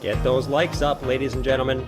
Get those likes up, ladies and gentlemen.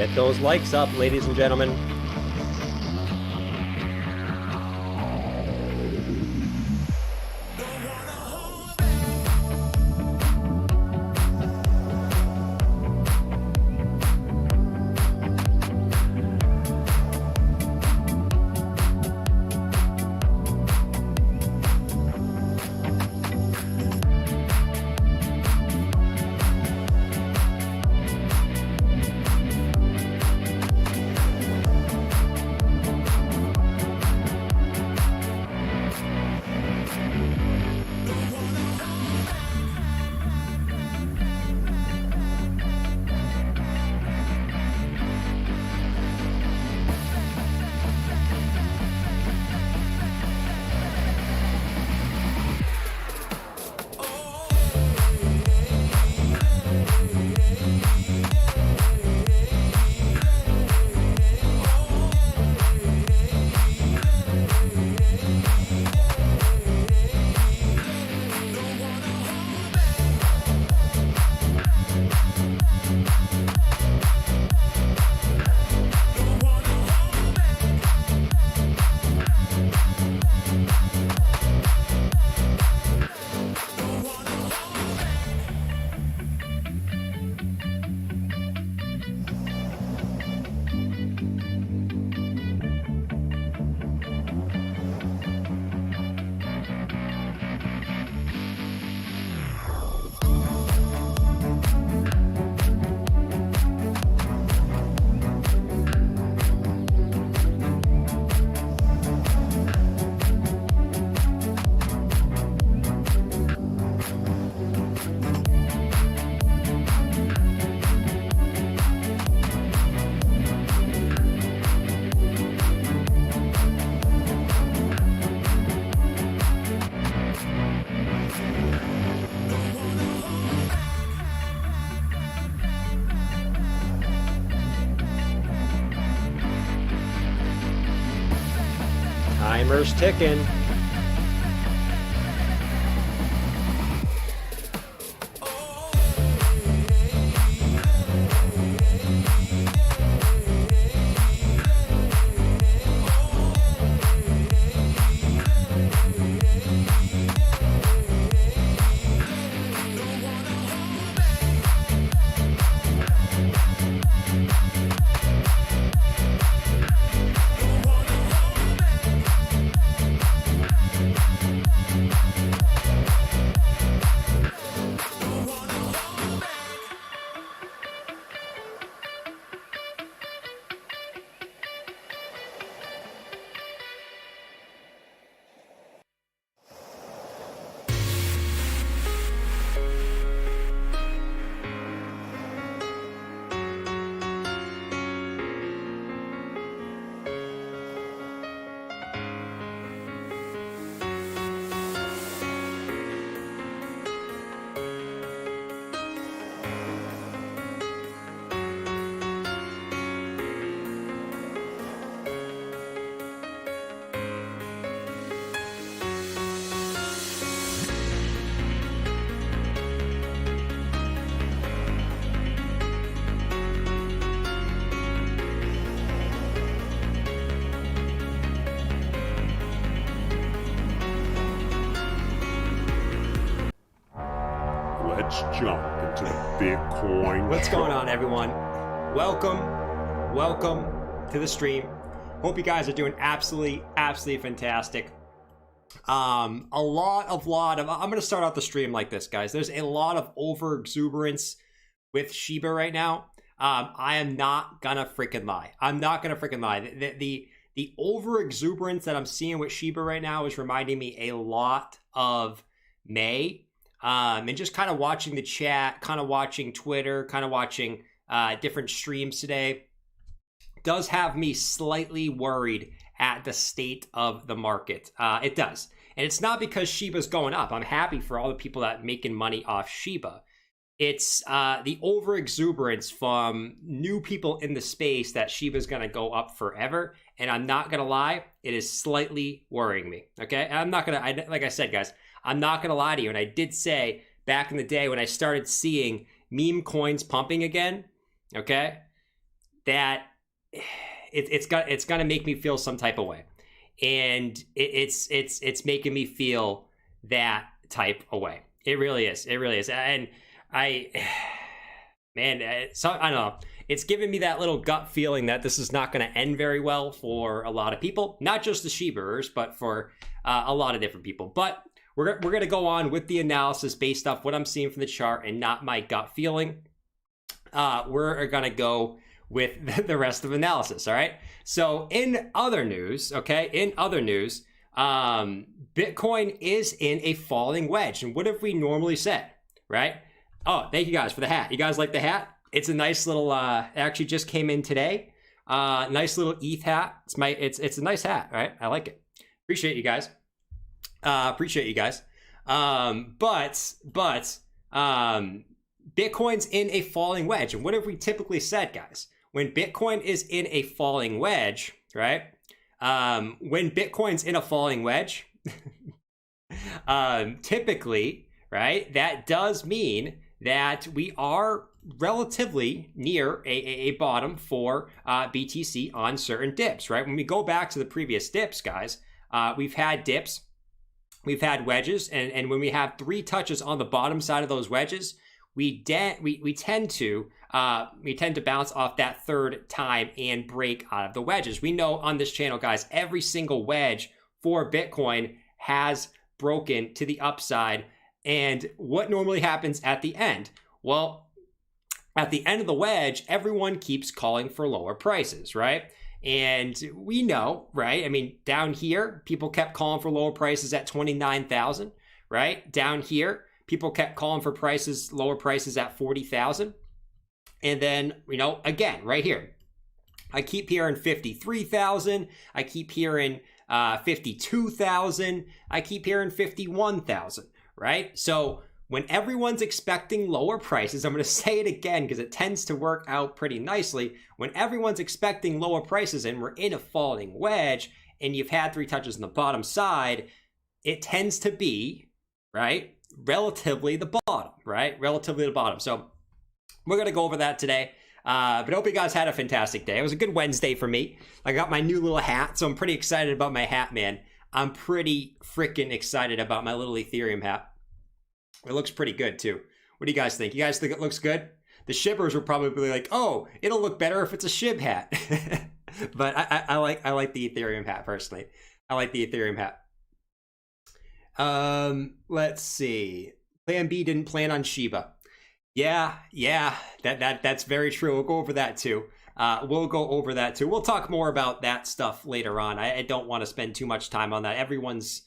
Get those likes up, ladies and gentlemen. Timer's ticking. Let's jump into the Bitcoin. What's going on, everyone? Welcome to the stream. Hope you guys are doing absolutely fantastic. I'm gonna start out the stream like this, guys. There's a lot of over exuberance with Shiba right now. I am not gonna freaking lie. The over exuberance that I'm seeing with Shiba right now is reminding me a lot of May. And just kind of watching the chat, kind of watching Twitter, kind of watching different streams today does have me slightly worried at the state of the market. It does. And it's not because Shiba's going up. I'm happy for all the people that are making money off Shiba. It's the over exuberance from new people in the space that Shiba's going to go up forever. And I'm not going to lie, it is slightly worrying me. Okay. And I'm not going to, like I said, guys, I'm not going to lie to you. And I did say back in the day when I started seeing meme coins pumping again, okay, that it's going to make me feel some type of way. And it's making me feel that type of way. It really is. And I don't know. It's giving me that little gut feeling that this is not going to end very well for a lot of people, not just the Shibers, but for a lot of different people. But we're going to go on with the analysis based off what I'm seeing from the chart and not my gut feeling. We're going to go with the rest of the analysis, all right? So in other news, Bitcoin is in a falling wedge. And what have we normally said, right? Oh, thank you guys for the hat. You guys like the hat? It's a nice little, it actually just came in today. Nice little ETH hat. It's a nice hat, right? I like it. Appreciate you guys. Bitcoin's in a falling wedge. And what have we typically said, guys? When Bitcoin is in a falling wedge, right? When Bitcoin's in a falling wedge, typically, right, that does mean that we are relatively near a bottom for BTC on certain dips, right? When we go back to the previous dips, guys, we've had dips, we've had wedges, and when we have 3 touches on the bottom side of those wedges, we tend to bounce off that third time and break out of the wedges. We know on this channel, guys, every single wedge for Bitcoin has broken to the upside. And what normally happens at the end? Well, at the end of the wedge, everyone keeps calling for lower prices, right? And we know, right? I mean, down here, people kept calling for lower prices at 29,000, right? Down here, people kept calling for lower prices at 40,000. And then, again, right here, I keep hearing 53,000. I keep hearing 52,000. I keep hearing 51,000, right? So when everyone's expecting lower prices, I'm going to say it again because it tends to work out pretty nicely. When everyone's expecting lower prices and we're in a falling wedge and you've had 3 touches on the bottom side, it tends to be, right, relatively the bottom, right? Relatively the bottom. So we're going to go over that today. But I hope you guys had a fantastic day. It was a good Wednesday for me. I got my new little hat, so I'm pretty excited about my hat, man. I'm pretty freaking excited about my little Ethereum hat. It looks pretty good, too. What do you guys think? You guys think it looks good? The shippers were probably like, oh, it'll look better if it's a SHIB hat. But I like the Ethereum hat, personally. I like the Ethereum hat. Let's see. Plan B didn't plan on Shiba. Yeah, that's very true. We'll go over that too. We'll talk more about that stuff later on. I don't want to spend too much time on that. Everyone's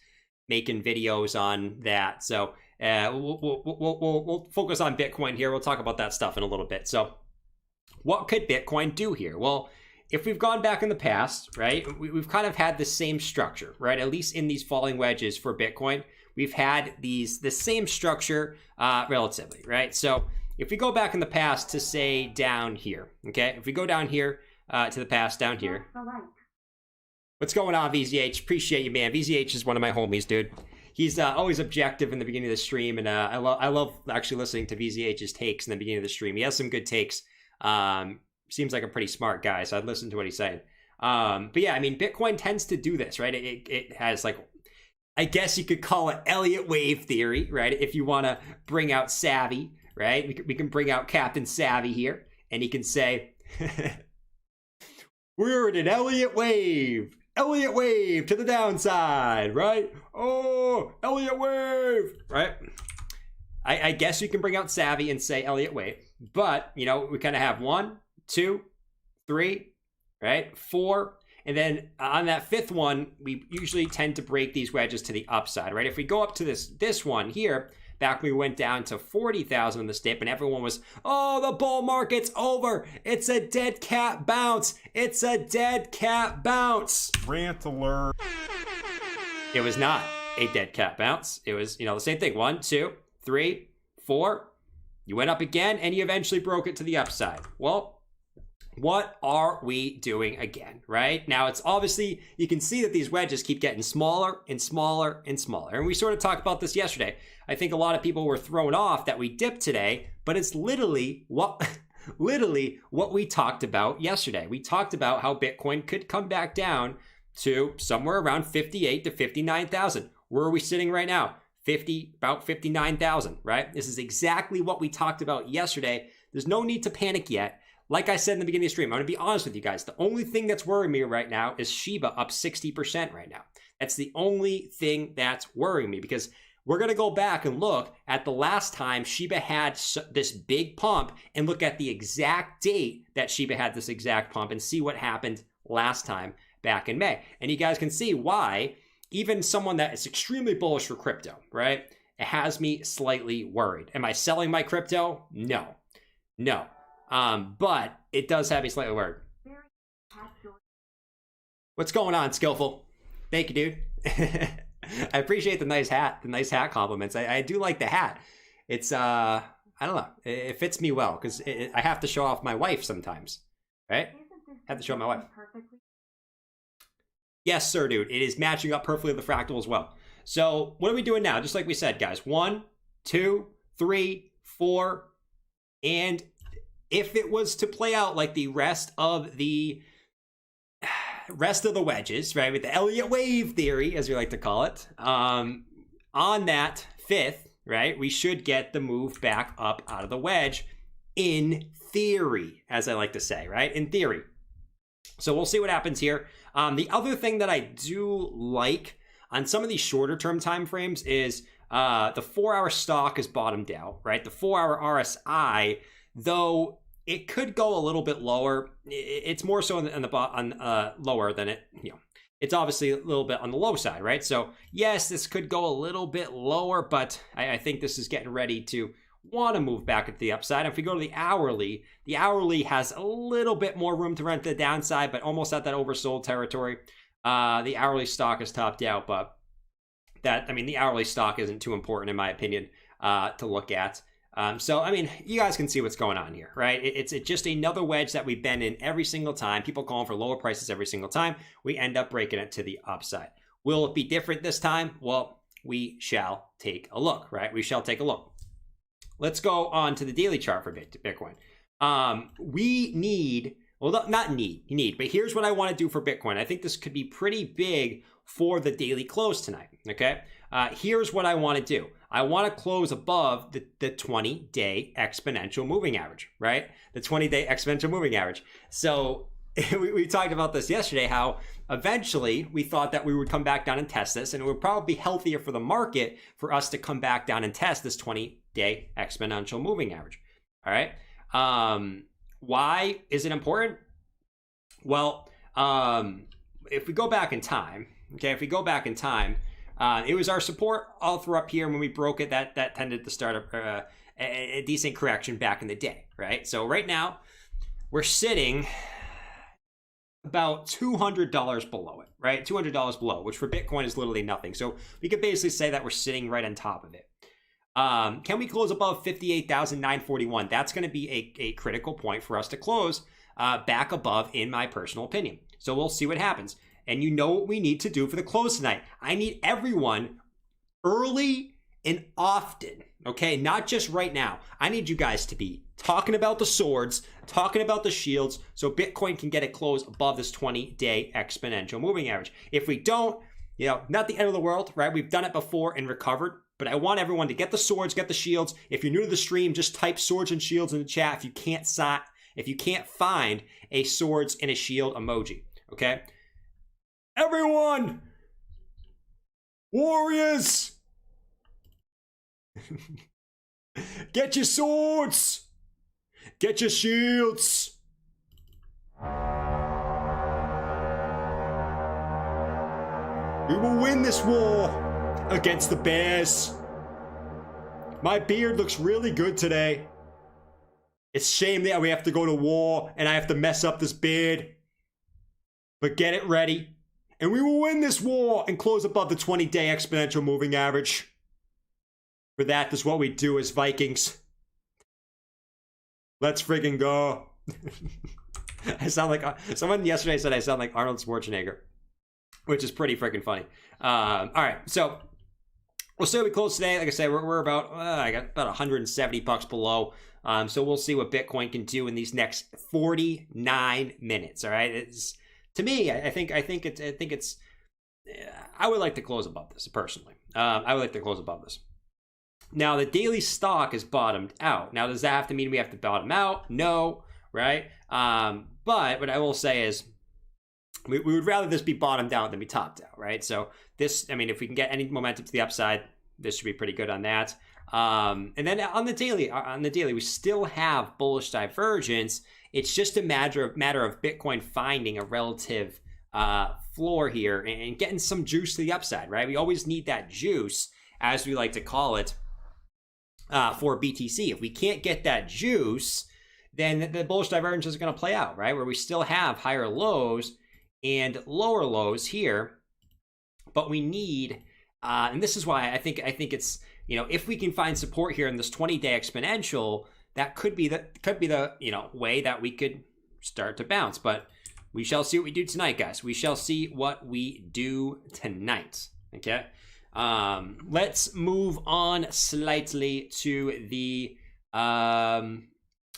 making videos on that, so we'll focus on Bitcoin here. We'll talk about that stuff in a little bit. So, what could Bitcoin do here? Well, if we've gone back in the past, right, we've kind of had the same structure, right? At least in these falling wedges for Bitcoin, we've had the same structure relatively, right? So if we go back in the past to say down here, okay? If we go down here to the past down here. What's going on, VZH? Appreciate you, man. VZH is one of my homies, dude. He's always objective in the beginning of the stream, and I love actually listening to VZH's takes in the beginning of the stream. He has some good takes. Seems like a pretty smart guy, so I'd listen to what he's saying. But yeah, I mean, Bitcoin tends to do this, right? It has, like, I guess you could call it Elliott wave theory, right? If you want to bring out Savvy, right? We can bring out Captain Savvy here, and he can say, we're in an Elliott wave to the downside, right? Oh, Elliott wave, right? I guess you can bring out Savvy and say Elliott wave, but, you know, we kind of have 1, 2, 3, right? 4. And then on that 5th one, we usually tend to break these wedges to the upside, right? If we go up to this one here, back when we went down to 40,000 in the dip and everyone was, oh, the bull market's over. It's a dead cat bounce. It's a dead cat bounce. Rant alert. It was not a dead cat bounce. It was, you know, the same thing. 1, 2, 3, 4. You went up again and you eventually broke it to the upside. Well, what are we doing again, right? Now, it's obviously, you can see that these wedges keep getting smaller and smaller and smaller. And we sort of talked about this yesterday. I think a lot of people were thrown off that we dipped today, but it's literally what we talked about yesterday. We talked about how Bitcoin could come back down to somewhere around 58 to 59,000. Where are we sitting right now? About 59,000, right? This is exactly what we talked about yesterday. There's no need to panic yet. Like I said in the beginning of the stream, I'm going to be honest with you guys. The only thing that's worrying me right now is Shiba up 60% right now. That's the only thing that's worrying me, because we're going to go back and look at the last time Shiba had this big pump and look at the exact date that Shiba had this exact pump and see what happened last time back in May. And you guys can see why even someone that is extremely bullish for crypto, right? It has me slightly worried. Am I selling my crypto? No. But it does have me slightly worried. What's going on, Skillful? Thank you, dude. I appreciate the nice hat compliments. I do like the hat. It's, I don't know. It fits me well because I have to show off my wife sometimes, right? Have to show my wife. Yes, sir, dude. It is matching up perfectly with the fractal as well. So what are we doing now? Just like we said, guys. 1, 2, 3, 4, and if it was to play out like the rest of the wedges, right, with the Elliott wave theory, as we like to call it, on that 5th, right, we should get the move back up out of the wedge in theory, as I like to say, right, in theory. So we'll see what happens here. The other thing that I do like on some of these shorter term time frames is the 4-hour stock is bottomed out, right? The 4-hour RSI, though it could go a little bit lower. It's more so on lower than it, you know, it's obviously a little bit on the low side, right? So yes, this could go a little bit lower, but I think this is getting ready to want to move back at the upside. If we go to the hourly has a little bit more room to run to the downside, but almost at that oversold territory. The hourly stock is topped out, but the hourly stock isn't too important in my opinion. to look at. So, I mean, you guys can see what's going on here, right? It's just another wedge that we've been in every single time. People calling for lower prices every single time. We end up breaking it to the upside. Will it be different this time? Well, we shall take a look, right? We shall take a look. Let's go on to the daily chart for Bitcoin. We need, well, not need, but here's what I want to do for Bitcoin. I think this could be pretty big for the daily close tonight, okay? Here's what I want to do. I want to close above the 20-day exponential moving average, right? The 20-day exponential moving average. So we talked about this yesterday, how eventually we thought that we would come back down and test this, and it would probably be healthier for the market for us to come back down and test this 20-day exponential moving average, all right? Why is it important? Well, if we go back in time, okay, it was our support all through up here. When we broke it, that tended to start a decent correction back in the day, right? So right now, we're sitting about $200 below it, right? $200 below, which for Bitcoin is literally nothing. So we could basically say that we're sitting right on top of it. Can we close above 58,941? That's going to be a critical point for us to close back above, in my personal opinion. So we'll see what happens. And you know what we need to do for the close tonight. I need everyone early and often, okay? Not just right now. I need you guys to be talking about the swords, talking about the shields, so Bitcoin can get it closed above this 20-day exponential moving average. If we don't, you know, not the end of the world, right? We've done it before and recovered, but I want everyone to get the swords, get the shields. If you're new to the stream, just type swords and shields in the chat if you can't find a swords and a shield emoji, okay? Everyone! Warriors! Get your swords! Get your shields! We will win this war against the bears. My beard looks really good today. It's a shame that we have to go to war and I have to mess up this beard. But get it ready. And we will win this war and close above the 20-day exponential moving average. For that is what we do as Vikings. Let's friggin' go. I sound like, someone yesterday said I sound like Arnold Schwarzenegger, which is pretty friggin' funny. All right, so we'll see what we close today. Like I said, we're about, I got about $170 below. So we'll see what Bitcoin can do in these next 49 minutes. All right, it's, to me, I think it's. I would like to close above this personally. I would like to close above this. Now the daily stock is bottomed out. Now does that have to mean we have to bottom out? No, right? But what I will say is, we would rather this be bottomed out than be topped out, right? So this, I mean, if we can get any momentum to the upside, this should be pretty good on that. And then on the daily, we still have bullish divergence. It's just a matter of Bitcoin finding a relative floor here and getting some juice to the upside, right? We always need that juice, as we like to call it, for BTC. If we can't get that juice, then the bullish divergence is going to play out, right? Where we still have higher lows and lower lows here, but we need, and this is why I think it's, you know, if we can find support here in this 20-day exponential, that could be the you know, way that we could start to bounce. But we shall see what we do tonight, guys. We shall see what we do tonight. Okay. Let's move on slightly to the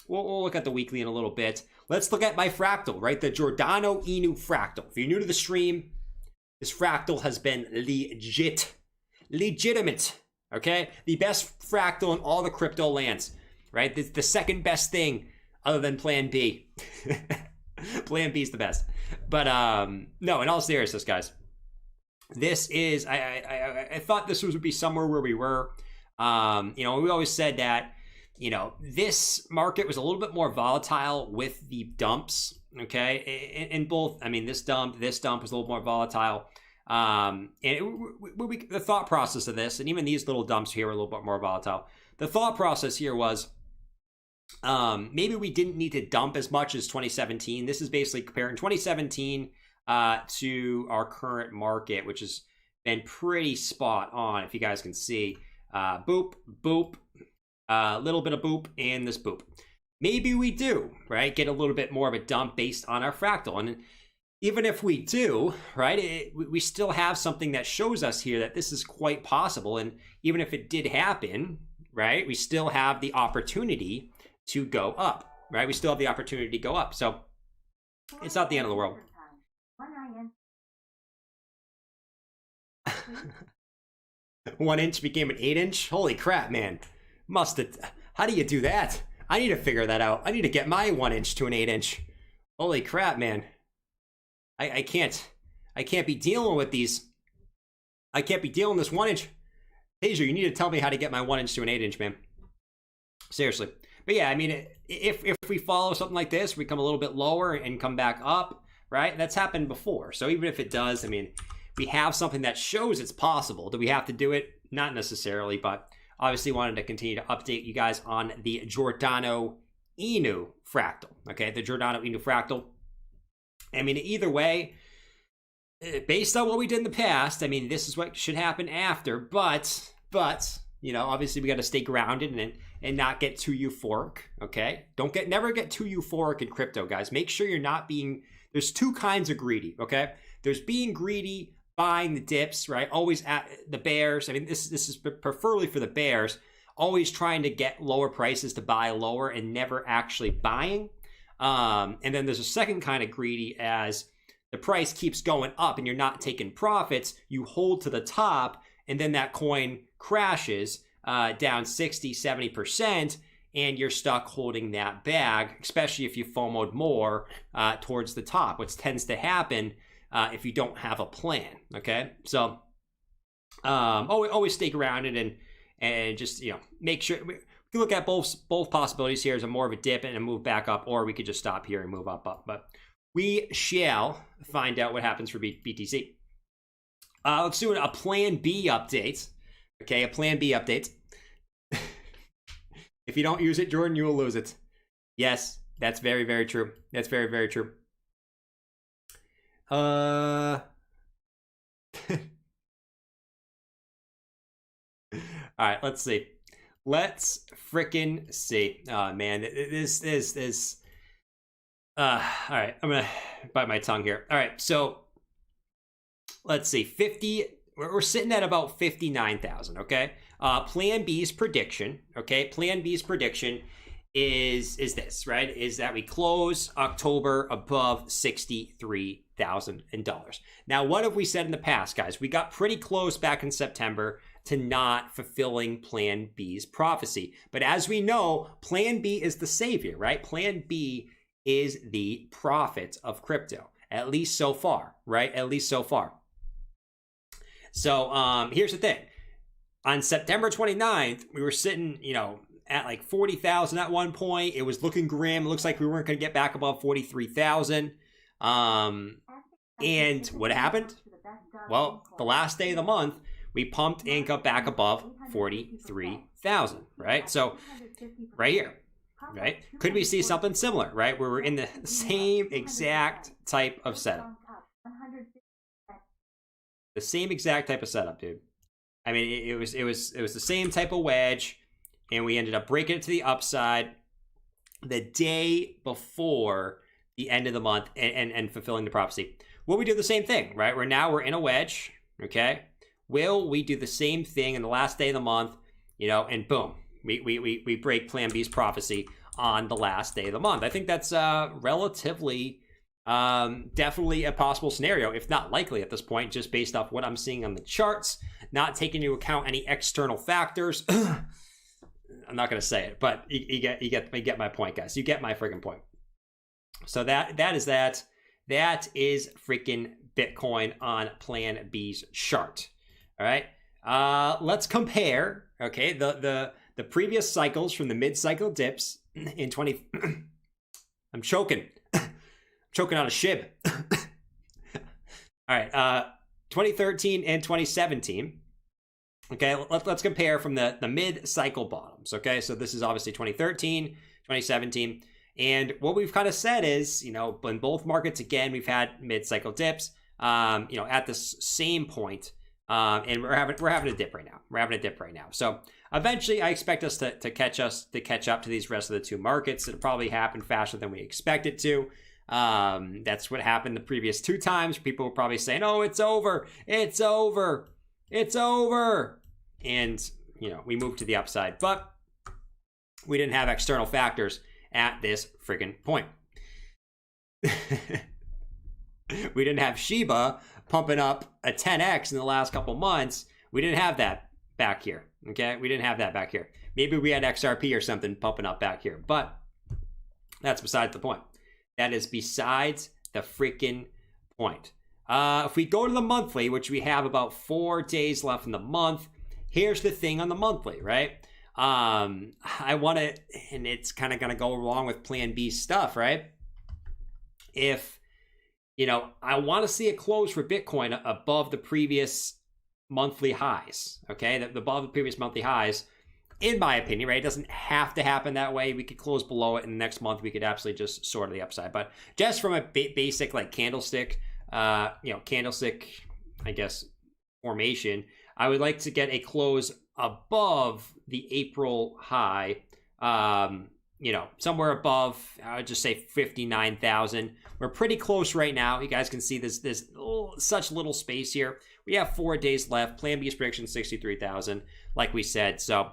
we'll look at the weekly in a little bit. Let's look at my fractal, right? The Giordano Inu fractal. If you're new to the stream, this fractal has been legitimate. Okay, the best fractal in all the crypto lands. Right? The second best thing other than Plan B. Plan B is the best. But no, in all seriousness, guys, this is, I thought this would be somewhere where we were. You know, we always said that, you know, this market was a little bit more volatile with the dumps, okay? In both, I mean, this dump was a little more volatile. And the thought process of this, and even these little dumps here were a little bit more volatile. The thought process here was, maybe we didn't need to dump as much as 2017. This is basically comparing 2017 to our current market, which has been pretty spot on, if you guys can see. Boop, boop, a little bit of boop, and this boop. Maybe we do, right? Get a little bit more of a dump based on our fractal. And even if we do, right, we still have something that shows us here that this is quite possible. And even if it did happen, right, we still have the opportunity to go up, right? We still have the opportunity to go up. So it's not the end of the world. 1 inch became an 8 inch? Holy crap, man. How do you do that? I need to figure that out. I need to get my 1 inch to an 8 inch. Holy crap, man. I can't be dealing with these. I can't be dealing this 1 inch. Asia, you need to tell me how to get my 1 inch to an 8 inch, man. Seriously. But yeah, I mean, if we follow something like this, we come a little bit lower and come back up, right? That's happened before. So even if it does, I mean, we have something that shows it's possible. Do we have to do it? Not necessarily, but obviously wanted to continue to update you guys on the Giordano Inu fractal. Okay, the Giordano Inu fractal. I mean, either way, based on what we did in the past, I mean, this is what should happen after. But you know, obviously we got to stay grounded and not get too euphoric. Okay, never get too euphoric in crypto, guys. Make sure you're not being. There's two kinds of greedy. Okay, there's being greedy, buying the dips, right? Always at the bears. I mean, this is preferably for the bears. Always trying to get lower prices to buy lower and never actually buying. And then there's a second kind of greedy as the price keeps going up and you're not taking profits. You hold to the top and then that coin crashes down 60, 70%. And you're stuck holding that bag, especially if you FOMO'd more towards the top, which tends to happen if you don't have a plan. Okay, so always stay grounded and just, you know, make sure we can look at both possibilities here as a more of a dip and a move back up, or we could just stop here and move up. But we shall find out what happens for BTC. Let's do a Plan B update. Okay, a Plan B update. If you don't use it, Jordan, you will lose it. Yes, that's very, very true. That's very, very true. All right, let's see. Let's frickin' see. Oh man, this is all right, I'm gonna bite my tongue here. All right, so let's see. We're sitting at about 59,000. Okay. Plan B's prediction. Okay, Plan B's prediction is this, right? Is that we close October above $63,000. Now, what have we said in the past, guys? We got pretty close back in September to not fulfilling Plan B's prophecy. But as we know, Plan B is the savior, right? Plan B is the prophet of crypto, at least so far, right? At least so far. So here's the thing. On September 29th, we were sitting, you know, at like 40,000 at one point. It was looking grim. It looks like we weren't going to get back above 43,000. And what happened? Well, the last day of the month, we pumped and got back above 43,000, right? So right here, right? Could we see something similar, right? Where we're in the same exact type of setup. The same exact type of setup, dude. I mean, it was the same type of wedge, and we ended up breaking it to the upside the day before the end of the month and fulfilling the prophecy. Will we do the same thing, right? We're in a wedge, okay? Will we do the same thing in the last day of the month, you know, and boom, we break Plan B's prophecy on the last day of the month? I think that's relatively definitely a possible scenario, if not likely at this point, just based off what I'm seeing on the charts, not taking into account any external factors. I'm not going to say it, but you get my point, guys. You get my freaking point. So that is freaking Bitcoin on Plan B's chart. All right. Let's compare. Okay, the previous cycles from the mid-cycle dips in 20. I'm choking. Choking on a SHIB. All right, 2013 and 2017. Okay, let's compare from the mid-cycle bottoms. Okay, so this is obviously 2013, 2017. And what we've kind of said is, you know, in both markets, again, we've had mid-cycle dips, you know, at this same point And we're having a dip right now. We're having a dip right now. So eventually, I expect us to catch up to these rest of the two markets. It'll probably happen faster than we expect it to. That's what happened the previous two times. People were probably saying, "Oh, it's over, it's over, it's over," and we moved to the upside, but we didn't have external factors at this friggin' point. We didn't have Shiba pumping up a 10x in the last couple months. We didn't have that back here. Okay, we didn't have that back here. Maybe we had XRP or something pumping up back here, but that's besides the point. That is besides the freaking point. If we go to the monthly, which we have about 4 days left in the month, here's the thing on the monthly, right? I want to, and it's kind of going to go along with Plan B stuff, right? If I want to see a close for Bitcoin above the previous monthly highs, okay? Above the previous monthly highs, in my opinion, right? It doesn't have to happen that way. We could close below it, and next month we could absolutely just sort of the upside. But just from a basic like candlestick, I guess, formation, I would like to get a close above the April high, somewhere above, I would just say 59,000. We're pretty close right now. You guys can see there's such little space here. We have 4 days left. Plan B's prediction 63,000, like we said. So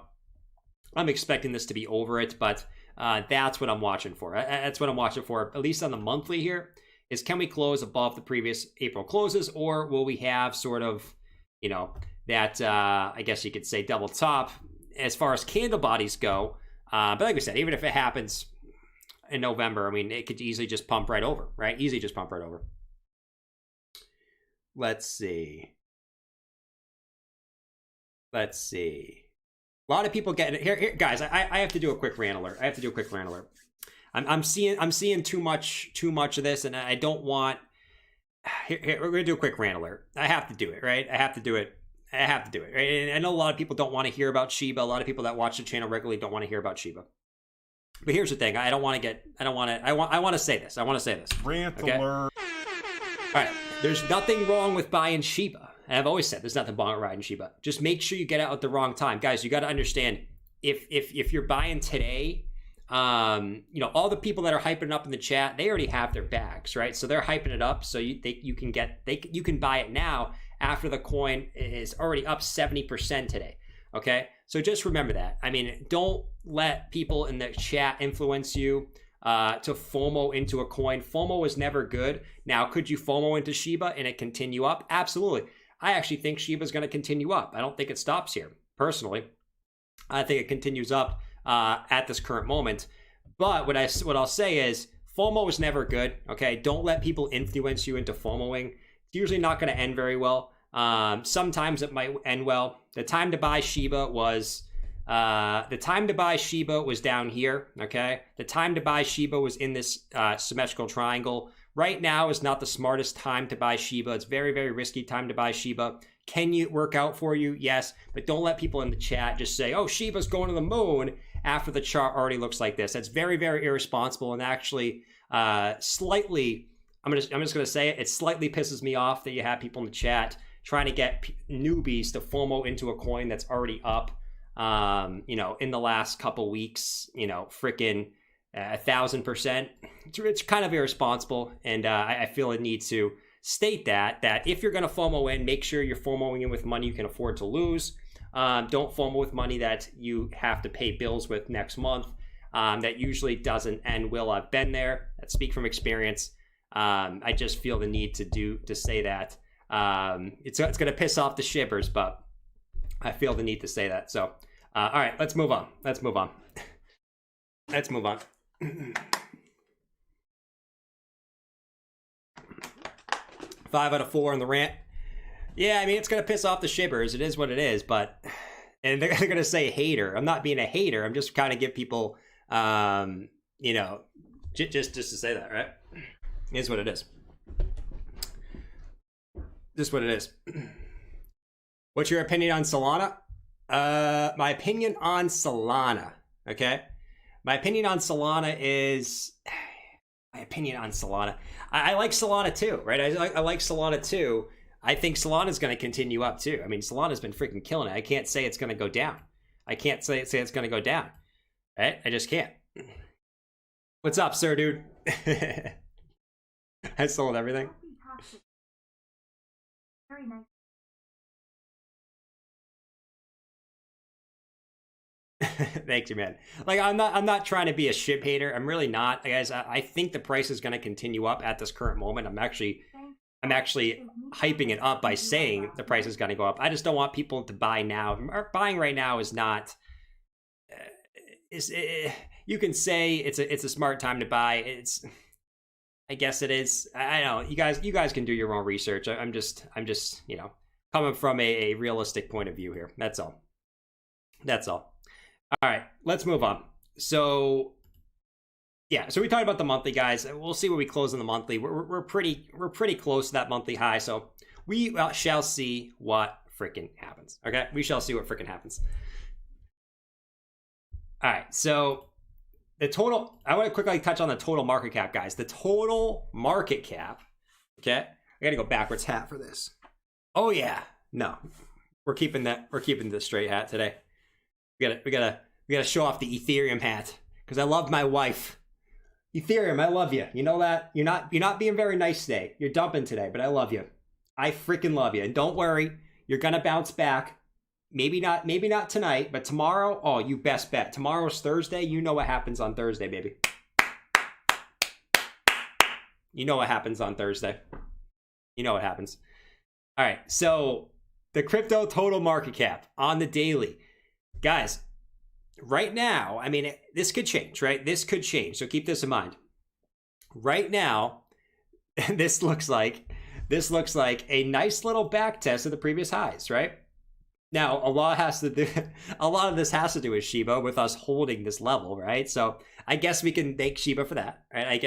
I'm expecting this to be over it, but that's what I'm watching for. That's what I'm watching for, at least on the monthly here, is can we close above the previous April closes, or will we have sort of, that, I guess you could say double top as far as candle bodies go. But like we said, even if it happens in November, I mean, it could easily just pump right over, right? Easily just pump right over. Let's see. A lot of people get here, guys. I have to do a quick rant alert. I'm seeing too much of this, and I don't want. Here, we're gonna do a quick rant alert. I have to do it, right? I have to do it. Right? And I know a lot of people don't want to hear about Shiba. A lot of people that watch the channel regularly don't want to hear about Shiba. But here's the thing. I want to say this. Rant okay? alert. All right. There's nothing wrong with buying Shiba. And I've always said there's nothing wrong with riding Shiba. Just make sure you get out at the wrong time. Guys, you got to understand, if you're buying today, all the people that are hyping it up in the chat, they already have their bags, right? So they're hyping it up so you can buy it now after the coin is already up 70% today. Okay, so just remember that. I mean, don't let people in the chat influence you to FOMO into a coin. FOMO is never good. Now, could you FOMO into Shiba and it continue up? Absolutely. I actually think Shiba is going to continue up. I don't think it stops here. Personally, I think it continues up at this current moment. But what I'll say is FOMO is never good. Okay, don't let people influence you into FOMOing. It's usually not going to end very well. Sometimes it might end well. The time to buy Shiba was down here. Okay, the time to buy Shiba was in this symmetrical triangle. Right now is not the smartest time to buy Shiba. It's very, very risky time to buy Shiba. Can it work out for you? Yes, but don't let people in the chat just say, "Oh, Shiba's going to the moon," after the chart already looks like this. That's very, very irresponsible, and actually slightly. I'm just gonna say it. It slightly pisses me off that you have people in the chat trying to get newbies to FOMO into a coin that's already up. In the last couple weeks, freaking 1,000%. It's kind of irresponsible, and I feel a need to state that if you're going to FOMO in, make sure you're FOMOing in with money you can afford to lose. Don't FOMO with money that you have to pay bills with next month. That usually doesn't end well. I've been there. I speak from experience. I just feel the need to say that. It's going to piss off the shippers, but I feel the need to say that. So, all right, let's move on. 5 out of 4 on the rant. Yeah, I mean, it's going to piss off the shippers. It is what it is, and they're going to say hater. I'm not being a hater. I'm just kind of give people, just to say that, right? It is what it is. Just what it is. What's your opinion on Solana? My opinion on Solana, okay? My opinion on Solana is... I like Solana too, right? I like Solana too. I think Solana's going to continue up too. I mean, Solana's been freaking killing it. I can't say it's going to go down. I can't say it's going to go down. Right? I just can't. What's up, sir, dude? I sold everything. Very nice. Thank you, man. Like, I'm not trying to be a SHIB hater. I'm really not, guys. I think the price is going to continue up at this current moment. I'm actually hyping it up by saying the price is going to go up. I just don't want people to buy now. Buying right now is not. You can say it's a smart time to buy. I guess it is. I don't know. You guys can do your own research. I'm just coming from a realistic point of view here. That's all. All right, let's move on. So, yeah, so we talked about the monthly, guys. We'll see where we close in the monthly. We're pretty close to that monthly high. So we shall see what freaking happens. Okay, we shall see what freaking happens. All right, so the total. I want to quickly touch on the total market cap, guys. The total market cap. Okay, I got to go backwards hat for this. Oh yeah, no, we're keeping the straight hat today. We gotta show off the Ethereum hat because I love my wife. Ethereum, I love you. You know that? You're not being very nice today. You're dumping today, but I love you. I freaking love you. And don't worry, you're gonna bounce back. Maybe not tonight, but tomorrow. Oh, you best bet. Tomorrow's Thursday. You know what happens on Thursday, baby. You know what happens on Thursday. You know what happens. All right, so the crypto total market cap on the daily. Guys, right now, I mean, this could change, right? This could change. So keep this in mind. Right now, this looks like a nice little back test of the previous highs, right? Now, a lot of this has to do with Shiba, with us holding this level, right? So I guess we can thank Shiba for that, right?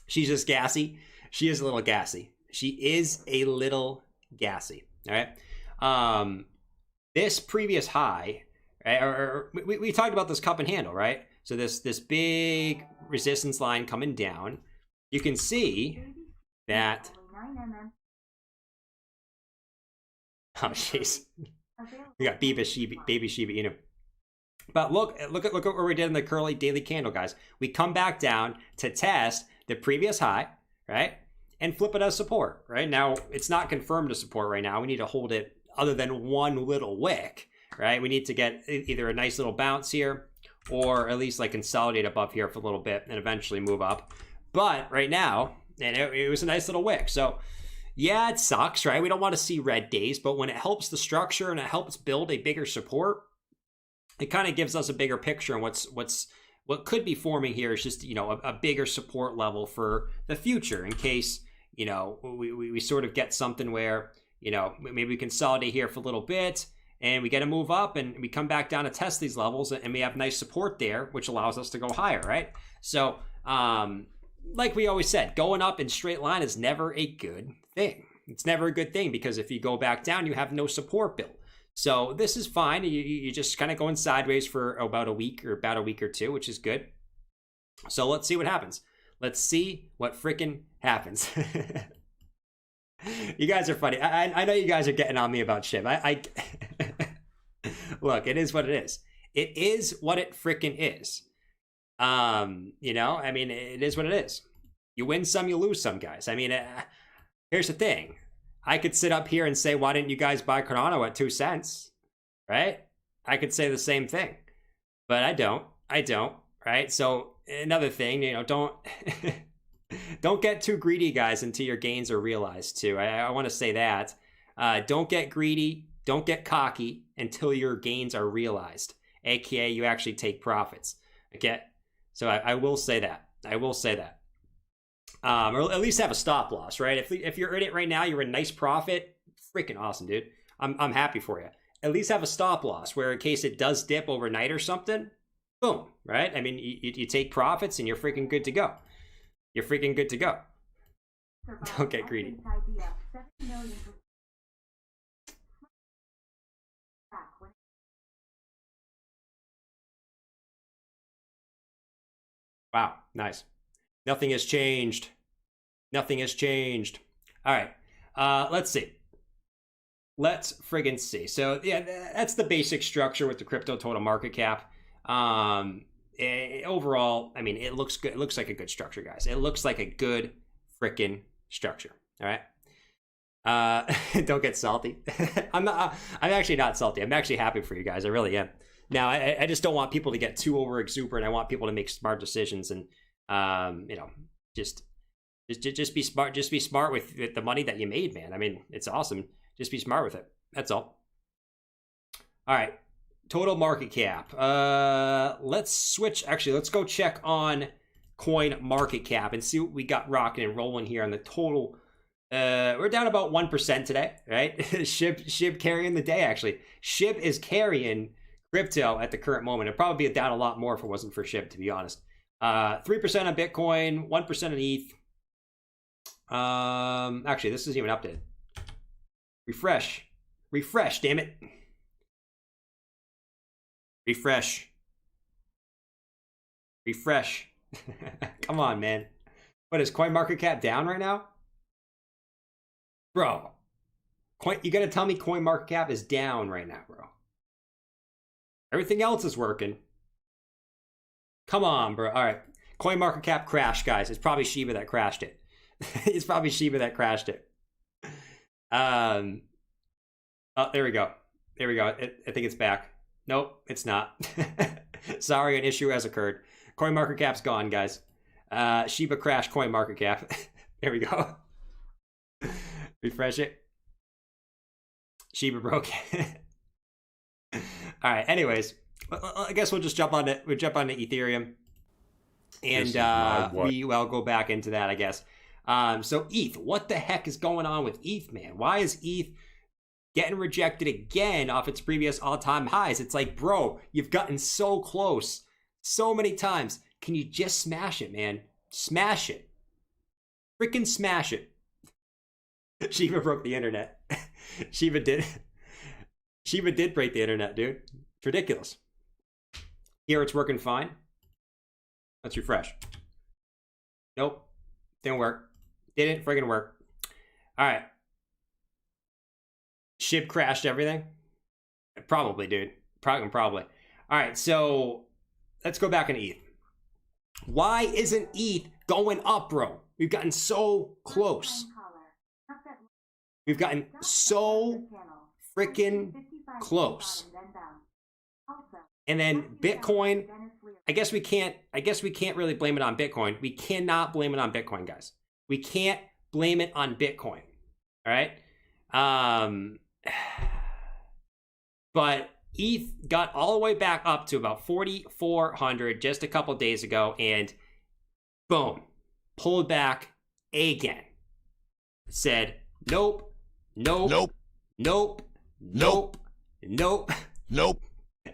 She's just gassy. She is a little gassy. She is a little gassy, all right? This previous high, right, or we talked about this cup and handle, right? So this big resistance line coming down. You can see that. Oh jeez, we got baby Shiba Inu. But look at what we did in the curly daily candle, guys. We come back down to test the previous high, right, and flip it as support. Right now, it's not confirmed as support right now. We need to hold it. Other than one little wick, right? We need to get either a nice little bounce here or at least like consolidate above here for a little bit and eventually move up. But right now, and it was a nice little wick. So yeah, it sucks, right? We don't want to see red days, but when it helps the structure and it helps build a bigger support, it kind of gives us a bigger picture. And what could be forming here is just, a bigger support level for the future in case, we sort of get something where, maybe we consolidate here for a little bit and we get to move up and we come back down to test these levels and we have nice support there, which allows us to go higher, right? So, like we always said, going up in straight line is never a good thing. It's never a good thing because if you go back down, you have no support built. So this is fine. You just kind of going sideways for about a week or two, which is good. So let's see what happens. Let's see what freaking happens. You guys are funny. I know you guys are getting on me about SHIB. I look, it is what it is. It is what it freaking is. I mean, it is what it is. You win some, you lose some, guys. I mean, here's the thing. I could sit up here and say, why didn't you guys buy Cardano at 2 cents? Right? I could say the same thing, but I don't, right? So another thing, don't get too greedy, guys, until your gains are realized too. I want to say that. Don't get greedy. Don't get cocky until your gains are realized, aka you actually take profits. Okay, so I will say that. Or at least have a stop loss, right? If you're in it right now, you're in nice profit. Freaking awesome, dude. I'm happy for you. At least have a stop loss where in case it does dip overnight or something, boom, right? I mean, you take profits and you're freaking good to go. Don't get greedy. Wow, nice. Nothing has changed. All right. Let's see. Let's friggin' see. So yeah, that's the basic structure with the crypto total market cap. Overall, I mean, it looks good. It looks like a good structure, guys. It looks like a good frickin' structure. All right. Don't get salty. I'm actually not salty. I'm actually happy for you guys. I really am. Now, I just don't want people to get too over exuberant. I want people to make smart decisions and, just be smart. Just be smart with the money that you made, man. I mean, it's awesome. Just be smart with it. That's all. All right. Total market cap. Let's switch. Actually, let's go check on coin market cap and see what we got rocking and rolling here on the total. We're down about 1% today, right? SHIB carrying the day, actually. SHIB is carrying crypto at the current moment. It'd probably be down a lot more if it wasn't for SHIB, to be honest. 3% on Bitcoin, 1% on ETH. Actually, this isn't even updated. Refresh, damn it. Refresh. Come on, man. What is CoinMarketCap down right now? Bro, you gotta tell me CoinMarketCap is down right now, bro. Everything else is working. Come on, bro. All right. CoinMarketCap crashed, guys. It's probably Shiba that crashed it. Oh, there we go. I think it's back. Nope, it's not. Sorry, an issue has occurred. CoinMarketCap's gone, guys. Shiba crashed CoinMarketCap. There we go. Refresh it. Shiba broke. All right. Anyways, I guess we'll just jump on it. We'll jump on to Ethereum, and we'll go back into that, I guess. So ETH, what the heck is going on with ETH, man? Why is ETH getting rejected again off its previous all-time highs? It's like, bro, you've gotten so close so many times. Can you just smash it, man? Smash it. Freaking smash it. Shiba broke the internet. Shiba did break the internet, dude. It's ridiculous. Here it's working fine. Let's refresh. Nope. Didn't work. Didn't friggin' work. All right. SHIB crashed everything? Probably, dude. Probably. All right, so let's go back into ETH. Why isn't ETH going up, bro? We've gotten so close. We've gotten so freaking close. And then Bitcoin, I guess we can't really blame it on Bitcoin. We cannot blame it on Bitcoin, guys. We can't blame it on Bitcoin. All right? But ETH got all the way back up to about 4,400 just a couple days ago, and boom, pulled back again. Said, nope.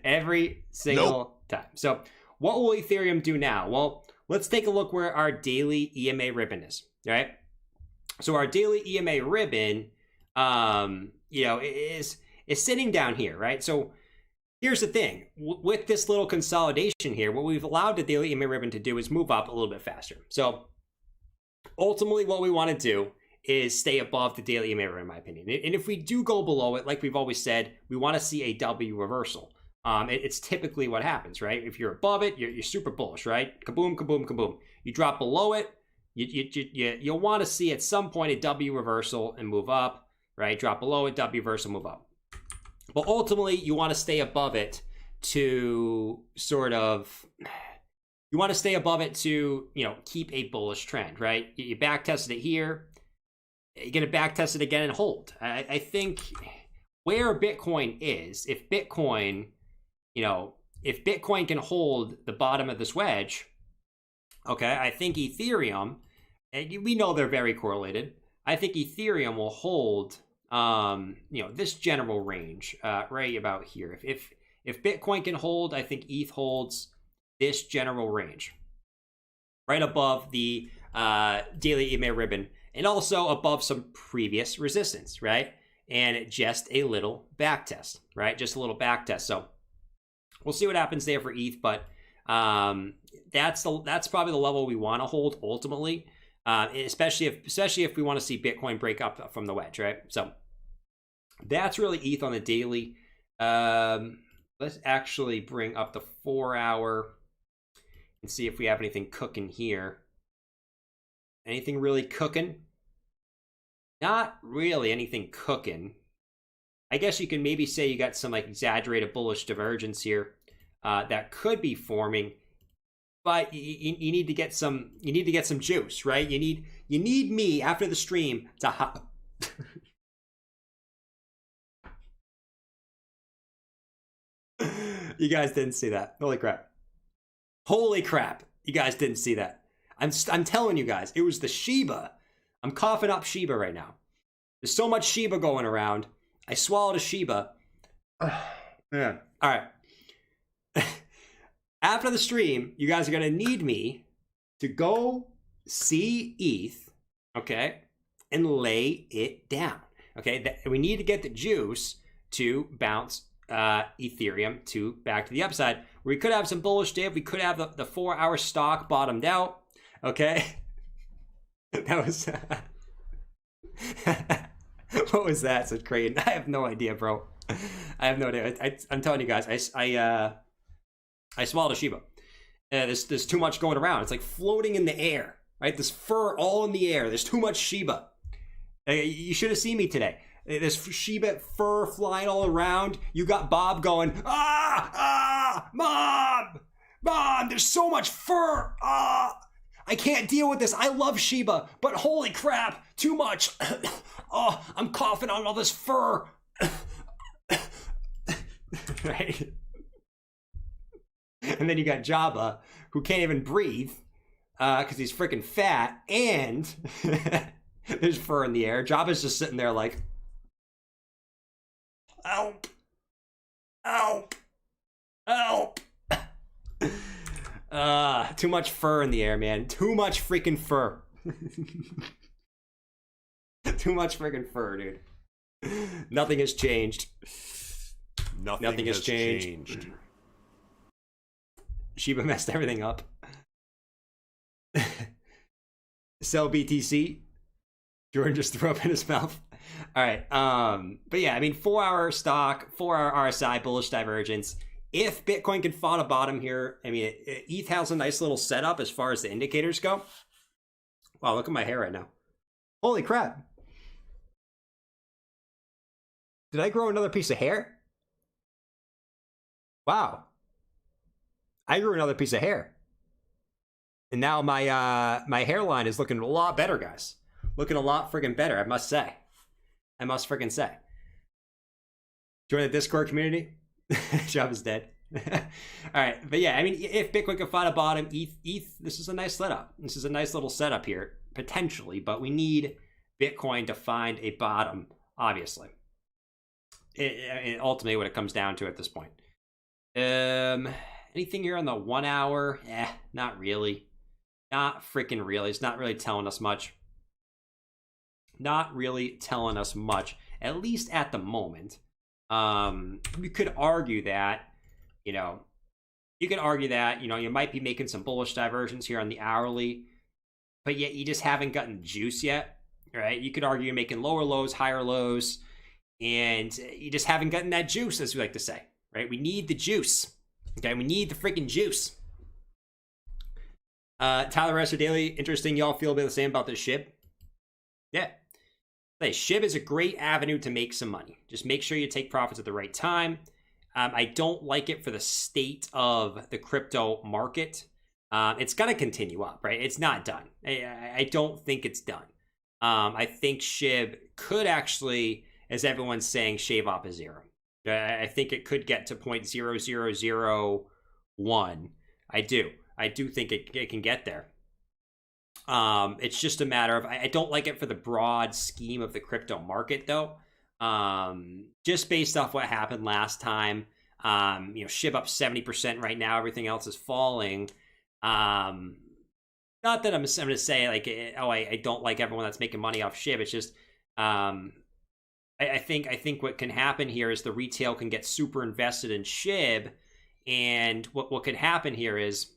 Every single time. So what will Ethereum do now? Well, let's take a look where our daily EMA ribbon is, right? So our daily EMA ribbon, is sitting down here, right? So here's the thing. With this little consolidation here, what we've allowed the daily EMA ribbon to do is move up a little bit faster. So ultimately what we want to do is stay above the daily EMA ribbon, in my opinion. And if we do go below it, like we've always said, we want to see a W reversal. It's typically what happens, right? If you're above it, you're super bullish, right? Kaboom, kaboom, kaboom. You drop below it, you'll want to see at some point a W reversal and move up, right? Drop below it, W reversal, move up. But ultimately, you want to stay above it to keep a bullish trend, right? You back tested it here. You're going to back test it again and hold. I think where Bitcoin is, if Bitcoin can hold the bottom of this wedge, okay, I think Ethereum, and we know they're very correlated. I think Ethereum will hold, this general range right about here. If Bitcoin can hold, I think ETH holds this general range, right above the daily EMA ribbon, and also above some previous resistance, right? And just a little back test, right? Just a little back test. So we'll see what happens there for ETH, but that's probably the level we want to hold ultimately. especially if we want to see Bitcoin break up from the wedge, right? So that's really ETH on the daily. Let's actually bring up the 4-hour and see if we have anything cooking here. Anything really cooking? Not really anything cooking. I guess you can maybe say you got some like exaggerated bullish divergence here that could be forming, but you need to get some juice, right? You need me after the stream to hop. You guys didn't see that. Holy crap. Holy crap. You guys didn't see that. I'm telling you guys, it was the Shiba. I'm coughing up Shiba right now. There's so much Shiba going around. I swallowed a Shiba. Man. All right. After the stream, you guys are going to need me to go see ETH, okay, and lay it down, okay? We need to get the juice to bounce Ethereum back to the upside. We could have some bullish div. We could have the 4-hour stock bottomed out, okay? That was... What was that? Said Creighton. I have no idea, bro. I have no idea. I'm telling you guys, I swallowed a Shiba. There's too much going around. It's like floating in the air, right? This fur all in the air. There's too much Shiba. You should have seen me today. There's Shiba fur flying all around. You got Bob going, Mom, there's so much fur. I can't deal with this. I love Shiba, but holy crap, too much. Oh, I'm coughing on all this fur. Right? And then you got Jabba, who can't even breathe because he's freaking fat, and there's fur in the air. Jabba's just sitting there like, help, help, help. Too much fur in the air, man. Too much freaking fur. Too much freaking fur, dude. Nothing has changed. Nothing has changed. Shiba messed everything up. Sell BTC. Jordan just threw up in his mouth. All right. But yeah, I mean, 4-hour stock, 4-hour RSI, bullish divergence. If Bitcoin can find a bottom here, I mean, ETH has a nice little setup as far as the indicators go. Wow, look at my hair right now. Holy crap. Did I grow another piece of hair? Wow. I grew another piece of hair. And now my hairline is looking a lot better, guys. Looking a lot friggin' better, I must say. I must friggin' say. Join the Discord community. Job is dead. All right, but yeah, I mean, if Bitcoin can find a bottom, ETH, this is a nice setup. This is a nice little setup here, potentially, but we need Bitcoin to find a bottom, obviously. Ultimately, what it comes down to at this point. Anything here on the 1 hour? Not really. Not freaking really. It's not really telling us much. Not really telling us much, at least at the moment. You could argue that, you might be making some bullish diversions here on the hourly, but yet you just haven't gotten juice yet, right? You could argue you're making lower lows, higher lows, and you just haven't gotten that juice, as we like to say, right? We need the juice, okay? We need the freaking juice. Tyler Rester Daily, interesting. Y'all feel a bit the same about this SHIB? Yeah. SHIB is a great avenue to make some money. Just make sure you take profits at the right time. I don't like it for the state of the crypto market. It's going to continue up, right? It's not done. I don't think it's done. I think SHIB could actually, as everyone's saying, shave off a zero. I think it could get to 0.0001. I do think it can get there. It's just a matter of, I don't like it for the broad scheme of the crypto market, though. Just based off what happened last time, SHIB up 70% right now. Everything else is falling. Not that I'm going to say like, I don't like everyone that's making money off SHIB. It's just, I think what can happen here is the retail can get super invested in SHIB, and what could happen here is,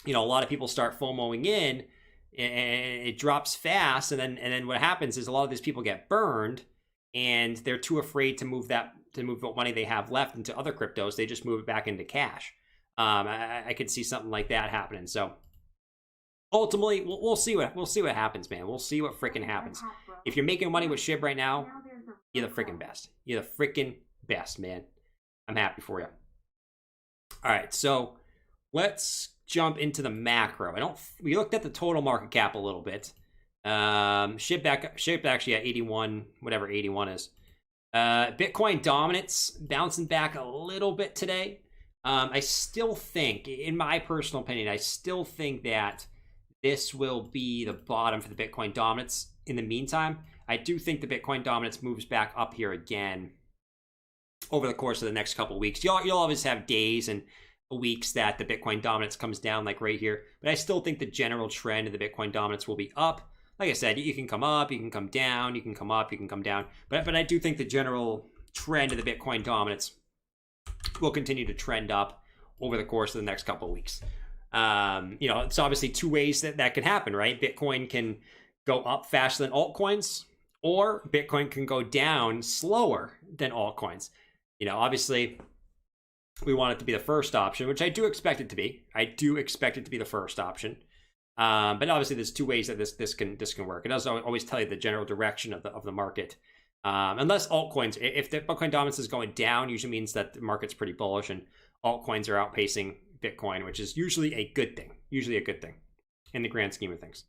a lot of people start FOMOing in. and it drops fast, and then what happens is a lot of these people get burned, and they're too afraid to move what money they have left into other cryptos. They just move it back into cash. I could see something like that happening. So ultimately, we'll see what happens, man. We'll see what freaking happens. If you're making money with SHIB right now, you're the freaking best. You're the freaking best, man. I'm happy for you. All right, so let's jump into the macro. We looked at the total market cap a little bit. SHIB actually at 81, whatever 81 is. Bitcoin dominance bouncing back a little bit today. I still think, in my personal opinion, I still think that this will be the bottom for the Bitcoin dominance. In the meantime, I do think the Bitcoin dominance moves back up here again over the course of the next couple of weeks. You'll always have days and weeks that the Bitcoin dominance comes down, like right here. But I still think the general trend of the Bitcoin dominance will be up. Like I said, you can come up, you can come down, you can come up, you can come down. But I do think the general trend of the Bitcoin dominance will continue to trend up over the course of the next couple of weeks. It's obviously two ways that can happen, right? Bitcoin can go up faster than altcoins, or Bitcoin can go down slower than altcoins. Obviously, we want it to be the first option, which I do expect it to be. I do expect it to be the first option. But obviously, there's two ways that this can work. It doesn't always tell you the general direction of the market. Unless altcoins, if the Bitcoin dominance is going down, usually means that the market's pretty bullish, and altcoins are outpacing Bitcoin, which is usually a good thing. Usually a good thing in the grand scheme of things.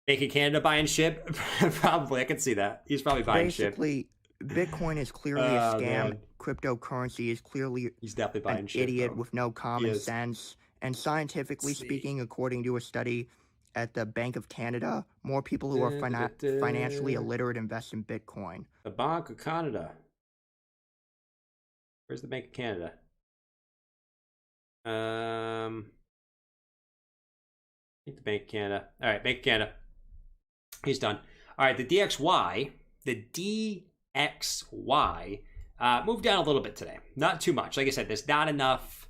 Bank of Canada buying SHIB? Probably, I can see that. He's probably buying SHIB. Basically, Bitcoin is clearly a scam. Man. Cryptocurrency is clearly he's definitely buying an SHIB, idiot bro. with no common sense. And scientifically speaking, according to a study at the Bank of Canada, more people who are financially illiterate invest in Bitcoin. The Bank of Canada. Where's the Bank of Canada? I think the Bank of Canada. All right, Bank of Canada. He's done. All right, the DXY moved down a little bit today. Not too much. Like I said, there's not enough.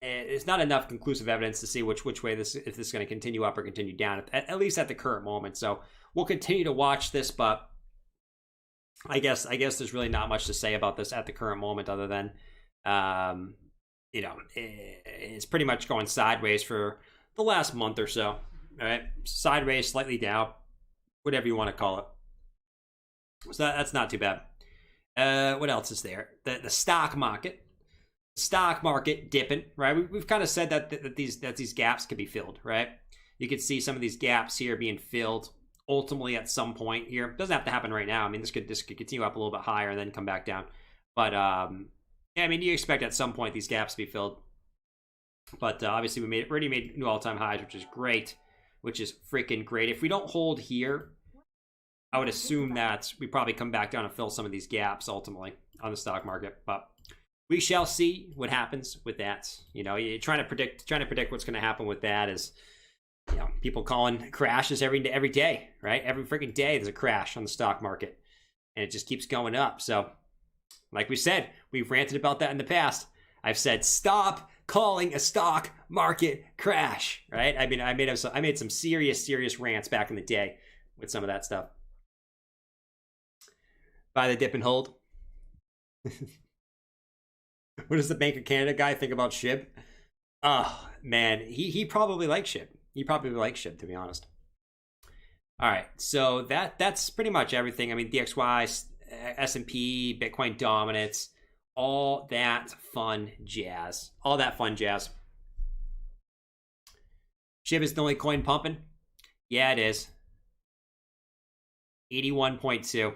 It's not enough conclusive evidence to see which way if this is going to continue up or continue down, at least at the current moment. So we'll continue to watch this, but I guess there's really not much to say about this at the current moment, other than it's pretty much going sideways for the last month or so. All right, sideways, slightly down, whatever you want to call it. So that's not too bad. What else is there? The stock market. Stock market dipping, right? We've kind of said that these gaps could be filled, right? You could see some of these gaps here being filled ultimately at some point here. It doesn't have to happen right now. I mean, this could continue up a little bit higher and then come back down. But you expect at some point these gaps to be filled. But obviously we already made new all-time highs, which is great, which is freaking great. If we don't hold here, I would assume that we probably come back down and fill some of these gaps ultimately on the stock market. But we shall see what happens with that. You're trying to predict what's going to happen with that is, people calling crashes every day, right? Every freaking day there's a crash on the stock market, and it just keeps going up. So, like we said, we've ranted about that in the past. I've said, stop calling a stock market crash, right? I mean, I made some serious rants back in the day with some of that stuff. Buy the dip and hold. What does the Bank of Canada guy think about SHIB? Oh, man, he probably likes SHIB. He probably likes SHIB, to be honest. All right, so that's pretty much everything. I mean, DXY, S&P, Bitcoin dominance, all that fun jazz. SHIB is the only coin pumping? Yeah, it is. 81.2.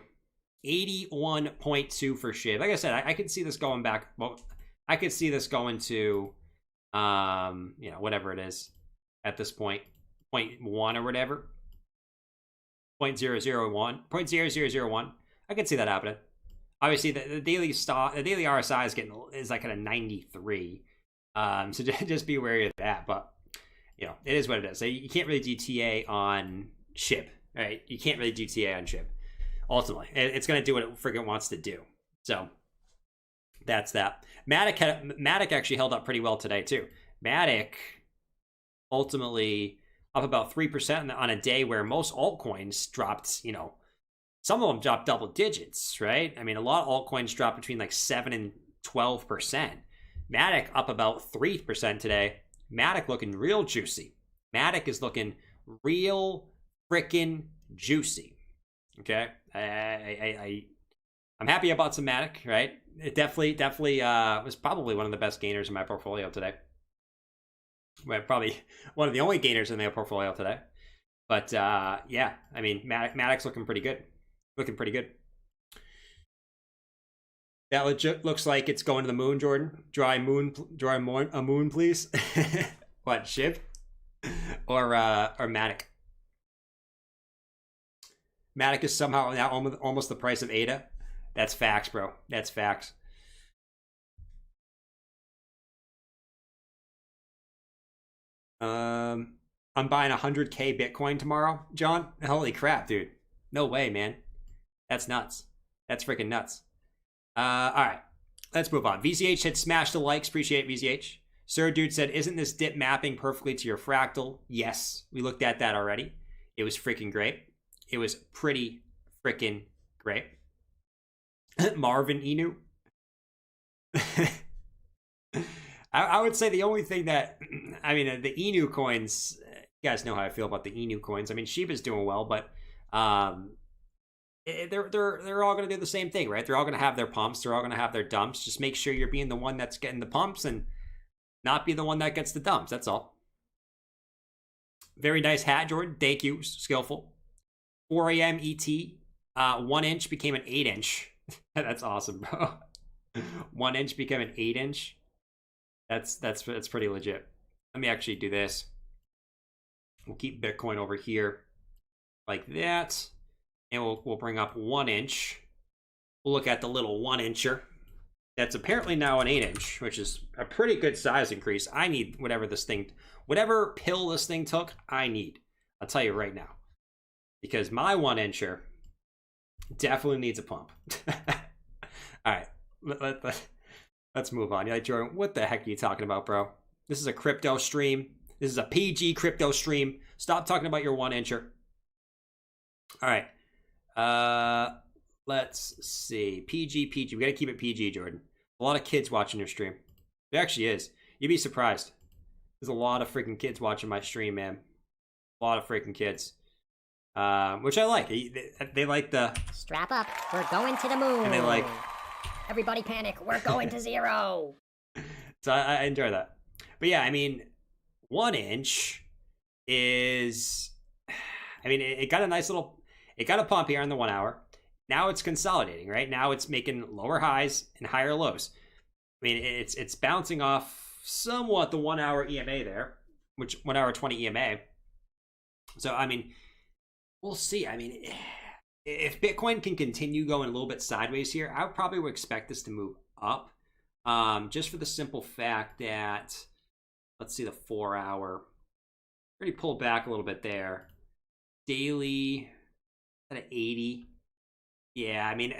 81.2 for SHIB. Like I said, I could see this going back. Well, I could see this going to, whatever it is at this point, 0.1 or whatever, 0.0001. I could see that happening. Obviously, the daily RSI is like at a 93. So just be wary of that. But it is what it is. So you can't really do TA on SHIB, right? You can't really do TA on SHIB. Ultimately, it's going to do what it friggin' wants to do. So that's that. Matic actually held up pretty well today too. Matic ultimately up about 3% on a day where most altcoins dropped, you know, some of them dropped double digits, right? I mean, a lot of altcoins dropped between like 7 and 12%. Matic up about 3% today. Matic looking real juicy. Matic is looking real freaking juicy. Okay, I'm happy about some Matic, right? It definitely was probably one of the best gainers in my portfolio today. Well, probably one of the only gainers in my portfolio today. But yeah, I mean, Matic's looking pretty good. Looking pretty good. That legit looks like it's going to the moon, Jordan. Draw a moon, please. What, SHIB? Or Matic? Matic is somehow now almost the price of ADA. That's facts, bro. That's facts. I'm buying 100K Bitcoin tomorrow, John. Holy crap, dude. No way, man. That's nuts. That's freaking nuts. All right. Let's move on. VCH had smashed the likes. Appreciate it, VCH. Sir Dude said, isn't this dip mapping perfectly to your fractal? Yes. We looked at that already. It was freaking great. It was pretty freaking great. Marvin Inu. I would say the only thing that, I mean, the Inu coins, you guys know how I feel about the Inu coins. I mean, Shiba's doing well, but they're all going to do the same thing, right? They're all going to have their pumps. They're all going to have their dumps. Just make sure you're being the one that's getting the pumps and not be the one that gets the dumps. That's all. Very nice hat, Jordan. Thank you. Skillful. 4 a.m. ET. 1 inch became an 8 inch. That's awesome, bro. 1 inch became an 8 inch. That's pretty legit. Let me actually do this. We'll keep Bitcoin over here like that. And we'll bring up 1 inch. We'll look at the little 1 incher. That's apparently now an 8 inch, which is a pretty good size increase. I need whatever pill this thing took, I need. I'll tell you right now. Because my 1 incher definitely needs a pump. All right. Let's move on. You're like, Jordan, what the heck are you talking about, bro? This is a crypto stream. This is a PG crypto stream. Stop talking about your 1 incher. All right. Let's see. PG. We got to keep it PG, Jordan. A lot of kids watching your stream. There actually is. You'd be surprised. There's a lot of freaking kids watching my stream, man. A lot of freaking kids. Which I like. They like the... Strap up. We're going to the moon. And they like... Everybody panic. We're going to 0. So I enjoy that. But yeah, I mean, 1 inch is... I mean, it got a nice little... It got a pump here on the 1 hour. Now it's consolidating, right? Now it's making lower highs and higher lows. I mean, it's bouncing off somewhat the 1 hour EMA there, which 1 hour 20 EMA. So, I mean, we'll see. I mean, if Bitcoin can continue going a little bit sideways here, I would probably expect this to move up. Just for the simple fact that, let's see the 4 hour. Already pulled back a little bit there. Daily at an 80. Yeah, I mean,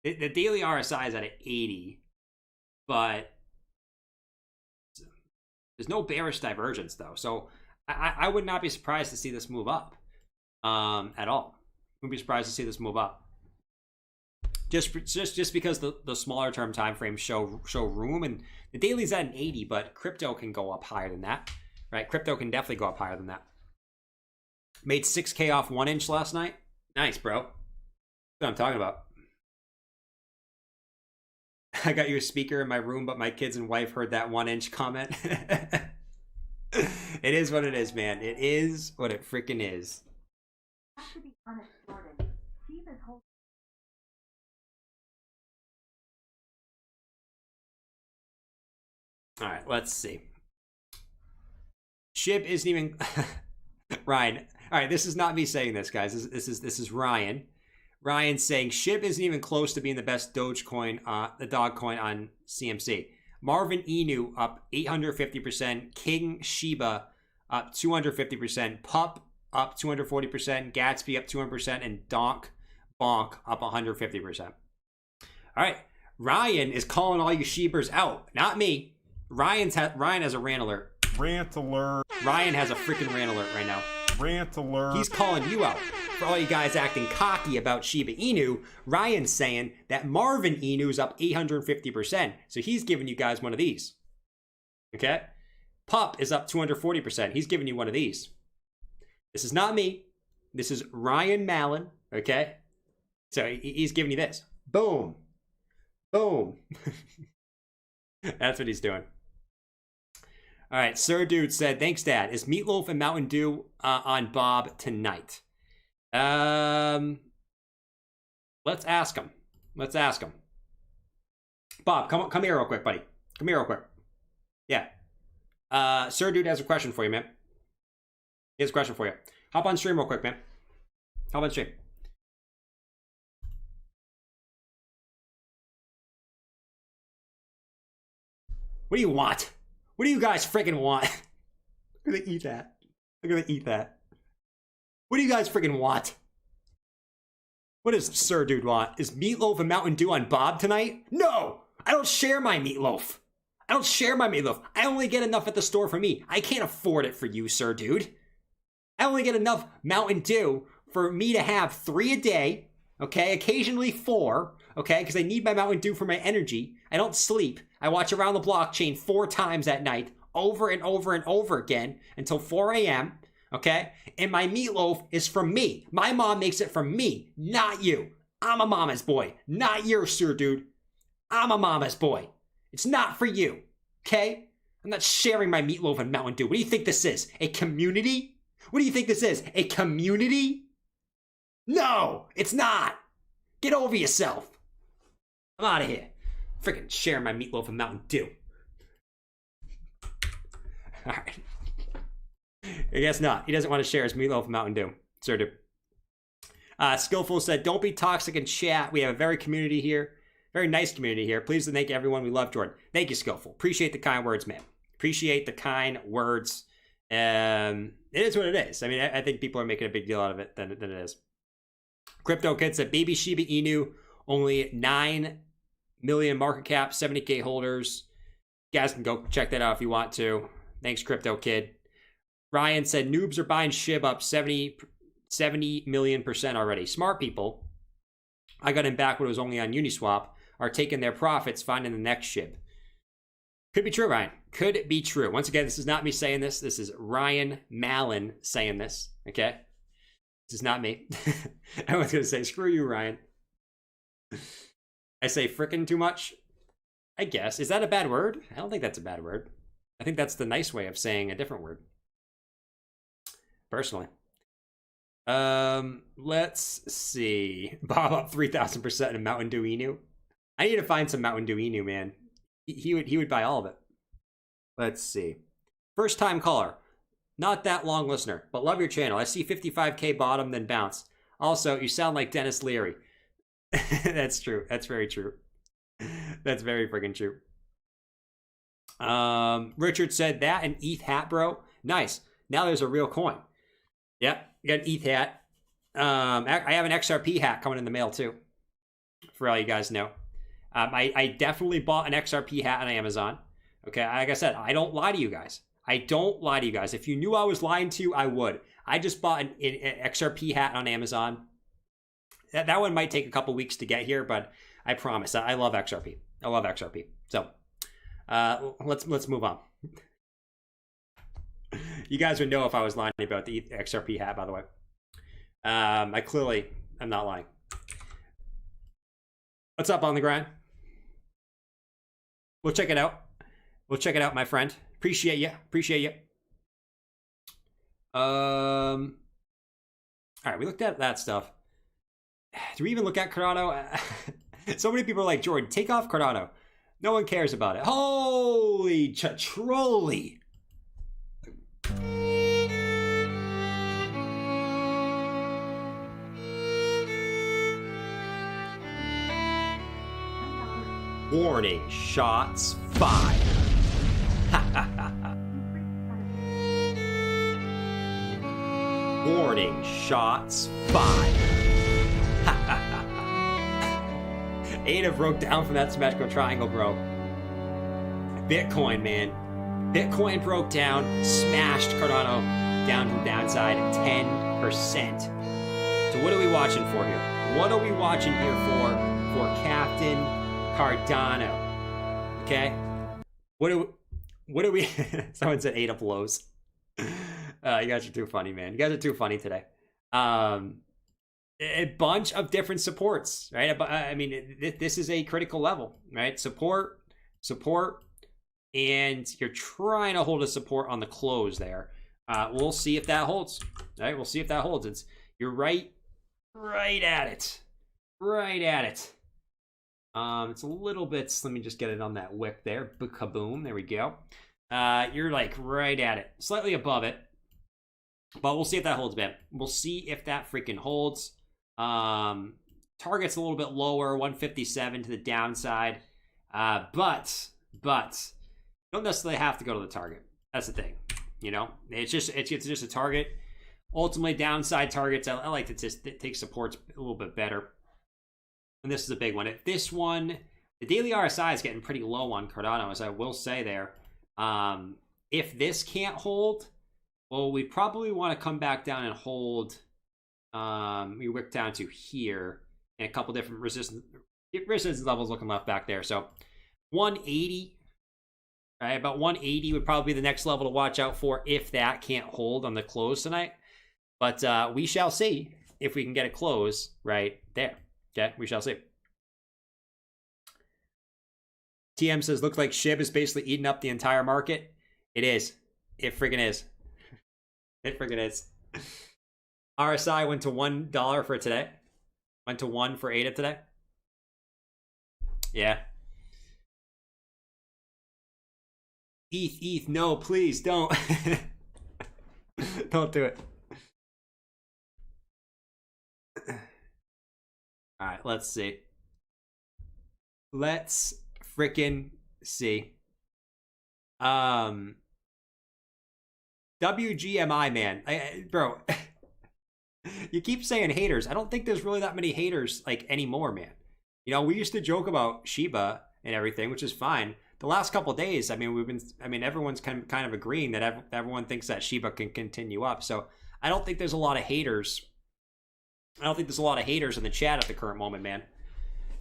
the daily RSI is at an 80, but there's no bearish divergence though. So I would not be surprised to see this move up at all. Wouldn't be surprised to see this move up. Just because the smaller term time frames show room, and the daily's at an 80, but crypto can go up higher than that, right? Crypto can definitely go up higher than that. Made 6K off 1 inch last night. Nice, bro. That's what I'm talking about. I got your speaker in my room, but my kids and wife heard that 1 inch comment. It is what it is, man. It is what it freaking is. All right, let's see. SHIB isn't even Ryan. All right, this is not me saying this, guys. This is Ryan. Ryan's saying SHIB isn't even close to being the best Dogecoin, the dog coin on CMC. Marvin Inu up 850%. King Shiba up 250%. Pup up 240%. Gatsby up 200%. And Donk Bonk up 150%. All right, Ryan is calling all you Shibers out, not me. Ryan has a rant alert. Rant alert. Ryan has a freaking rant alert right now. Rant alert. He's calling you out. For all you guys acting cocky about Shiba Inu, Ryan's saying that Marvin Inu's up 850%. So he's giving you guys one of these. Okay? Pup is up 240%. He's giving you one of these. This is not me. This is Ryan Mallon. Okay? So he's giving you this. Boom. Boom. That's what he's doing. All right, Sir Dude said, thanks, Dad. Is Meatloaf and Mountain Dew on Bob tonight? Let's ask him. Let's ask him. Bob, come here real quick, buddy. Come here real quick. Yeah. Sir Dude has a question for you, man. He has a question for you. Hop on stream real quick, man. Hop on stream. What do you want? What do you guys freaking want? I'm gonna eat that. I'm gonna eat that. What do you guys freaking want? What does Sir Dude want? Is Meatloaf and Mountain Dew on Bob tonight? No! I don't share my meatloaf. I don't share my meatloaf. I only get enough at the store for me. I can't afford it for you, Sir Dude. I only get enough Mountain Dew for me to have 3 a day, okay? Occasionally 4, okay? Because I need my Mountain Dew for my energy. I don't sleep. I watch Around the Blockchain 4 times at night, over and over and over again, until 4 a.m., okay? And my meatloaf is from me. My mom makes it from me, not you. I'm a mama's boy, not yours, Sir Dude. I'm a mama's boy. It's not for you, okay? I'm not sharing my meatloaf and Mountain Dew. What do you think this is? A community? What do you think this is? A community? No, it's not. Get over yourself. I'm out of here. Freaking sharing my meatloaf and Mountain Dew. All right. I guess not. He doesn't want to share his meatloaf and Mountain Dew. Sir Dude. Skillful said, don't be toxic in chat. We have a very community here. Very nice community here. Please to thank everyone. We love Jordan. Thank you, Skillful. Appreciate the kind words, man. Appreciate the kind words. It is what it is. I mean, I think people are making a big deal out of it than it is. Crypto Kid said, baby Shiba Inu, only 9 million market cap, 70K holders. You guys can go check that out if you want to. Thanks, Crypto Kid. Ryan said, noobs are buying SHIB up 70 million% already. Smart people, I got him back when it was only on Uniswap, are taking their profits, finding the next SHIB. Could be true, Ryan. Could be true. Once again, this is not me saying this. This is Ryan Mallon saying this, okay? This is not me. I was going to say, screw you, Ryan. I say frickin' too much? I guess. Is that a bad word? I don't think that's a bad word. I think that's the nice way of saying a different word. Personally. Let's see. Bob up 3,000% in Mountain Dew Inu. I need to find some Mountain Dew Inu, man. He would buy all of it. Let's see. First time caller. Not that long listener, but love your channel. I see 55K bottom, then bounce. Also, you sound like Dennis Leary. That's true. That's very true. That's very freaking true. Richard said that an ETH hat, bro. Nice. Now there's a real coin. Yep, you got an ETH hat. I have an XRP hat coming in the mail too. For all you guys know, I definitely bought an XRP hat on Amazon. Okay, like I said, I don't lie to you guys. I don't lie to you guys. If you knew I was lying to you, I would. I just bought an XRP hat on Amazon. That one might take a couple weeks to get here, but I promise. I love XRP. I love XRP. So let's move on. You guys would know if I was lying about the XRP hat, by the way. I'm not lying. What's up on the grind? We'll check it out. We'll check it out, my friend. Appreciate you. Appreciate you. All right, we looked at that stuff. Do we even look at Cardano? So many people are like, Jordan, take off Cardano. No one cares about it. Holy trolley. Warning, shots fired. Warning, shots fired. Ada broke down from that symmetrical triangle, bro. Bitcoin, man. Bitcoin broke down, smashed Cardano down to the downside 10%. So what are we watching for here? What are we watching here for Captain Cardano? Okay? What do we someone said 8 up lows. You guys are too funny, man. You guys are too funny today. A bunch of different supports, right? I mean, this is a critical level, right? Support, and you're trying to hold a support on the close there. We'll see if that holds, right? We'll see if that holds. You're right at it. It's a little bit, let me just get it on that wick there. Kaboom, there we go. You're like right at it, slightly above it. But we'll see if that holds, man. We'll see if that freaking holds. Target's a little bit lower, 157 to the downside. But you don't necessarily have to go to the target. That's the thing. You know, it's just a target. Ultimately, downside targets, I like to just take supports a little bit better. And this is a big one. If this one, the daily RSI is getting pretty low on Cardano, as I will say there. If this can't hold, well, we probably want to come back down and hold. We wick down to here, and a couple different resistance levels looking left back there. So 180, right? About 180 would probably be the next level to watch out for if that can't hold on the close tonight. But we shall see if we can get a close right there. Okay, we shall see. TM says, looks like SHIB is basically eating up the entire market. It is. It friggin' is. It friggin' is. RSI went to $1 for today. Went to 1 for ADA today. Yeah. ETH, no, please don't. Don't do it. All right, let's see. Let's frickin' see. WGMI, man. Bro, you keep saying haters. I don't think there's really that many haters like anymore, man. You know, we used to joke about Shiba and everything, which is fine. The last couple of days, I mean, everyone's kind of agreeing that everyone thinks that Shiba can continue up. So I don't think there's a lot of haters. I don't think there's a lot of haters in the chat at the current moment, man.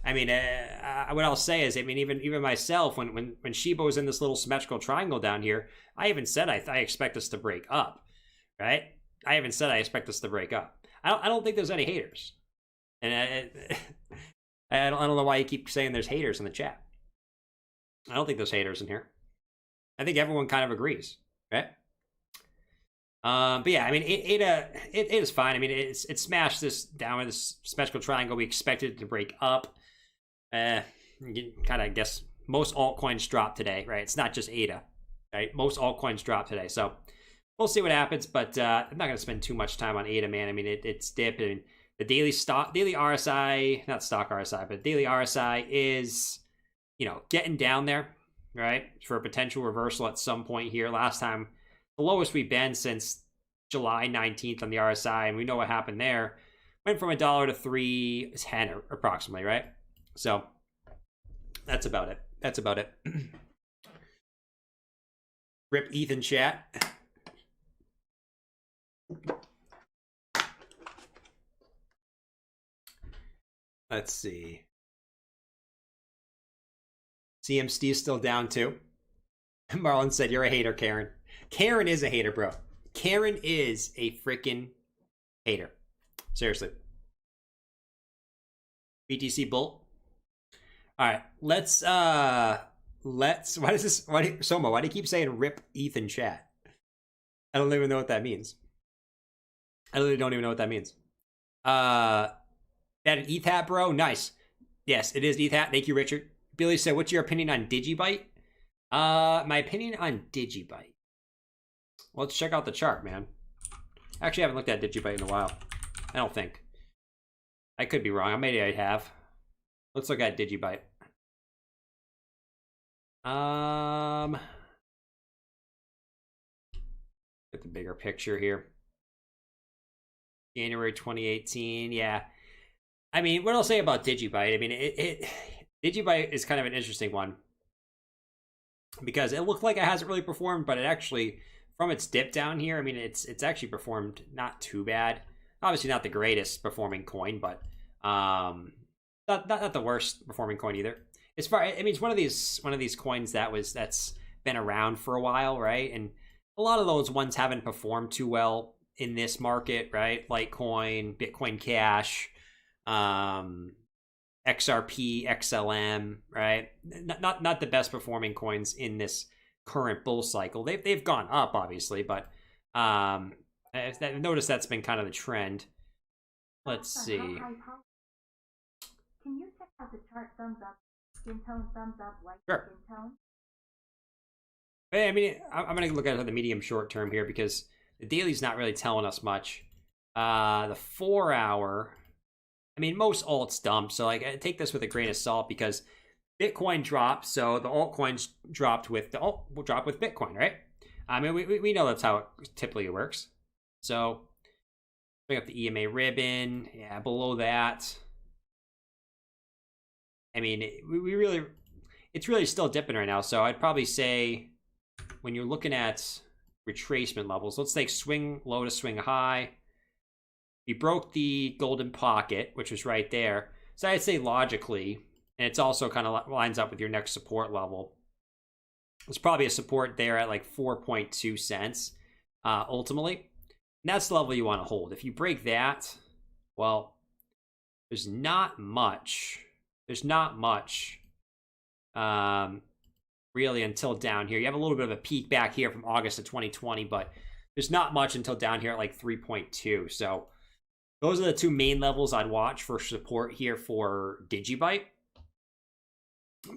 I mean, what I'll say is, I mean, even myself, when Shiba was in this little symmetrical triangle down here, I even said I expect us to break up, right? I even said I expect us to break up. I don't think there's any haters, and I don't know why you keep saying there's haters in the chat. I don't think there's haters in here. I think everyone kind of agrees, right? But yeah, I mean, it is fine. I mean, it smashed this down with this symmetrical triangle. We expected it to break up. Kind of guess most altcoins dropped today, right? It's not just ADA, right? Most altcoins dropped today, so we'll see what happens. But I'm not going to spend too much time on ADA, man. I mean, it's dipped, and the daily RSI, not stock RSI, but daily RSI is, you know, getting down there, right? For a potential reversal at some point here. Last time, the lowest we've been since July 19th on the RSI, and we know what happened there. Went from $1 to $3.10 approximately, right? So that's about it. That's about it. Rip Ethan chat. Let's see. CMC is still down too. Marlon said, you're a hater, Karen. Karen is a hater, bro. Karen is a freaking hater. Seriously. BTC Bull. All right, let's why do you keep saying rip Ethan chat? I don't even know what that means. I literally don't even know what that means. That an ETH hat, bro? Nice. Yes, it is ETH hat. Thank you, Richard. Billy said, what's your opinion on Digibyte? My opinion on Digibyte. Well, let's check out the chart, man. Actually, I haven't looked at Digibyte in a while. I don't think. I could be wrong. Maybe I have. Let's look at Digibyte. Get the bigger picture here. January 2018. Yeah. I mean, what I'll say about Digibyte, I mean, Digibyte is kind of an interesting one. because it looked like it hasn't really performed, but it actually, from its dip down here, I mean, it's actually performed not too bad. Obviously not the greatest performing coin, but not the worst performing coin either. As far, I mean, it's one of these coins that's been around for a while, right? And a lot of those ones haven't performed too well in this market, right? Litecoin, Bitcoin Cash, XRP, XLM, right? Not the best performing coins in this current bull cycle. They've gone up, obviously, but I've noticed that's been kind of the trend. Let's see. Can you check out the chart thumbs up, skin tone, thumbs up, white Sure. skin tone? I mean, I'm going to look at the medium short term here because the daily's not really telling us much. The 4 hour, I mean, most alts dump, so like take this with a grain of salt because Bitcoin dropped, so the altcoins dropped with Bitcoin, right? I mean, we know that's how it typically works. So bring up the EMA ribbon, yeah, below that. I mean, it's really still dipping right now. So I'd probably say when you're looking at retracement levels, let's take swing low to swing high. We broke the golden pocket, which was right there. So I'd say logically, and it's also kind of lines up with your next support level. There's probably a support there at like 4.2 cents ultimately. And that's the level you want to hold. If you break that, well, there's not much. Really until down here. You have a little bit of a peak back here from August of 2020, but there's not much until down here at like 3.2. So those are the two main levels I'd watch for support here for Digibyte.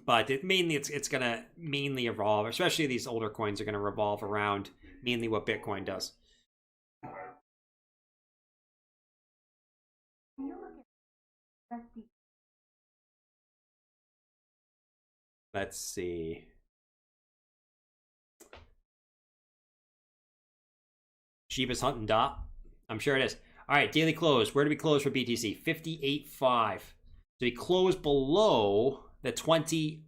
But it's going to mainly evolve, especially these older coins are going to revolve around mainly what Bitcoin does. Can you look at USD? Let's see. Shiba's hunting dot. I'm sure it is. All right, daily close. Where do we close for BTC? 58.5. So we close below the 20-day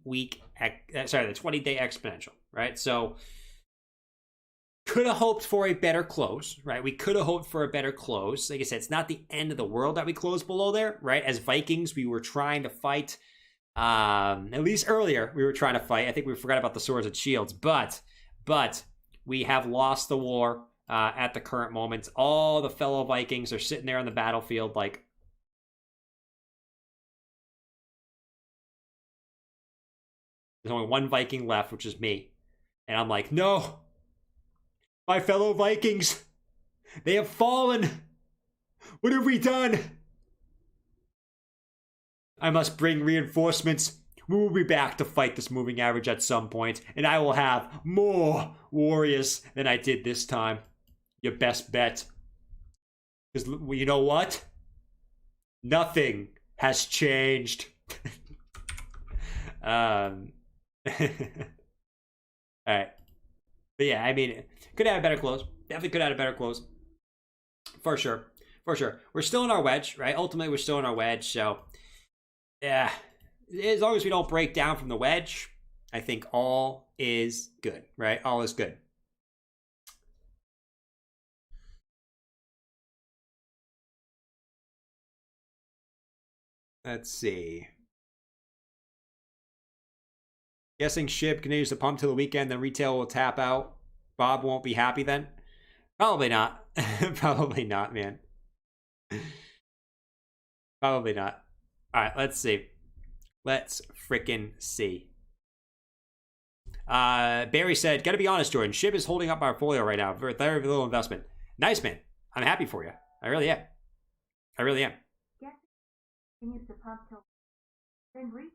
exponential, right? So could have hoped for a better close, right? We could have hoped for a better close. Like I said, it's not the end of the world that we close below there, right? As Vikings, we were trying to fight. At least earlier, we were trying to fight. I think we forgot about the swords and shields, but we have lost the war at the current moment. All the fellow Vikings are sitting there on the battlefield like, there's only one Viking left, which is me. And I'm like, no, my fellow Vikings, they have fallen. What have we done? I must bring reinforcements. We will be back to fight this moving average at some point, and I will have more warriors than I did this time. Your best bet. Because you know what? Nothing has changed. All right. But yeah, I mean, could have had a better close. Definitely could have had a better close. For sure. We're still in our wedge, right? Ultimately, we're still in our wedge, so yeah, as long as we don't break down from the wedge, I think all is good, right? All is good. Let's see. Guessing SHIB continues to pump till the weekend, then retail will tap out. Bob won't be happy then? Probably not. Probably not, man. Probably not. All right, let's see. Let's frickin' see. Barry said, gotta be honest, Jordan. SHIB is holding up our portfolio right now for a very little investment. Nice, man. I'm happy for you. I really am. Yes, continues to pump till then retail.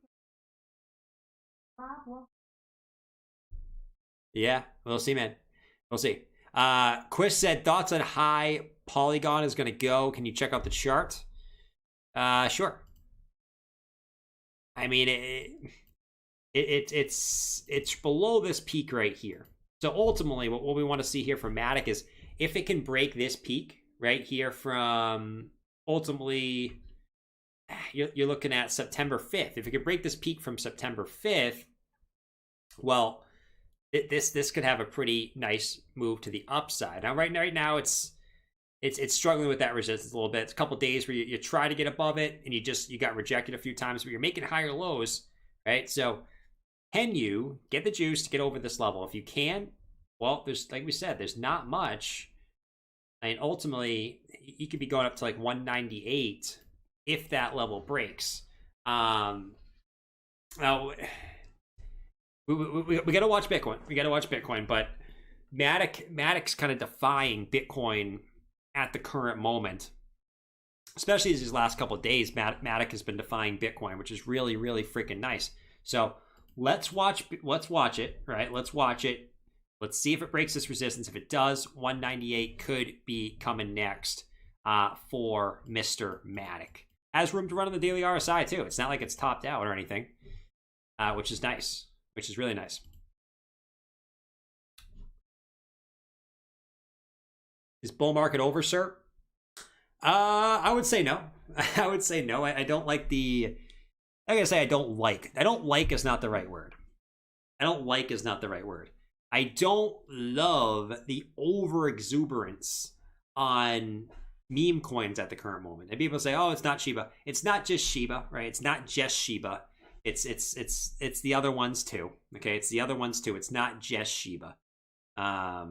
Bob won't. Yeah, we'll see, man. We'll see. Chris said, thoughts on high Polygon is going to go. Can you check out the chart? Sure. I mean, it's below this peak right here. So ultimately, what we want to see here from Matic is if it can break this peak right here from ultimately, you're looking at September 5th. If it can break this peak from September 5th, well, this could have a pretty nice move to the upside. Now, right now, it's struggling with that resistance a little bit. It's a couple days where you try to get above it, and you got rejected a few times, but you're making higher lows, right? So, can you get the juice to get over this level? If you can, well, there's, like we said, there's not much. I mean, ultimately, you could be going up to like 198 if that level breaks. Now, we got to watch Bitcoin. We got to watch Bitcoin, but Matic's kind of defying Bitcoin at the current moment, especially these last couple of days. Matic has been defying Bitcoin, which is really, really freaking nice. So let's watch it, right? Let's watch it. Let's see if it breaks this resistance. If it does, 198 could be coming next for Mr. Matic. Has room to run on the daily RSI too. It's not like it's topped out or anything, which is nice, which is really nice. Is bull market over, sir? I would say no. I would say no. I don't like the... Like I say, I don't like is not the right word. I don't like is not the right word. I don't love the over-exuberance on meme coins at the current moment. And people say, oh, it's not Shiba. It's not just Shiba, right? It's not just Shiba. It's the other ones too. Okay, it's the other ones too. It's not just Shiba. I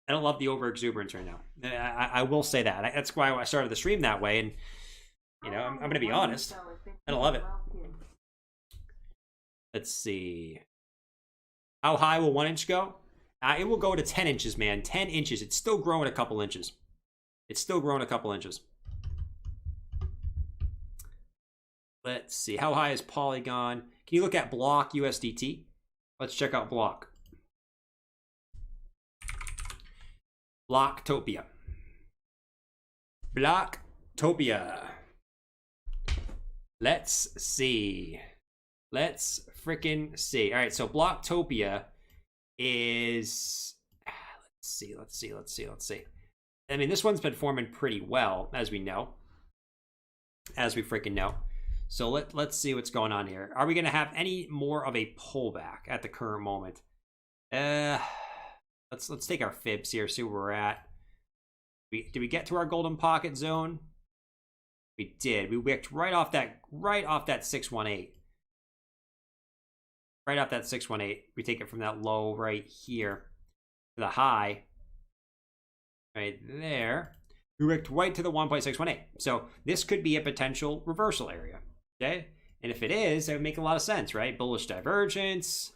don't love the over-exuberance right now. I will say that. That's why I started the stream that way. And, you know, I'm going to be honest. I don't love it. Let's see. How high will 1 inch go? It will go to 10 inches, man. 10 inches. It's still growing a couple inches. It's still growing a couple inches. Let's see. How high is Polygon? Can you look at Block USDT? Let's check out Block. Blocktopia. Blocktopia. Let's see. Let's freaking see. All right, so Blocktopia is... Let's see. I mean, this one's been forming pretty well, as we know. As we freaking know. So let's see what's going on here. Are we going to have any more of a pullback at the current moment? Let's take our fibs here, see where we're at. Did we get to our golden pocket zone? We did. We wicked right off that 618. Right off that 618. We take it from that low right here to the high. Right there. We wicked right to the 1.618. So this could be a potential reversal area. Okay? And if it is, that would make a lot of sense, right? Bullish divergence.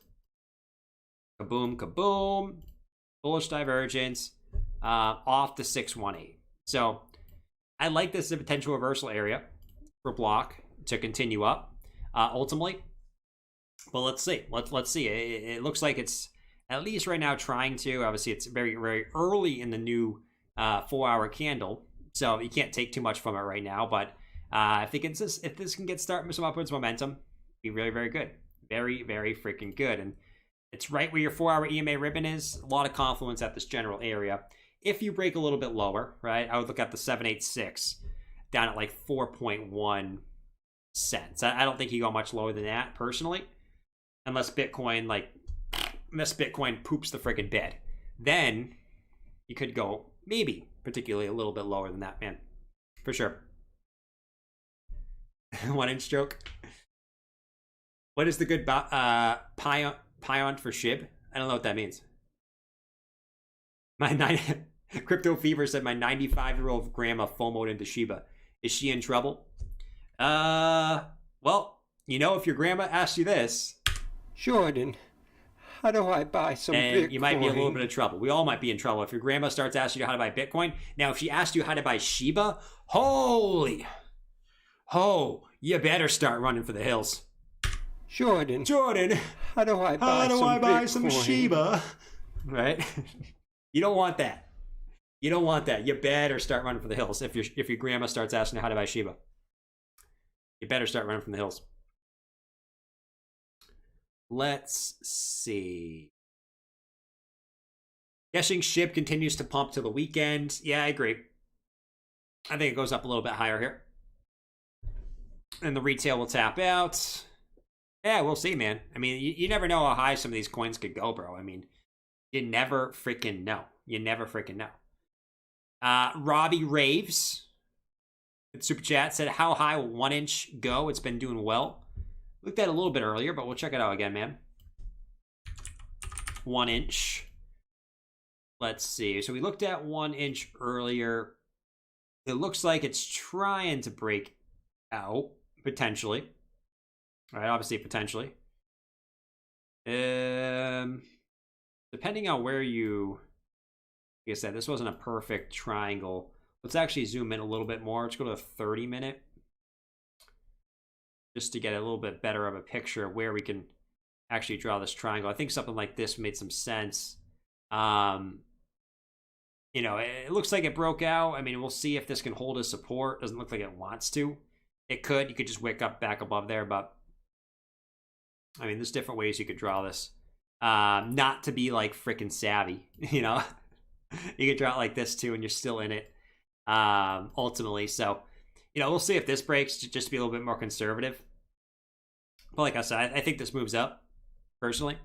Kaboom, kaboom. Bullish divergence off the 618. So I like this as a potential reversal area for Block to continue up ultimately. But let's see. Let's see. It looks like it's at least right now trying to. Obviously, it's very, very early in the new 4-hour candle, so you can't take too much from it right now. But if this can get started with some upwards momentum, be really, very good. Very, very freaking good. And it's right where your 4-hour EMA ribbon is. A lot of confluence at this general area. If you break a little bit lower, right, I would look at the 786 down at like 4.1 cents. I don't think you go much lower than that personally, unless Bitcoin poops the freaking bed. Then you could go maybe particularly a little bit lower than that, man, for sure. 1 inch stroke. What is the good pion for SHIB? I don't know what that means. Crypto Fever said my 95-year-old grandma FOMO'd into Shiba. Is she in trouble? Well, you know, if your grandma asks you this, Jordan, how do I buy some then Bitcoin? you might be a little bit of trouble. We all might be in trouble if your grandma starts asking you how to buy Bitcoin. Now, if she asked you how to buy Shiba, you better start running for the hills. Jordan, how do I buy some Shiba? Right? You don't want that. You don't want that. You better start running for the hills if your grandma starts asking you how to buy Shiba. You better start running from the hills. Let's see. Guessing SHIB continues to pump to the weekend. Yeah, I agree. I think it goes up a little bit higher here. And the retail will tap out. Yeah, we'll see, man. I mean, you never know how high some of these coins could go, bro. I mean, You never freaking know. You never freaking know. Robbie Raves, super chat, said, how high will 1 inch go? It's been doing well. Looked at it a little bit earlier, but we'll check it out again, man. 1 inch. Let's see. So we looked at 1 inch earlier. It looks like it's trying to break out, potentially. All right, obviously, potentially. Depending on where you... Like I said, this wasn't a perfect triangle. Let's actually zoom in a little bit more. Let's go to the 30-minute. Just to get a little bit better of a picture of where we can actually draw this triangle. I think something like this made some sense. You know, it looks like it broke out. I mean, we'll see if this can hold as support. Doesn't look like it wants to. It could. You could just wick up back above there, but I mean, there's different ways you could draw this. Not to be like freaking savvy, you know. You could draw it like this too, and you're still in it. Ultimately, so you know, we'll see if this breaks, just to be a little bit more conservative. But like I said, I think this moves up personally.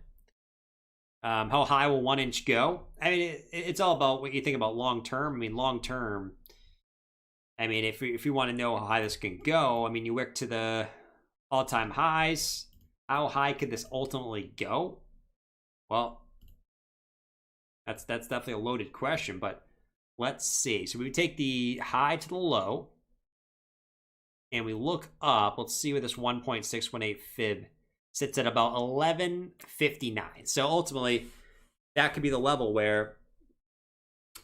How high will 1 inch go? I mean, it's all about what you think about long term. I mean, long term. I mean, if you want to know how high this can go, I mean, you wick to the all-time highs. How high could this ultimately go? Well, that's definitely a loaded question, but let's see. So we take the high to the low, and we look up. Let's see where this 1.618 fib sits at about 1159. So ultimately, that could be the level where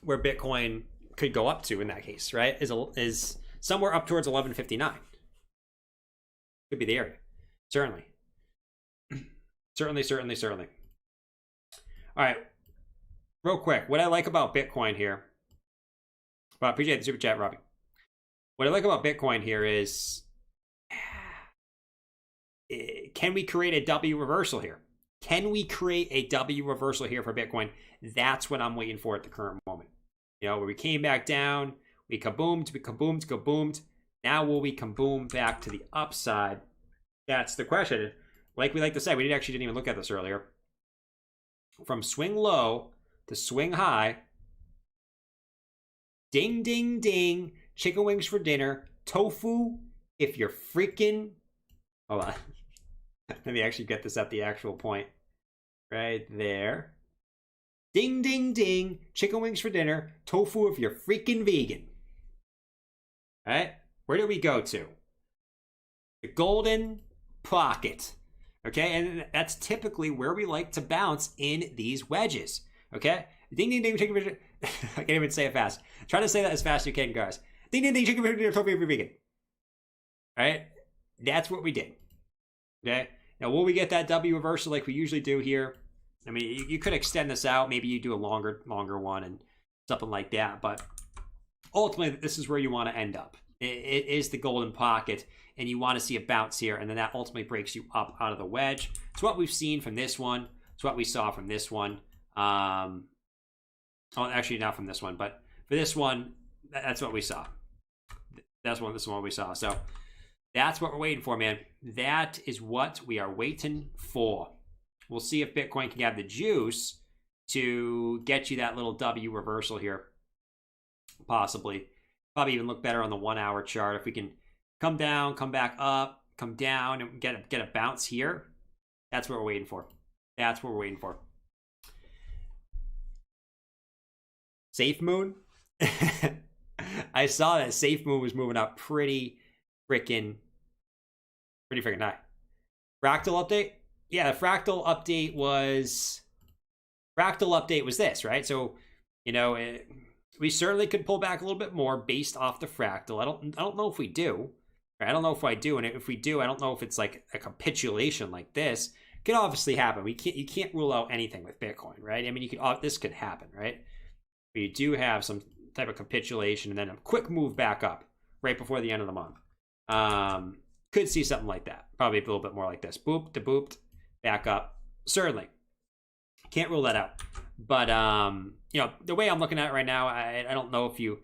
Bitcoin could go up to in that case, right? Is somewhere up towards 1159. Could be the area. Certainly. Certainly. All right. Real quick, what I like about Bitcoin here. Well, I appreciate the super chat, Robbie. What I like about Bitcoin here is, can we create a W reversal here? Can we create a W reversal here for Bitcoin? That's what I'm waiting for at the current moment. You know, where we came back down, we kaboomed. Now will we kaboom back to the upside? That's the question. Like we like to say, we didn't even look at this earlier. From swing low to swing high. Ding, ding, ding. Chicken wings for dinner. Tofu if you're freaking... Hold on. Let me actually get this at the actual point. Right there. Ding, ding, ding. Chicken wings for dinner. Tofu if you're freaking vegan. All right? Where do we go to? The golden pocket. Okay? And that's typically where we like to bounce in these wedges. Okay? Ding, ding, ding. Chicken wings for dinner. I can't even say it fast. Try to say that as fast as you can, guys. Ding, ding, ding. Chicken wings for dinner. Tofu if you're vegan. All right? That's what we did. Okay? Now, will we get that W reversal like we usually do here? I mean, you could extend this out. Maybe you do a longer one and something like that. But ultimately, this is where you want to end up. It is the golden pocket, and you want to see a bounce here, and then that ultimately breaks you up out of the wedge. It's what we've seen from this one. It's what we saw from this one. Oh, actually, not from this one, but for this one, that's what we saw. This is what we saw. So that's what we're waiting for, man. That is what we are waiting for. We'll see if Bitcoin can have the juice to get you that little W reversal here. Possibly. Probably even look better on the 1 hour chart. If we can come down, come back up, come down, and get a bounce here. That's what we're waiting for. That's what we're waiting for. Safe Moon? I saw that Safe Moon was moving up pretty freaking high. Fractal update? Yeah, the Fractal update was this, right? So, you know, we certainly could pull back a little bit more based off the Fractal. I don't know if we do. I don't know if I do, and if we do, I don't know if it's like a capitulation like this. It could obviously happen. You can't rule out anything with Bitcoin, right? I mean, this could happen, right? But you do have some type of capitulation and then a quick move back up right before the end of the month. Could see something like that. Probably a little bit more like this. Boop to booped, back up. Certainly. Can't rule that out. But, you know, the way I'm looking at it right now, I don't know if you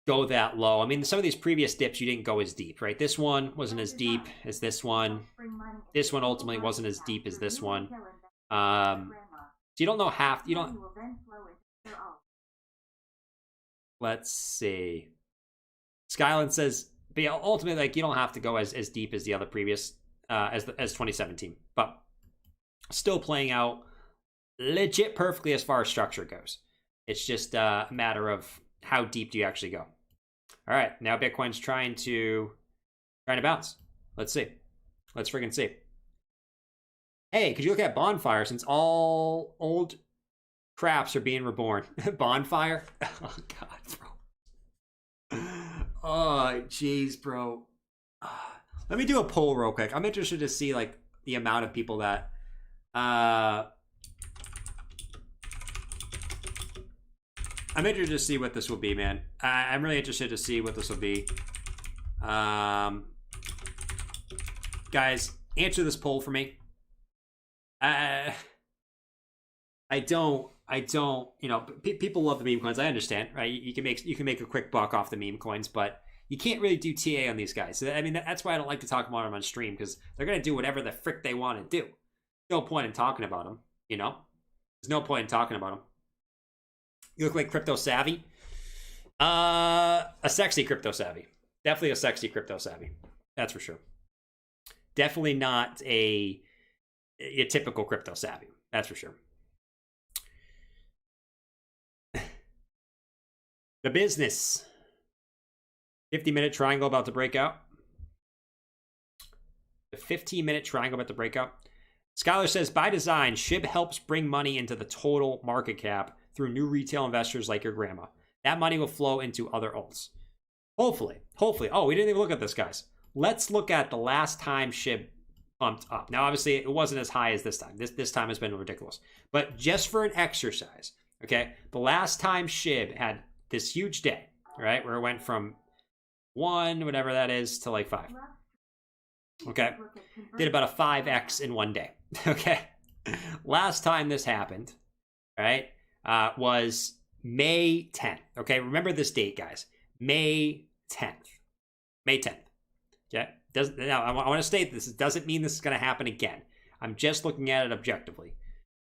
go that low. I mean, some of these previous dips, you didn't go as deep, right? This one wasn't as deep as this one. This one ultimately wasn't as deep as this one. So you don't know half. You don't. Money will then flow into their alt. Let's see. Skyland says, but yeah, ultimately, like, you don't have to go as deep as the other previous as 2017, but still playing out legit perfectly as far as structure goes. It's just a matter of how deep do you actually go. All right, now Bitcoin's trying to bounce. Let's see. Let's friggin' see. Hey, could you look at Bonfire since all old craps are being reborn? Bonfire? Oh, God, bro. Oh, jeez, bro. Let me do a poll real quick. I'm interested to see, like, the amount of people that... I'm interested to see what this will be, man. I'm really interested to see what this will be. Guys, answer this poll for me. I don't, you know, people love the meme coins. I understand, right? You can make a quick buck off the meme coins, but you can't really do TA on these guys. I mean, that's why I don't like to talk about them on stream, because they're going to do whatever the frick they want to do. No point in talking about them, you know? There's no point in talking about them. You look like crypto savvy. A sexy crypto savvy. Definitely a sexy crypto savvy. That's for sure. Definitely not a typical crypto savvy. That's for sure. The business. 50-minute triangle about to break out. The 15-minute triangle about to break out. Skylar says, by design, SHIB helps bring money into the total market cap through new retail investors like your grandma. That money will flow into other alts. Hopefully. Oh, we didn't even look at this, guys. Let's look at the last time SHIB pumped up. Now, obviously, it wasn't as high as this time. This time has been ridiculous. But just for an exercise, okay, the last time SHIB had this huge day, right, where it went from 1, whatever that is, to like 5. Okay, did about a 5x in one day. Okay, last time this happened, right, was May 10th. Okay, remember this date, guys. May 10th. May 10th. Okay, now I want to state this. It doesn't mean this is going to happen again. I'm just looking at it objectively.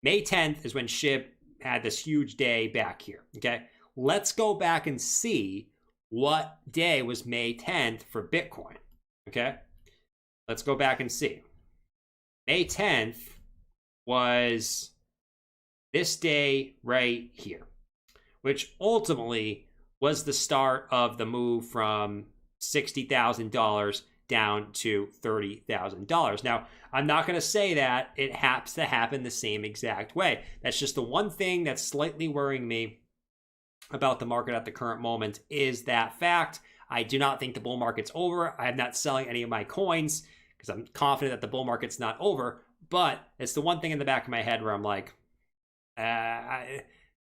May 10th is when SHIB had this huge day back here. Okay, let's go back and see what day was May 10th for Bitcoin. Okay, let's go back and see. May 10th was this day right here, which ultimately was the start of the move from $60,000 down to $30,000. Now, I'm not going to say that it happens to happen the same exact way. That's just the one thing that's slightly worrying me about the market at the current moment is that fact. I do not think the bull market's over. I am not selling any of my coins because I'm confident that the bull market's not over. But it's the one thing in the back of my head where I'm like, I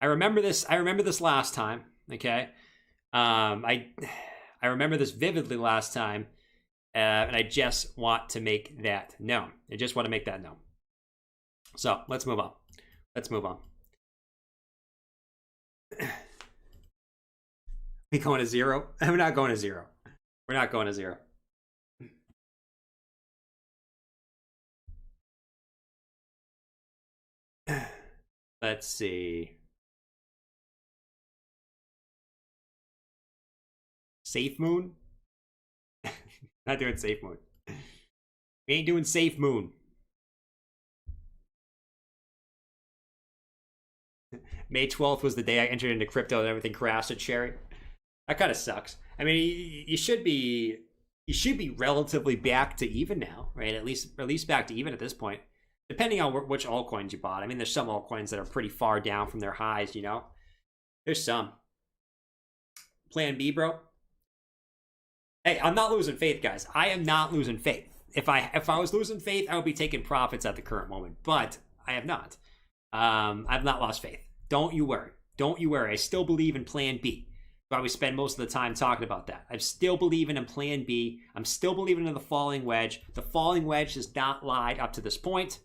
remember this. I remember this last time. Okay, I remember this vividly last time, and I just want to make that known. I just want to make that known. So let's move on. Let's move on. We going to 0? I'm not going to 0. We're not going to 0. Let's see. Safe Moon? Not doing Safe Moon. We ain't doing Safe Moon. May 12th was the day I entered into crypto and everything crashed at Cherry. That kind of sucks. I mean, you should be relatively back to even now, right? At least back to even at this point, depending on which altcoins you bought. I mean, there's some altcoins that are pretty far down from their highs, you know. There's some. Plan B, bro. Hey, I'm not losing faith, guys. I am not losing faith. If I was losing faith, I would be taking profits at the current moment, but I have not. I've not lost faith. Don't you worry. Don't you worry. I still believe in Plan B. Why we spend most of the time talking about that. I still believe in Plan B. I'm still believing in the falling wedge. The falling wedge has not lied up to this point.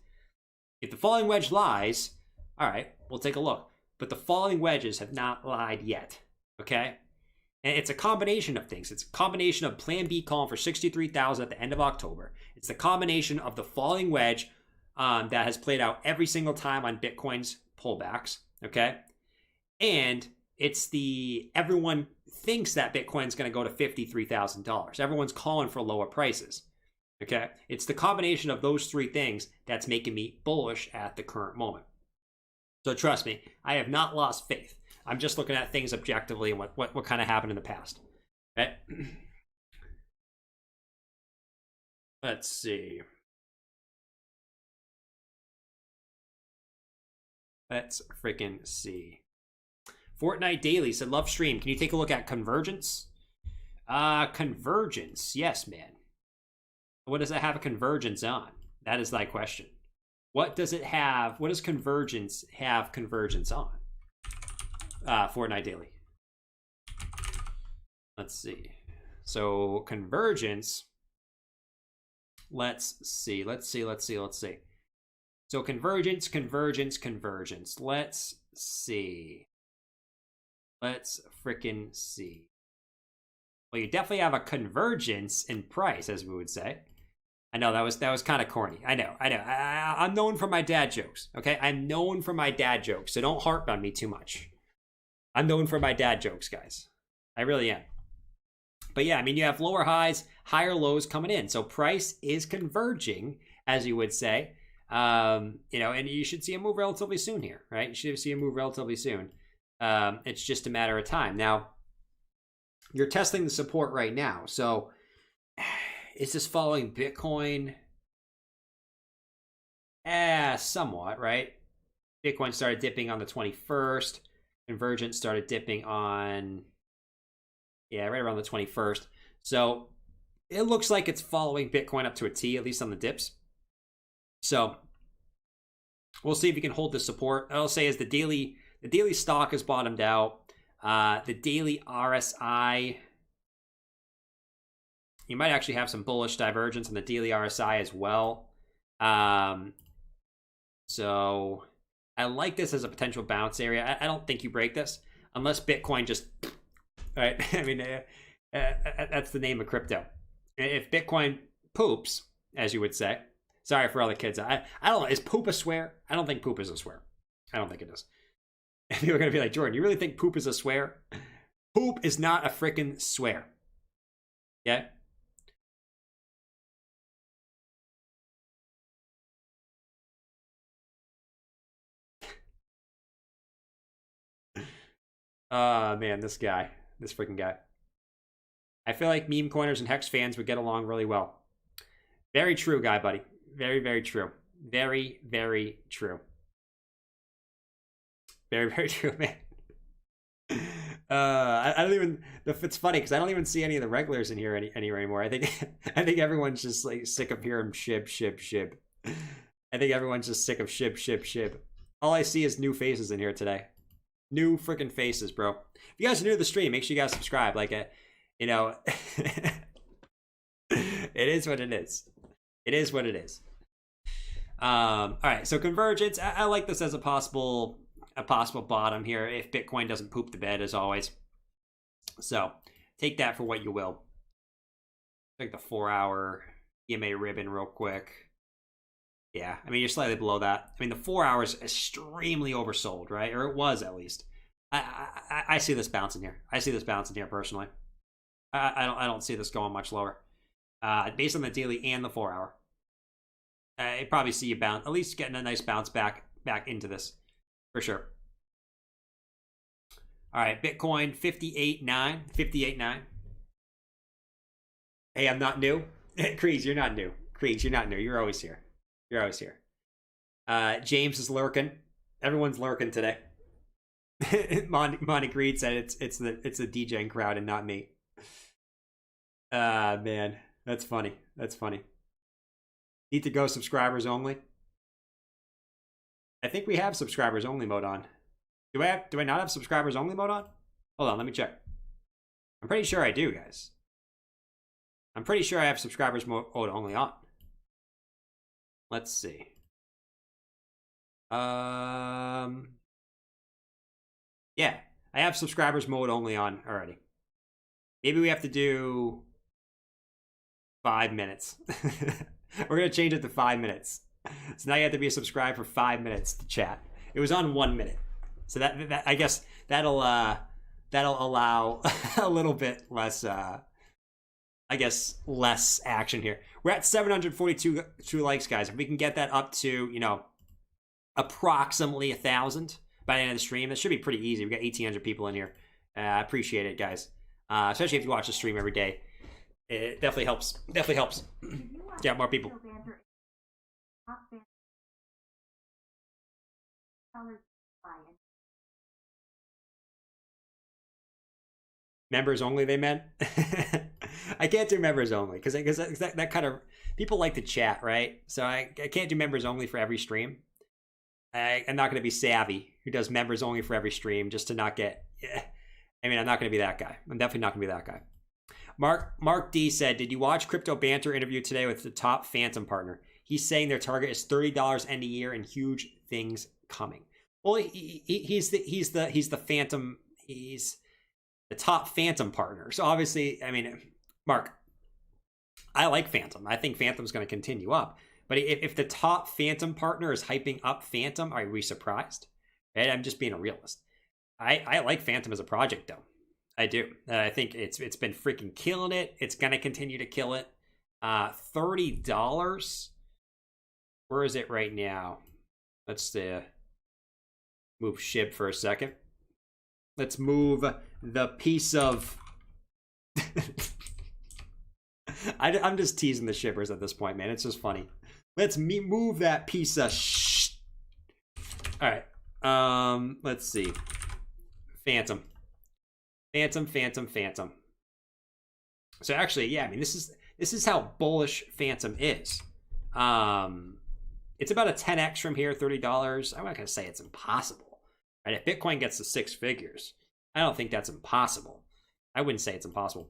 If the falling wedge lies, all right, we'll take a look. But the falling wedges have not lied yet, okay? And it's a combination of things. It's a combination of Plan B calling for 63,000 at the end of October. It's the combination of the falling wedge that has played out every single time on Bitcoin's pullbacks, okay? And it's everyone thinks that Bitcoin's going to go to $53,000. Everyone's calling for lower prices, okay? It's the combination of those three things that's making me bullish at the current moment. So trust me, I have not lost faith. I'm just looking at things objectively and what kind of happened in the past, right? Let's see. Let's freaking see. Fortnite Daily said, love stream. Can you take a look at convergence? Convergence. Yes, man. What does it have a convergence on? That is thy question. What does it have? What does convergence have convergence on? Fortnite Daily. Let's see. So convergence. Let's see. So convergence. Let's see. Let's freaking see. Well, you definitely have a convergence in price, as we would say. I know that was kind of corny. I know. I'm known for my dad jokes. Okay, I'm known for my dad jokes, so don't harp on me too much. I'm known for my dad jokes, guys. I really am. But yeah, I mean, you have lower highs, higher lows coming in, so price is converging, as you would say. And you should see a move relatively soon here, right? You should see a move relatively soon. It's just a matter of time. Now, you're testing the support right now. So is this following Bitcoin? Somewhat, right? Bitcoin started dipping on the 21st. Convergence started dipping on, right around the 21st. So it looks like it's following Bitcoin up to a T, at least on the dips. So we'll see if we can hold the support. I'll say as the daily stock has bottomed out. The daily RSI, you might actually have some bullish divergence in the daily RSI as well. So I like this as a potential bounce area. I don't think you break this unless Bitcoin just, right? I mean, that's the name of crypto. If Bitcoin poops, as you would say, sorry for all the kids. I don't know. Is poop a swear? I don't think poop is a swear. I don't think it is. And people are going to be like, Jordan, you really think poop is a swear? Poop is not a freaking swear. Yeah? Man, this freaking guy. I feel like meme coiners and hex fans would get along really well. Very true, guy, buddy. Very, very true. Very, very true. Very, very true, man. I don't even. It's funny because I don't even see any of the regulars in here anymore. I think everyone's just like sick of hearing SHIB. I think everyone's just sick of SHIB. All I see is new faces in here today. New freaking faces, bro. If you guys are new to the stream, make sure you guys subscribe. It is what it is. It is what it is. All right, so convergence. I like this as a possible bottom here if Bitcoin doesn't poop the bed, as always. So take that for what you will. Take the 4-hour EMA ribbon real quick. Yeah, I mean, you're slightly below that. I mean, the 4 hours is extremely oversold, right? Or it was, at least. I see this bouncing here. I see this bouncing here personally. I don't see this going much lower. Based on the daily and the 4 hour. I probably see you bounce, at least getting a nice bounce back into this. For sure. All right, Bitcoin 58.9. Hey, I'm not new. Crease, you're not new. Crease, you're not new. You're always here. James is lurking. Everyone's lurking today. Monty Greed said it's the DJing crowd and not me. Man, that's funny. Need to go subscribers only. I think we have subscribers only mode on. Do I not have subscribers only mode on? Hold on, let me check. I'm pretty sure I do, guys. I'm pretty sure I have subscribers mode only on. Let's see. Yeah, I have subscribers mode only on already. Maybe we have to do 5 minutes. We're gonna change it to 5 minutes. So now you have to be subscribed for 5 minutes to chat. It was on 1 minute. So that I guess that'll allow a little bit less less action here. We're at 742 likes, guys. If we can get that up to, you know, approximately 1,000 by the end of the stream, that should be pretty easy. We got 1,800 people in here. I appreciate it, guys. Especially if you watch the stream every day. It definitely helps. Definitely helps. Yeah, more people. Members only, they meant. I can't do members only because that kind of, people like to chat, right? So I can't do members only for every stream. I'm not going to be Savvy who does members only for every stream just to not get. I mean, I'm not going to be that guy. I'm definitely not going to be that guy. Mark D said, "Did you watch Crypto Banter interview today with the top Phantom partner? He's saying their target is $30 end of year and huge things coming." Well, he's the Phantom. He's the top Phantom partner. So obviously, I mean, Mark, I like Phantom. I think Phantom's going to continue up. But if the top Phantom partner is hyping up Phantom, are we surprised? Right? I'm just being a realist. I like Phantom as a project, though. I do. I think it's been freaking killing it. It's going to continue to kill it. $30. Where is it right now? Let's move SHIB for a second. Let's move the piece of... I'm just teasing the shippers at this point, man. It's just funny. Let's move that piece of All right. Let's see. Phantom. So actually, yeah, I mean, this is how bullish Phantom is. It's about a 10x from here, $30. I'm not gonna say it's impossible. Right? If Bitcoin gets to 6 figures, I don't think that's impossible. I wouldn't say it's impossible.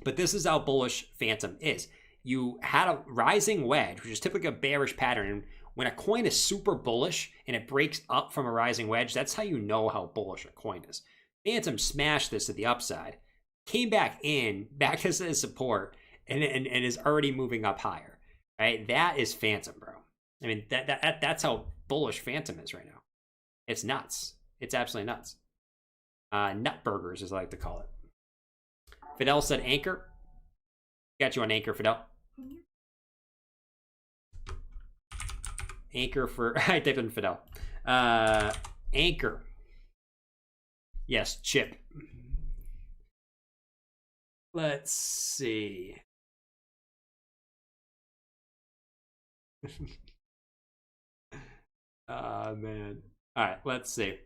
But this is how bullish Phantom is. You had a rising wedge, which is typically a bearish pattern. And when a coin is super bullish and it breaks up from a rising wedge, that's how you know how bullish a coin is. Phantom smashed this to the upside, came back to support, and is already moving up higher. Right? That is Phantom, bro. I mean, that's how bullish Phantom is right now. It's nuts. It's absolutely nuts. Nut burgers, as I like to call it. Fidel said Anchor. Got you on Anchor, Fidel. Anchor for... I typed in Fidel. Anchor. Yes, chip. Let's see. Man. All right, let's see.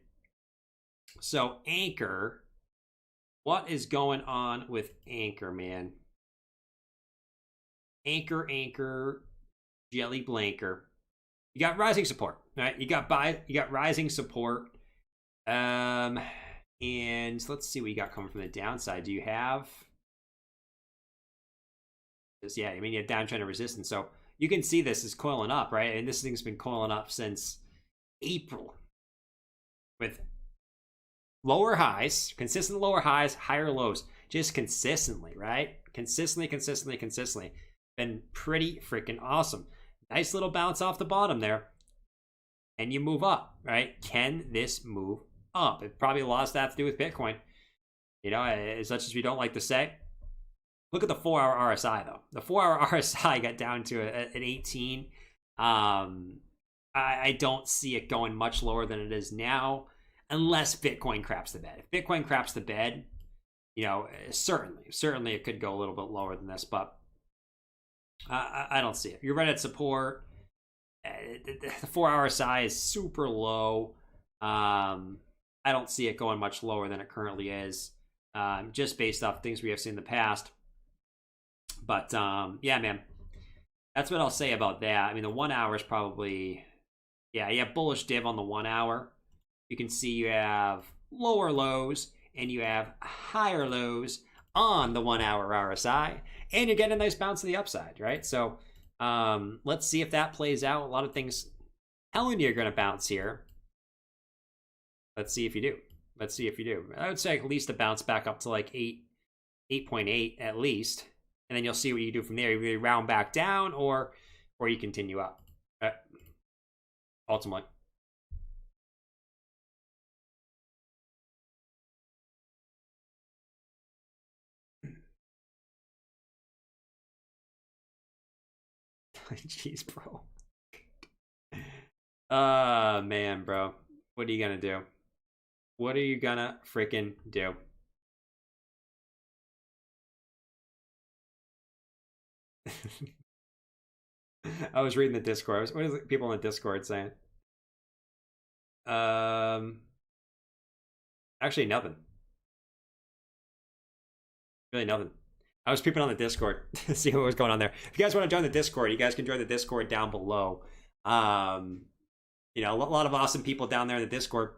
So Anchor, what is going on with Anchor, man? Anchor, Jelly Blanker. You got rising support, right? You got rising support. And let's see what you got coming from the downside. Do you have this? Yeah, I mean, you have downtrend and resistance. So you can see this is coiling up, right? And this thing's been coiling up since April with lower highs, consistent lower highs, higher lows, just consistently, right? Consistently. Been pretty freaking awesome. Nice little bounce off the bottom there. And you move up, right? Can this move up? It probably a lot of that to do with Bitcoin. You know, as much as we don't like to say. Look at the 4-hour RSI, though. The 4-hour RSI got down to an 18. I don't see it going much lower than it is now, unless Bitcoin craps the bed. If Bitcoin craps the bed, you know, certainly it could go a little bit lower than this, but I don't see it. You're right at support. The 4-hour RSI is super low. I don't see it going much lower than it currently is, just based off things we have seen in the past. But yeah, man, that's what I'll say about that. I mean, the 1 hour is probably, yeah, you have bullish div on the 1 hour. You can see you have lower lows and you have higher lows on the 1 hour RSI, and you're getting a nice bounce to the upside, right? So let's see if that plays out. A lot of things telling you you're going to bounce here. Let's see if you do. I would say at least a bounce back up to like 8.8 at least, and then you'll see what you do from there. You really round back down, or you continue up. Ultimately. Jeez, bro. Man, bro. What are you gonna do? What are you gonna freaking do? I was reading the Discord. What is it, people in the Discord saying? Actually, nothing. Really nothing. I was peeping on the Discord to see what was going on there. If you guys want to join the Discord, you guys can join the Discord down below. You know, a lot of awesome people down there in the Discord.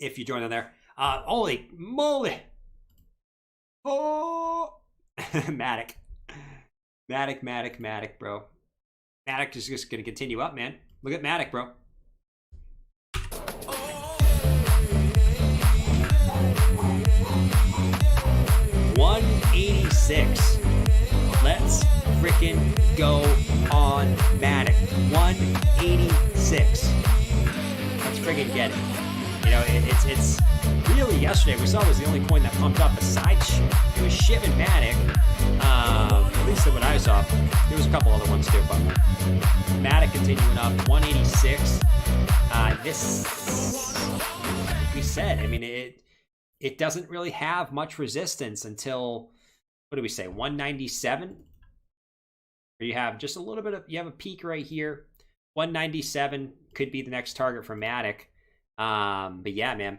If you join on there. Holy moly! Oh, Matic, bro. Matic is just gonna continue up, man. Look at Matic, bro. $186. Let's freaking go on Matic. 186. Let's freaking get it. You know, it's really yesterday we saw was the only coin that pumped up besides SHIB. It was SHIB and Matic. At least what I saw. There was a couple other ones too, but Matic continuing up 186. This, like we said, I mean it doesn't really have much resistance until, what do we say, 197? Or you have just a little bit of, you have a peak right here. 197 could be the next target for Matic. But yeah, man,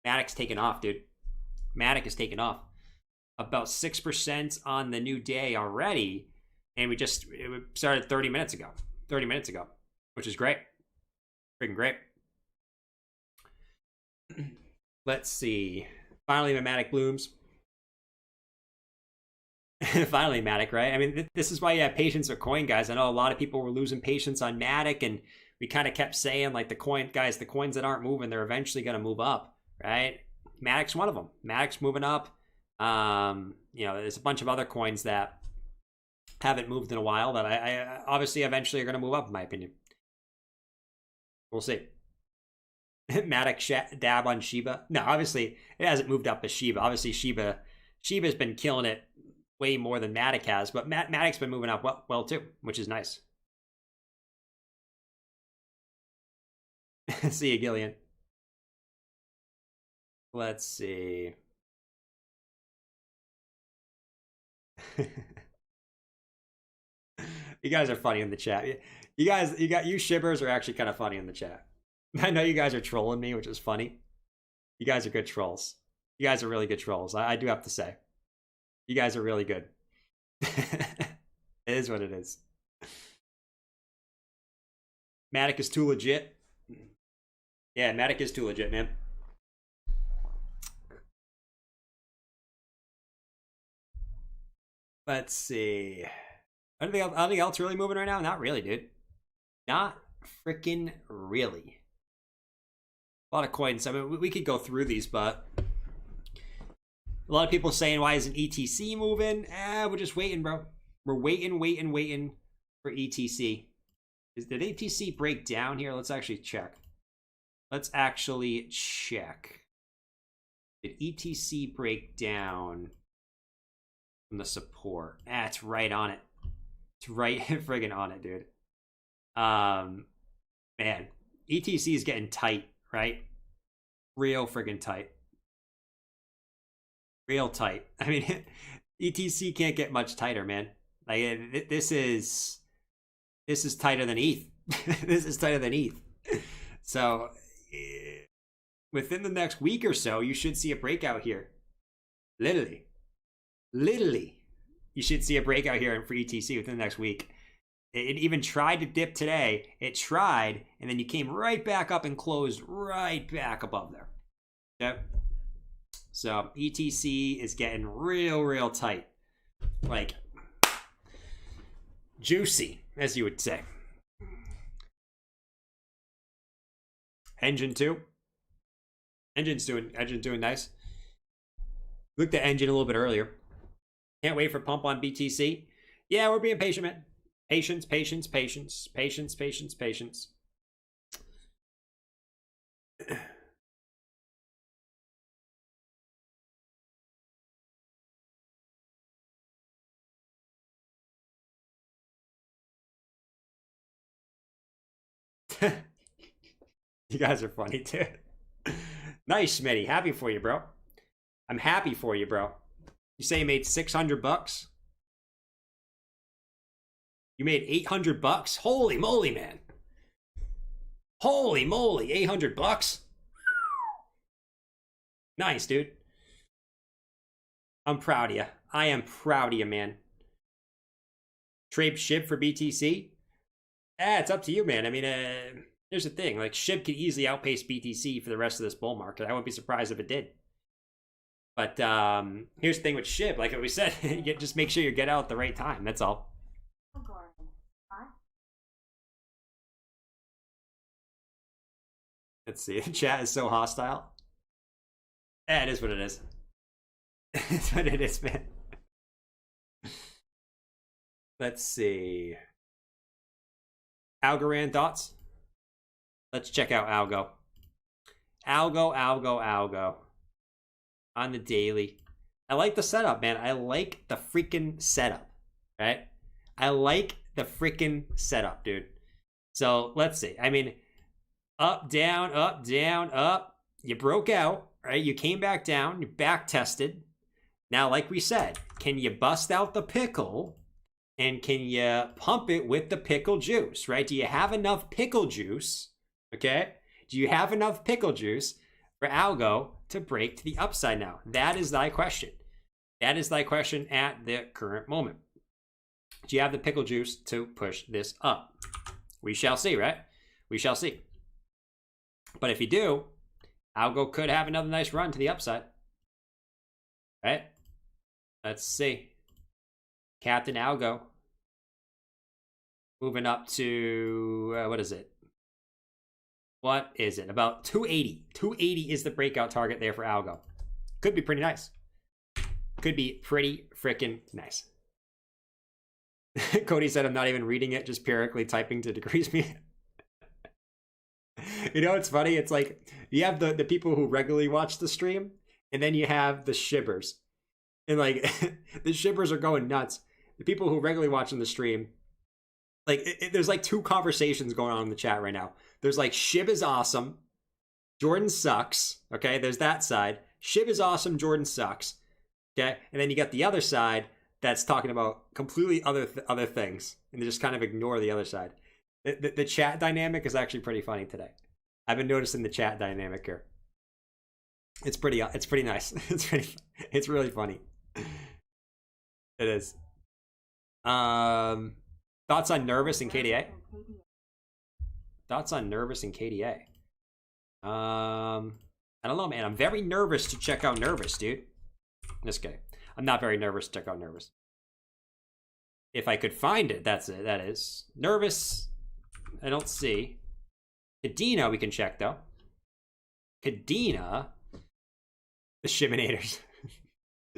Matic's taking off, dude. Matic is taking off. About 6% on the new day already. And it started 30 minutes ago. 30 minutes ago, which is great. Freaking great. Let's see. Finally, Matic blooms. Finally, Matic, right? I mean, this is why you have patience with coin, guys. I know a lot of people were losing patience on Matic, and we kind of kept saying, like, the coins that aren't moving, they're eventually going to move up, right? Matic's one of them. Matic's moving up. You know, there's a bunch of other coins that haven't moved in a while that I obviously eventually are going to move up, in my opinion. We'll see. Matic dab on Shiba. No, obviously it hasn't moved up as Shiba. Obviously Shiba's been killing it way more than Matic has, but Matic's been moving up well too, which is nice. See you, Gillian. Let's see. You guys are funny in the chat. You shibbers are actually kind of funny in the chat. I know you guys are trolling me, which is funny. You guys are good trolls. You guys are really good trolls. I do have to say. You guys are really good. It is what it is. Matic is too legit. Yeah, Matic is too legit, man. Let's see. Anything else really moving right now? Not really, dude. Not freaking really. A lot of coins. I mean, we could go through these, but a lot of people saying, why isn't ETC moving? We're just waiting, bro. We're waiting for ETC. Did ETC break down here? Let's actually check. Did ETC break down from the support? It's right on it. It's right friggin' on it, dude. Man, ETC is getting tight, right? Real friggin' tight. Real tight. I mean, ETC can't get much tighter, man. Like, this is tighter than ETH. This is tighter than ETH. So within the next week or so, you should see a breakout here. Literally, you should see a breakout here for ETC within the next week. It even tried to dip today. It tried, and then you came right back up and closed right back above there. Okay. So ETC is getting real tight. Like, juicy, as you would say. Engine 2. Engine's doing nice. Looked at Engine a little bit earlier. Can't wait for pump on BTC. Yeah, we're being patient, man. Patience, patience, patience, patience, patience, patience. You guys are funny too. Nice, Smitty. Happy for you, bro. I'm happy for you, bro. You say you made 600 bucks? You made 800 bucks? Holy moly, man. Holy moly, 800 bucks? Nice, dude. I'm proud of you. I am proud of you, man. Trade SHIB for BTC? It's up to you, man. I mean, here's the thing. Like, SHIB could easily outpace BTC for the rest of this bull market. I wouldn't be surprised if it did. But here's the thing with SHIB. Like we said, just make sure you get out at the right time. That's all. Let's see. The chat is so hostile. It is what it is. It's what it is, man. Let's see. Algorand thoughts? Let's check out Algo. Algo. On the daily. I like the setup, man. I like the freaking setup. Right? I like the freaking setup, dude. So let's see. I mean, up, down, up, down, up. You broke out, right? You came back down. You back tested. Now, like we said, can you bust out the pickle? And can you pump it with the pickle juice, right? Do you have enough pickle juice, okay? Do you have enough pickle juice for Algo to break to the upside now? That is thy question. That is thy question at the current moment. Do you have the pickle juice to push this up? We shall see, right? We shall see. But if you do, Algo could have another nice run to the upside. Right? Let's see. Captain Algo. Moving up to, what is it? What is it? About 280. 280 is the breakout target there for Algo. Could be pretty nice. Could be pretty freaking nice. Cody said, I'm not even reading it, just periodically typing to decrease me. You know, it's funny. It's like you have the people who regularly watch the stream, and then you have the shibbers. And like the shibbers are going nuts. The people who regularly watching the stream, like there's like two conversations going on in the chat right now. There's like SHIB is awesome, Jordan sucks. Okay, there's that side. SHIB is awesome, Jordan sucks. Okay, and then you got the other side that's talking about completely other things, and they just kind of ignore the other side. The chat dynamic is actually pretty funny today. I've been noticing the chat dynamic here. It's pretty nice. It's really funny. It is. Thoughts on Nervous and KDA? Thoughts on Nervous and KDA? I don't know, man. I'm very nervous to check out Nervous, dude. Just kidding. I'm not very nervous to check out Nervous. If I could find it, that's it. That is. Nervous, I don't see. Cadena, we can check, though. Cadena. The Shiminators.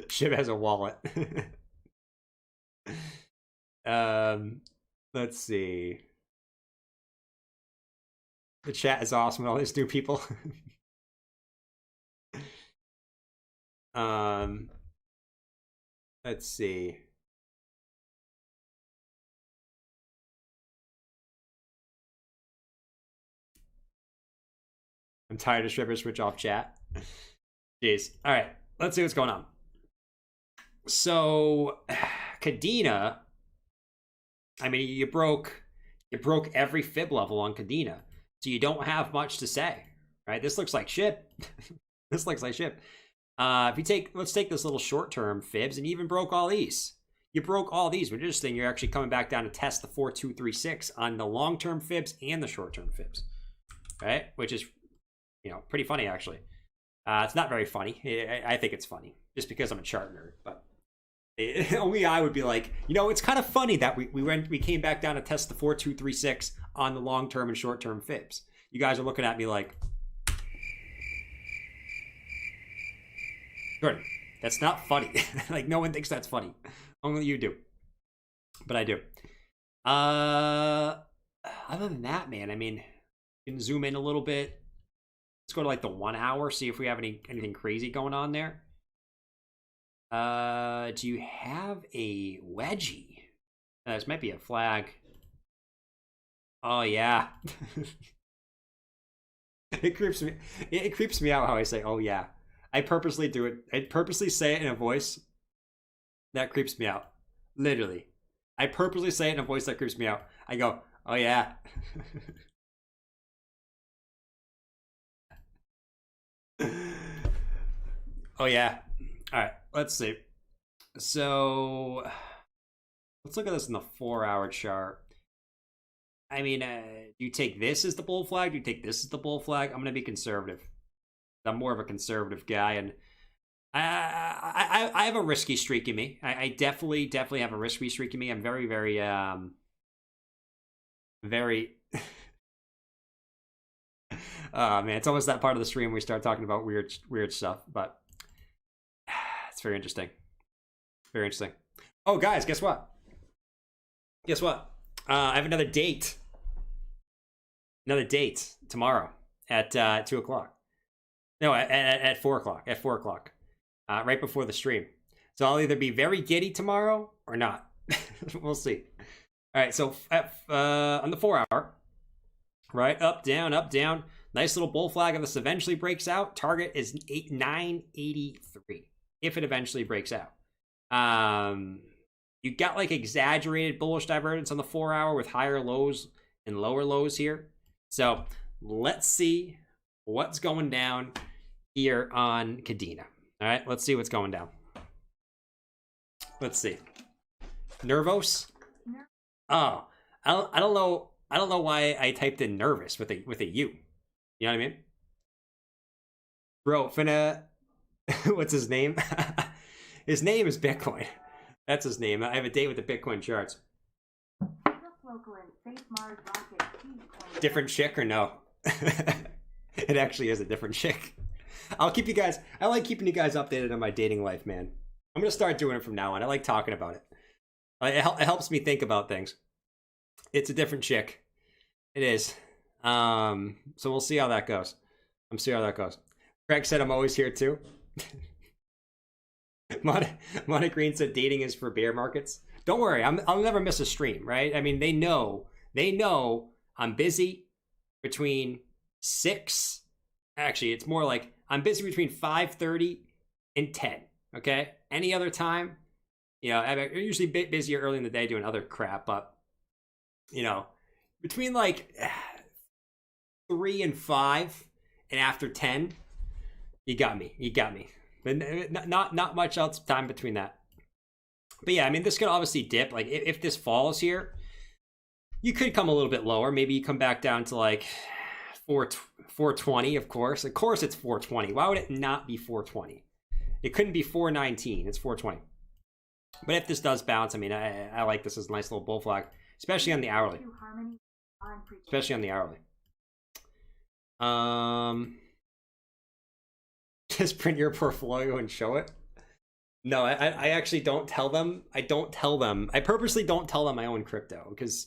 Shib has a wallet. Let's see. The chat is awesome with all these new people. Let's see. I'm tired of Shriver switch off chat. Jeez. All right, let's see what's going on. So, Cadena. I mean, you broke every fib level on Cadena, so you don't have much to say, right? This looks like SHIB. This looks like SHIB. Let's take this little short-term fibs, and you even broke all these. You broke all these, which is interesting. You're actually coming back down to test the 4236 on the long-term fibs and the short-term fibs, right? Which is, pretty funny actually. It's not very funny. I think it's funny just because I'm a chart nerd, but only I would be like, it's kind of funny that we came back down to test the 4236 on the long-term and short-term fibs. You guys are looking at me like, Jordan, that's not funny. Like, no one thinks that's funny. Only you do. But I do. Other than that, man, I mean, you can zoom in a little bit. Let's go to like the 1 hour, see if we have anything crazy going on there. Do you have a wedgie? This might be a flag. Oh yeah. It creeps me. It creeps me out how I say, "Oh yeah." I purposely do it. I purposely say it in a voice that creeps me out. Literally, I purposely say it in a voice that creeps me out. I go, "Oh yeah." Oh yeah. All right. Let's see. So let's look at this in the 4-hour chart. I mean, do you take this as the bull flag? Do you take this as the bull flag? I'm gonna be conservative. I'm more of a conservative guy, and I have a risky streak in me. I definitely have a risky streak in me. I'm very very. Man, it's almost that part of the stream where we start talking about weird stuff, but it's very interesting. Very interesting. Oh, guys, guess what? Guess what? I have another date. Another date tomorrow at 2 o'clock. No, at 4 o'clock. At 4 o'clock. Right before the stream. So I'll either be very giddy tomorrow or not. We'll see. All right, so on the 4 hour, right? Up, down, up, down. Nice little bull flag. If this eventually breaks out, target is 983. If it eventually breaks out. You got like exaggerated bullish divergence on the 4 hour with higher lows and lower lows here. So let's see what's going down here on Cardano. All right, let's see what's going down. Let's see. Nervous? Oh, I don't know why I typed in nervous with a U. You know what I mean? Bro, finna what's his name? His name is Bitcoin. That's his name. I have a date with the Bitcoin charts. Different chick or no? It actually is a different chick. I'll keep you guys. I like keeping you guys updated on my dating life, man. I'm gonna start doing it from now on. I like talking about it. It helps me think about things. It's a different chick. It is. So we'll see how that goes. Craig said I'm always here too. Monte Green said dating is for bear markets. Don't worry, I'll never miss a stream, right? I mean, they know I'm busy between 6. Actually, it's more like I'm busy between 5:30 and 10. Okay, any other time, you know, I'm usually a bit busier early in the day doing other crap, but you know, between like 3 and 5 and after 10, you got me. But not much else time between that. But yeah, I mean, this could obviously dip. Like if this falls here, you could come a little bit lower. Maybe you come back down to like 420. Of course, it's 420. Why would it not be 420? It couldn't be 419. It's 420. But if this does bounce, I mean, I like this as a nice little bull flag, especially on the hourly. Just print your portfolio and show it. No, I actually don't tell them. I purposely don't tell them my own crypto because,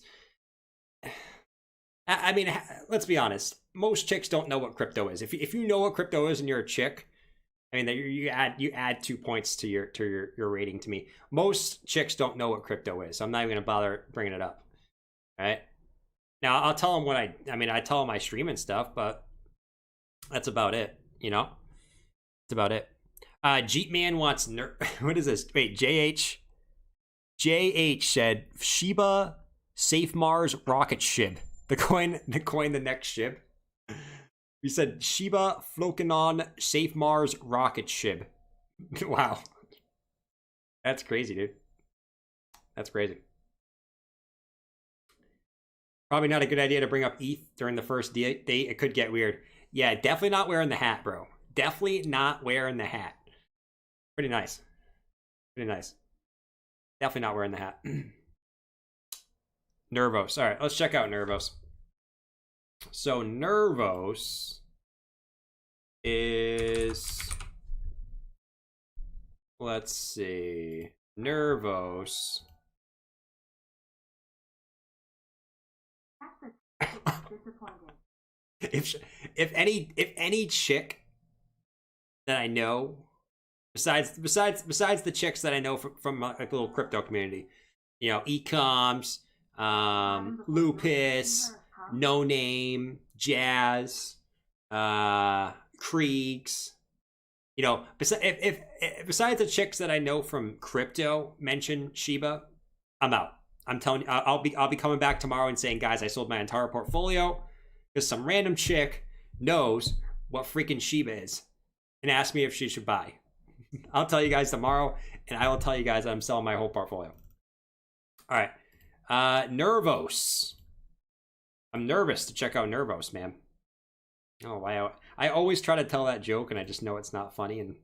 I mean, let's be honest. Most chicks don't know what crypto is. If you know what crypto is and you're a chick, I mean, you add 2 points to your rating to me. Most chicks don't know what crypto is, so I'm not even gonna bother bringing it up. All right. Now I'll tell them what I tell them I stream and stuff, but that's about it. You know. That's about it. Jeep Man wants what is this? Wait, JH said Shiba Safe Mars Rocket SHIB. The coin the next SHIB. We said Shiba Flocanon Safe Mars Rocket SHIB. Wow. That's crazy, dude. That's crazy. Probably not a good idea to bring up ETH during the first date. It could get weird. Yeah, definitely not wearing the hat, bro. Definitely not wearing the hat. Pretty nice. Definitely not wearing the hat. Nervos. All right, let's check out Nervos. So Nervos is, let's see, Nervos disappointed. If any chick that I know, besides the chicks that I know from like a little crypto community, you know, ecoms, Lupus, No Name, Jazz, Kriegs, you know, if besides the chicks that I know from crypto mention Shiba, I'm out. I'm telling you, I'll be coming back tomorrow and saying, guys, I sold my entire portfolio because some random chick knows what freaking Shiba is and asked me if she should buy. I'll tell you guys tomorrow, and I will tell you guys that I'm selling my whole portfolio. All right. Nervos. I'm nervous to check out Nervos, man. Oh, I always try to tell that joke, and I just know it's not funny, and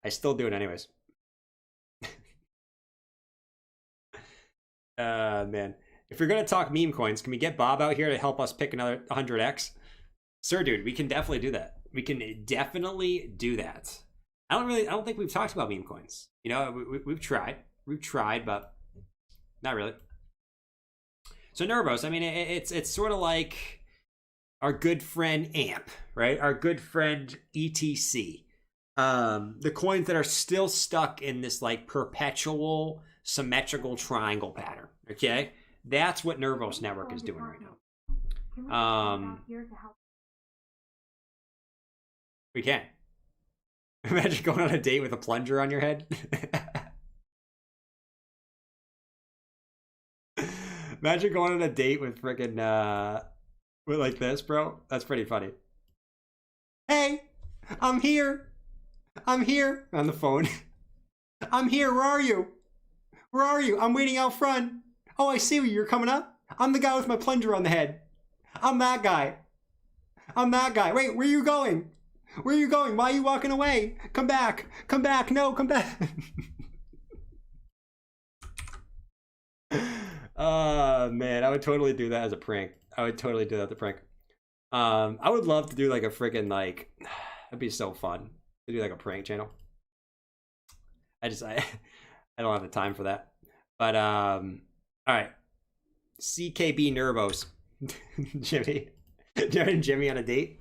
I still do it anyways. Man. If you're going to talk meme coins, can we get Bob out here to help us pick another 100x? Sir, dude, we can definitely do that. We can definitely do that. I don't think we've talked about meme coins. You know, we've tried. We've tried, but not really. So Nervos, I mean, it's sort of like our good friend AMP, right? Our good friend ETC. The coins that are still stuck in this like perpetual symmetrical triangle pattern, okay? That's what Nervos Network is doing right now. We can. Imagine going on a date with a plunger on your head. Imagine going on a date with freaking with like this, bro. That's pretty funny. Hey, I'm here. I'm here on the phone. I'm here. Where are you? Where are you? I'm waiting out front. Oh, I see you. You're coming up. I'm the guy with my plunger on the head. I'm that guy. I'm that guy. Wait, where are you going? Where are you going? Why are you walking away? Come back. Come back. No, come back. Man, I would totally do that as a prank. I would totally do that as a prank. I would love to do like a freaking like, that'd be so fun to do like a prank channel. I don't have the time for that. But all right, CKB Nervos, Jimmy, Jared and Jimmy on a date.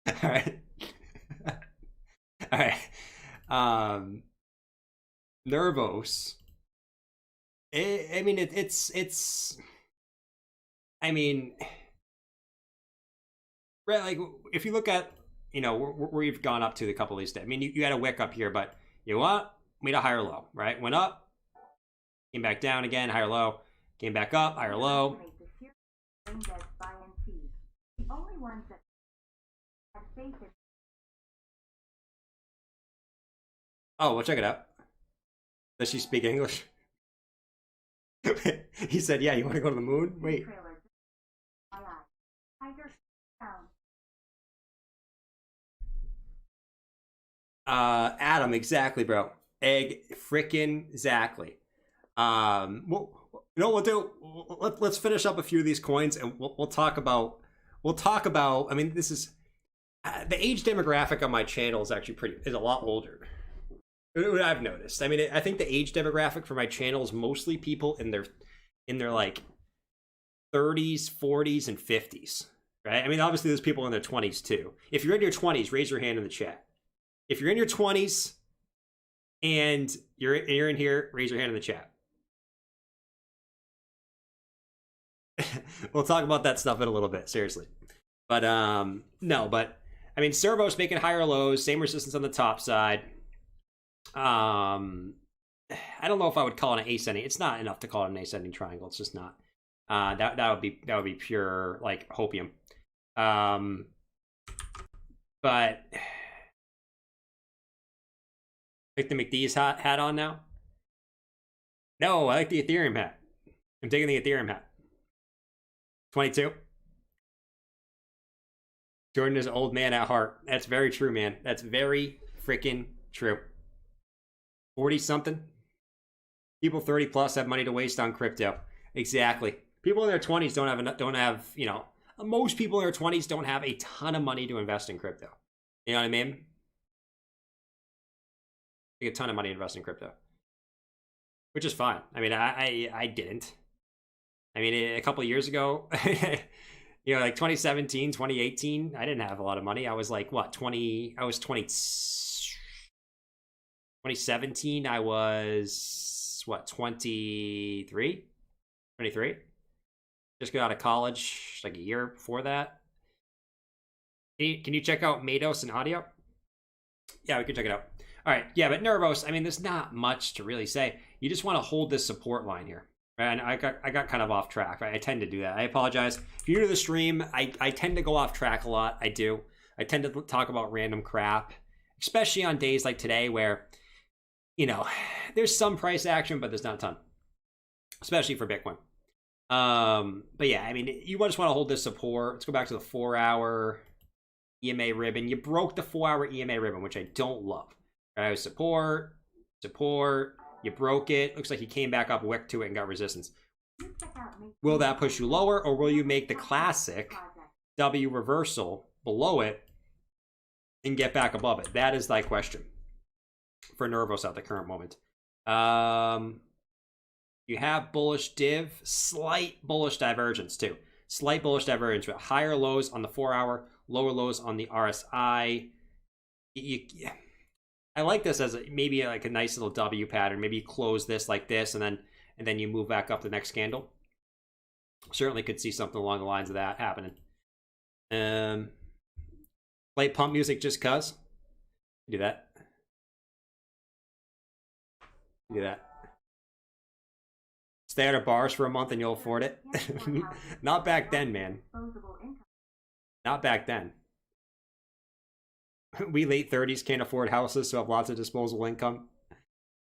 All right, all right. Nervos. I mean, it's. I mean, right? Like, if you look at, you know, where you've gone up to the couple of these days. I mean, you had a wick up here, but you know what? We had a higher low, right? Went up, came back down again, higher low, came back up, higher low. The only ones that have faith in. Oh, well, check it out. Does she speak English? He said, yeah, you want to go to the moon? Wait. Adam, exactly, bro. Exactly. Well, you know what we'll do? Let's finish up a few of these coins, and we'll talk about. I mean, this is the age demographic on my channel is actually is a lot older. What I've noticed. I mean, I think the age demographic for my channel is mostly people in their like 30s, 40s, and 50s. Right? I mean, obviously, there's people in their 20s too. If you're in your 20s, raise your hand in the chat. If you're in your 20s and you're in here, raise your hand in the chat. We'll talk about that stuff in a little bit, seriously. But no, but I mean, Servo's making higher lows, same resistance on the top side. I don't know if I would call it an ascending. It's not enough to call it an ascending triangle. It's just not. That would be pure like hopium. But like the McDee's hat on now. No, I like the Ethereum hat. I'm taking the Ethereum hat. 22. Jordan is an old man at heart. That's very true, man. That's very freaking true. 40 something. People 30 plus have money to waste on crypto. Exactly. People in their 20s don't have, you know, most people in their 20s don't have a ton of money to invest in crypto. You know what I mean? A ton of money to invest in crypto. Which is fine. I mean, I didn't. I mean, a couple of years ago, you know, like 2017, 2018, I didn't have a lot of money. I was like, what, 20, I was 20, 2017, I was, what, 23? 23? Just got out of college like a year before that. Can you check out Mados and Audio? Yeah, we can check it out. All right, yeah, but Nervos, I mean, there's not much to really say. You just want to hold this support line here. Right? And I got kind of off track. Right? I tend to do that. I apologize. If you're new to the stream, I tend to go off track a lot. I do. I tend to talk about random crap, especially on days like today where, you know, there's some price action, but there's not a ton, especially for Bitcoin. But yeah, I mean, you just want to hold this support. Let's go back to the 4-hour EMA ribbon. You broke the 4-hour EMA ribbon, which I don't love. Right? Support. You broke it. Looks like you came back up, wick to it, and got resistance. Will that push you lower, or will you make the classic W reversal below it and get back above it? That is thy question for Nervos at the current moment. You have bullish div, slight bullish divergence too. Slight bullish divergence, but higher lows on the 4-hour, lower lows on the RSI. I like this as maybe like a nice little W pattern. Maybe you close this like this, and then you move back up the next candle. Certainly could see something along the lines of that happening. Play pump music just cuz. Do that. Do that. Stay out of bars for a month and you'll afford it. Not back then, man. Not back then. We late 30s can't afford houses, so have lots of disposable income.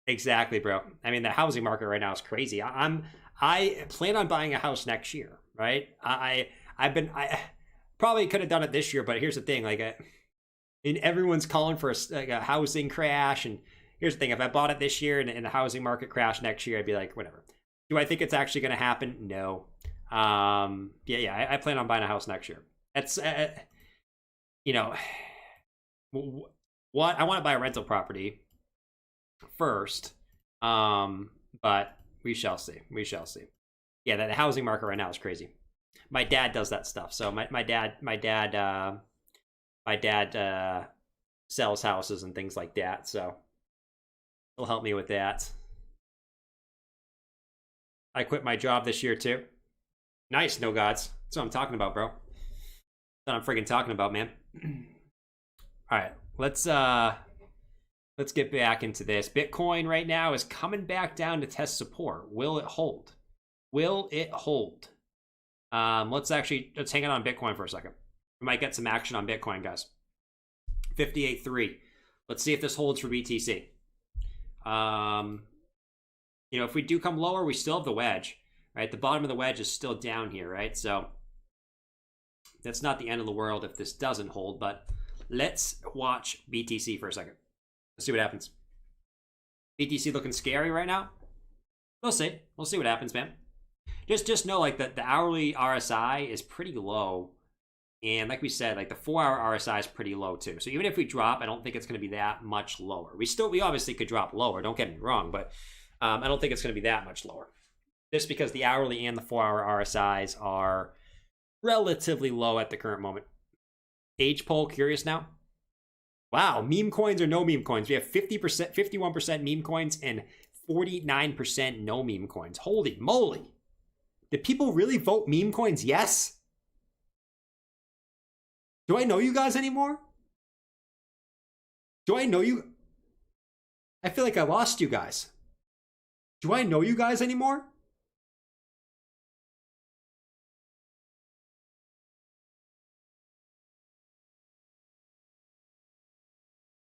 Exactly, bro. I mean, the housing market right now is crazy. I plan on buying a house next year, right? I probably could have done it this year, but here's the thing: like, and everyone's calling for a housing crash. And here's the thing: if I bought it this year and the housing market crashed next year, I'd be like, whatever. Do I think it's actually going to happen? No. Yeah. I plan on buying a house next year. That's you know. What I want to buy a rental property first, but we shall see. Yeah, the housing market right now is crazy. My dad does that stuff. So my dad sells houses and things like that. So he'll help me with that. I quit my job this year too. Nice, no gods. That's what I'm talking about, bro. That's what I'm freaking talking about, man. All right, let's get back into this. Bitcoin right now is coming back down to test support. Will it hold? Will it hold? Let's hang on Bitcoin for a second. We might get some action on Bitcoin, guys. 58.3. Let's see if this holds for BTC. You know, if we do come lower, we still have the wedge, right? The bottom of the wedge is still down here, right? So that's not the end of the world if this doesn't hold, but let's watch BTC for a second. Let's see what happens. BTC looking scary right now. We'll see. We'll see what happens, man. Just know, like, the hourly RSI is pretty low. And like we said, like, the 4-hour RSI is pretty low too. So even if we drop, I don't think it's going to be that much lower. We obviously could drop lower, don't get me wrong, but I don't think it's going to be that much lower. Just because the hourly and the 4-hour RSIs are relatively low at the current moment. Age poll, curious now. Wow, meme coins or no meme coins? We have 50%, 51% meme coins and 49% no meme coins. Holy moly. Did people really vote meme coins yes? Do I know you guys anymore? Do I know you? I feel like I lost you guys. Do I know you guys anymore?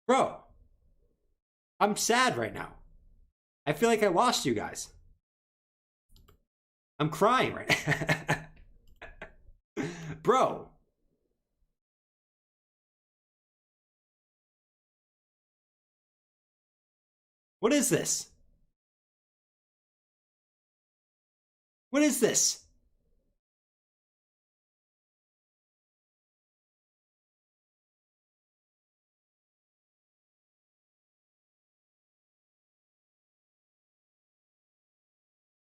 Bro, I'm sad right now. I feel like I lost you guys. I'm crying right now. Bro. What is this? What is this?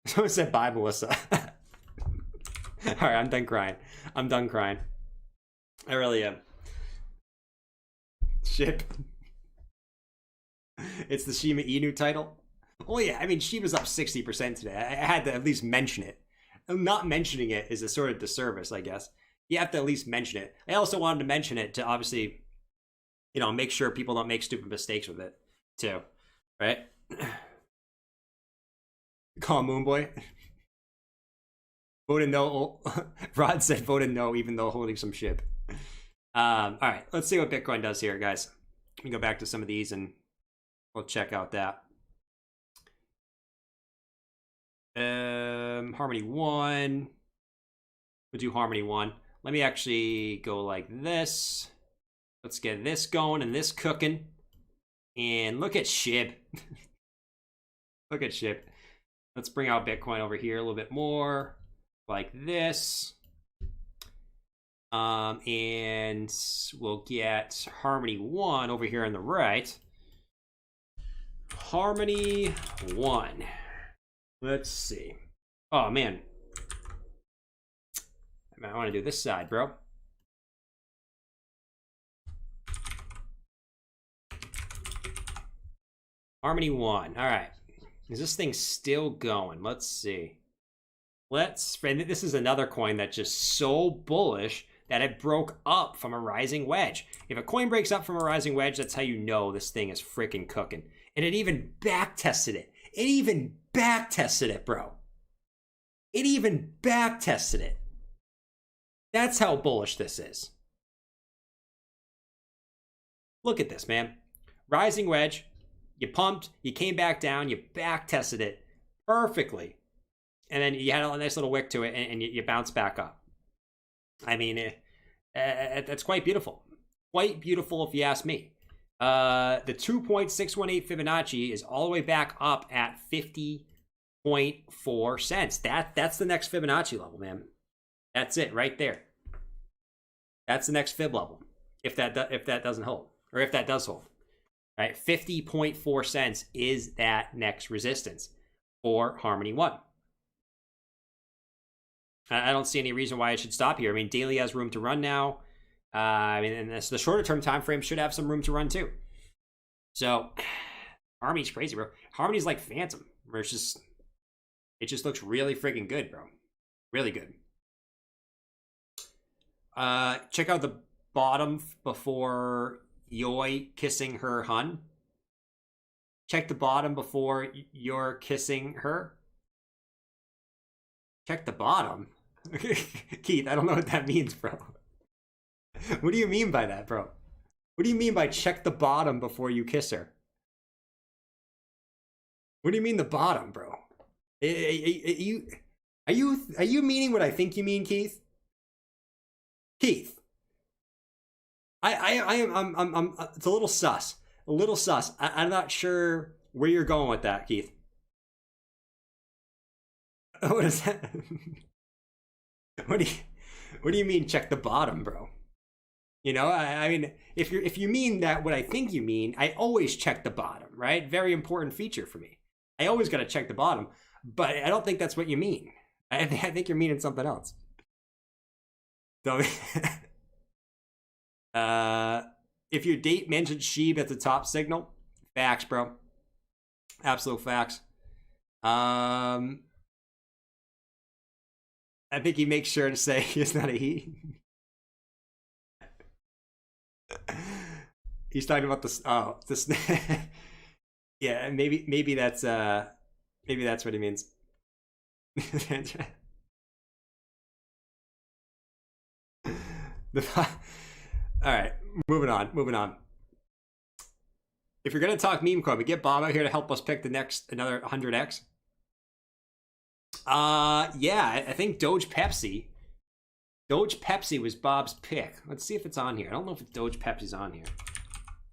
Someone said bye, Melissa. All right, I'm done crying. I'm done crying. I really am. SHIB. It's the Shiba Inu title. Oh yeah, I mean Shiba's up 60% today. I had to at least mention it. Not mentioning it is a sort of disservice, I guess. You have to at least mention it. I also wanted to mention it to obviously, you know, make sure people don't make stupid mistakes with it, too. Right? Call Moonboy. Voted no. Rod said voted no, even though holding some SHIB. All right, let's see what Bitcoin does here, guys. Let me go back to some of these and we'll check out that. Harmony 1. We'll do Harmony 1. Let me actually go like this. Let's get this going and this cooking. And look at SHIB. Look at SHIB. Let's bring out Bitcoin over here a little bit more. Like this. And we'll get Harmony 1 over here on the right. Harmony 1. Let's see. Oh, man. I want to do this side, bro. Harmony 1. All right. Is this thing still going? Let's see. This is another coin that's just so bullish that it broke up from a rising wedge. If a coin breaks up from a rising wedge, that's how you know this thing is freaking cooking. And it even back tested it. It even back tested it, bro. It even back tested it. That's how bullish this is. Look at this, man. Rising wedge. You pumped. You came back down. You back tested it perfectly. And then you had a nice little wick to it, and you bounced back up. I mean, that's quite beautiful. Quite beautiful, if you ask me. The 2.618 Fibonacci is all the way back up at 50.4 cents. That's the next Fibonacci level, man. That's it right there. That's the next fib level. If that doesn't hold, or if that does hold, right? 50.4 cents is that next resistance for Harmony 1. I don't see any reason why it should stop here. I mean, daily has room to run now. I mean, and the shorter term time frame should have some room to run too. So, Harmony's crazy, bro. Harmony's like Phantom, where it just looks really freaking good, bro. Really good. Check out the bottom before Yoi kissing her hun. Check the bottom before you're kissing her. Check the bottom. Keith, I don't know what that means, bro. What do you mean by that, bro? What do you mean by check the bottom before you kiss her? What do you mean the bottom, bro? Are you meaning what I think you mean, Keith? Keith, I'm it's a little sus. A little sus. I'm not sure where you're going with that, Keith. What is that? What do you mean check the bottom, bro? You know, I mean, if you mean that what I think you mean, I always check the bottom, right? Very important feature for me. I always got to check the bottom, but I don't think that's what you mean. I think you're meaning something else. So, if your date mentioned SHIB at the top signal, facts, bro. Absolute facts. I think he makes sure to say it's not a he. He's talking about this. Oh, this. Yeah, maybe that's what he means. All right, moving on. If you're gonna talk meme coin, we get Bob out here to help us pick another 100x. Yeah, I think Doge Pepsi. Doge Pepsi was Bob's pick. Let's see if it's on here. I don't know if Doge Pepsi's on here.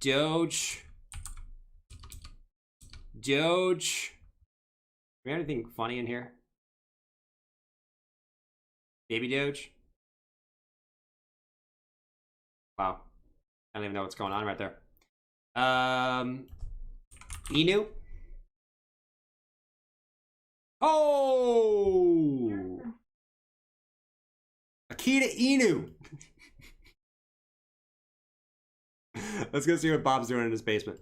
Doge. We have anything funny in here? Baby Doge. Wow. I don't even know what's going on right there. Inu. Oh! Akita Inu. Let's go see what Bob's doing in his basement.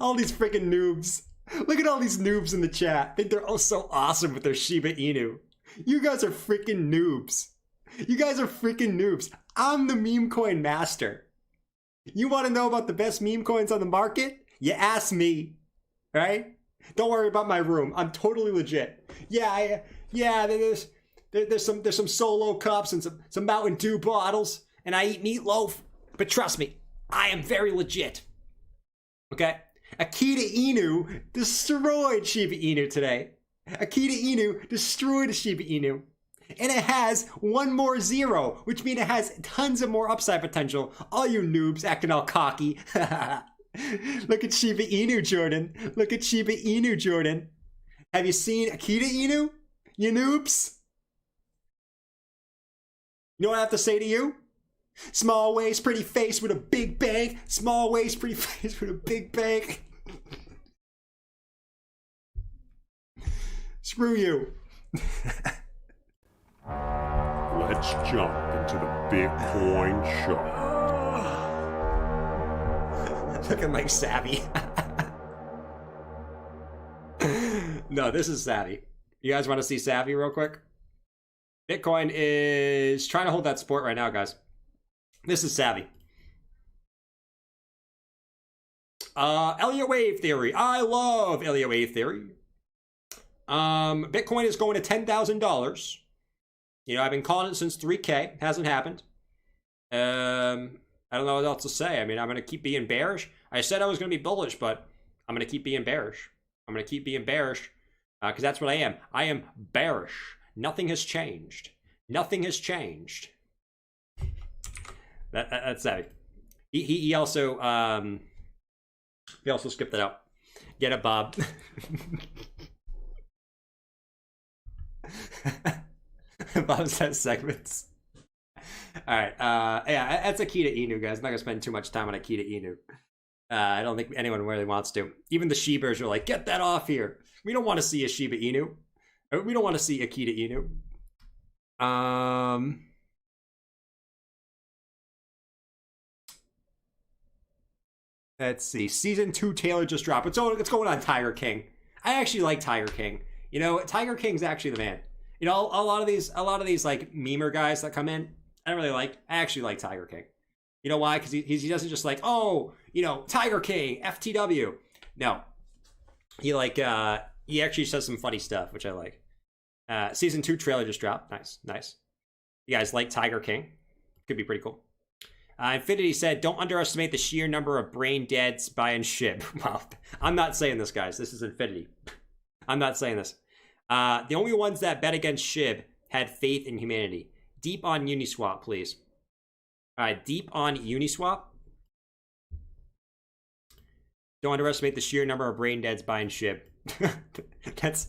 All these freaking noobs. Look at all these noobs in the chat. Think they're all so awesome with their Shiba Inu. You guys are freaking noobs. You guys are freaking noobs. I'm the meme coin master. You want to know about the best meme coins on the market? You ask me, right? Don't worry about my room. I'm totally legit. Yeah, there's some Solo cups and some Mountain Dew bottles, and I eat meatloaf. But trust me, I am very legit. Okay? Akita Inu destroyed Shiba Inu today. Akita Inu destroyed a Shiba Inu. And it has one more zero, which means it has tons of more upside potential. All you noobs acting all cocky. Look at Shiba Inu, Jordan. Look at Shiba Inu, Jordan. Have you seen Akita Inu? You noobs? You know what I have to say to you? Small waist, pretty face with a big bank. Small waist, pretty face with a big bank. Screw you. Let's jump into the Bitcoin show. Looking like Savvy. No, this is Savvy. You guys want to see Savvy real quick? Bitcoin is trying to hold that support right now, guys. This is Savvy. Elliott Wave Theory. I love Elliott Wave Theory. Bitcoin is going to $10,000. You know, I've been calling it since 3K. Hasn't happened. I don't know what else to say. I mean, I'm going to keep being bearish. I said I was going to be bullish, but I'm going to keep being bearish. I'm going to keep being bearish because that's what I am. I am bearish. Nothing has changed. Nothing has changed. That's Savvy. He also skipped that out. Get it, Bob. Bob says segments. All right. Yeah, that's Akita Inu, guys. I'm not gonna spend too much time on Akita Inu. I don't think anyone really wants to. Even the Shibers are like, get that off here. We don't want to see a Shiba Inu. We don't want to see Akita Inu. Let's see. Season 2 Taylor just dropped. What's going on, Tiger King? I actually like Tiger King. You know, Tiger King's actually the man. You know, a lot of these like memer guys that come in, I don't really like. I actually like Tiger King. You know why? Because he doesn't just like, oh, you know, Tiger King, FTW. No, he actually says some funny stuff, which I like. Season 2 trailer just dropped. Nice. You guys like Tiger King? Could be pretty cool. Infinity said, don't underestimate the sheer number of brain deads buying SHIB. Well, I'm not saying this, guys. This is Infinity. I'm not saying this. The only ones that bet against SHIB had faith in humanity. Deep on Uniswap, please. Deep on Uniswap. Don't underestimate the sheer number of brain deads buying SHIB. That's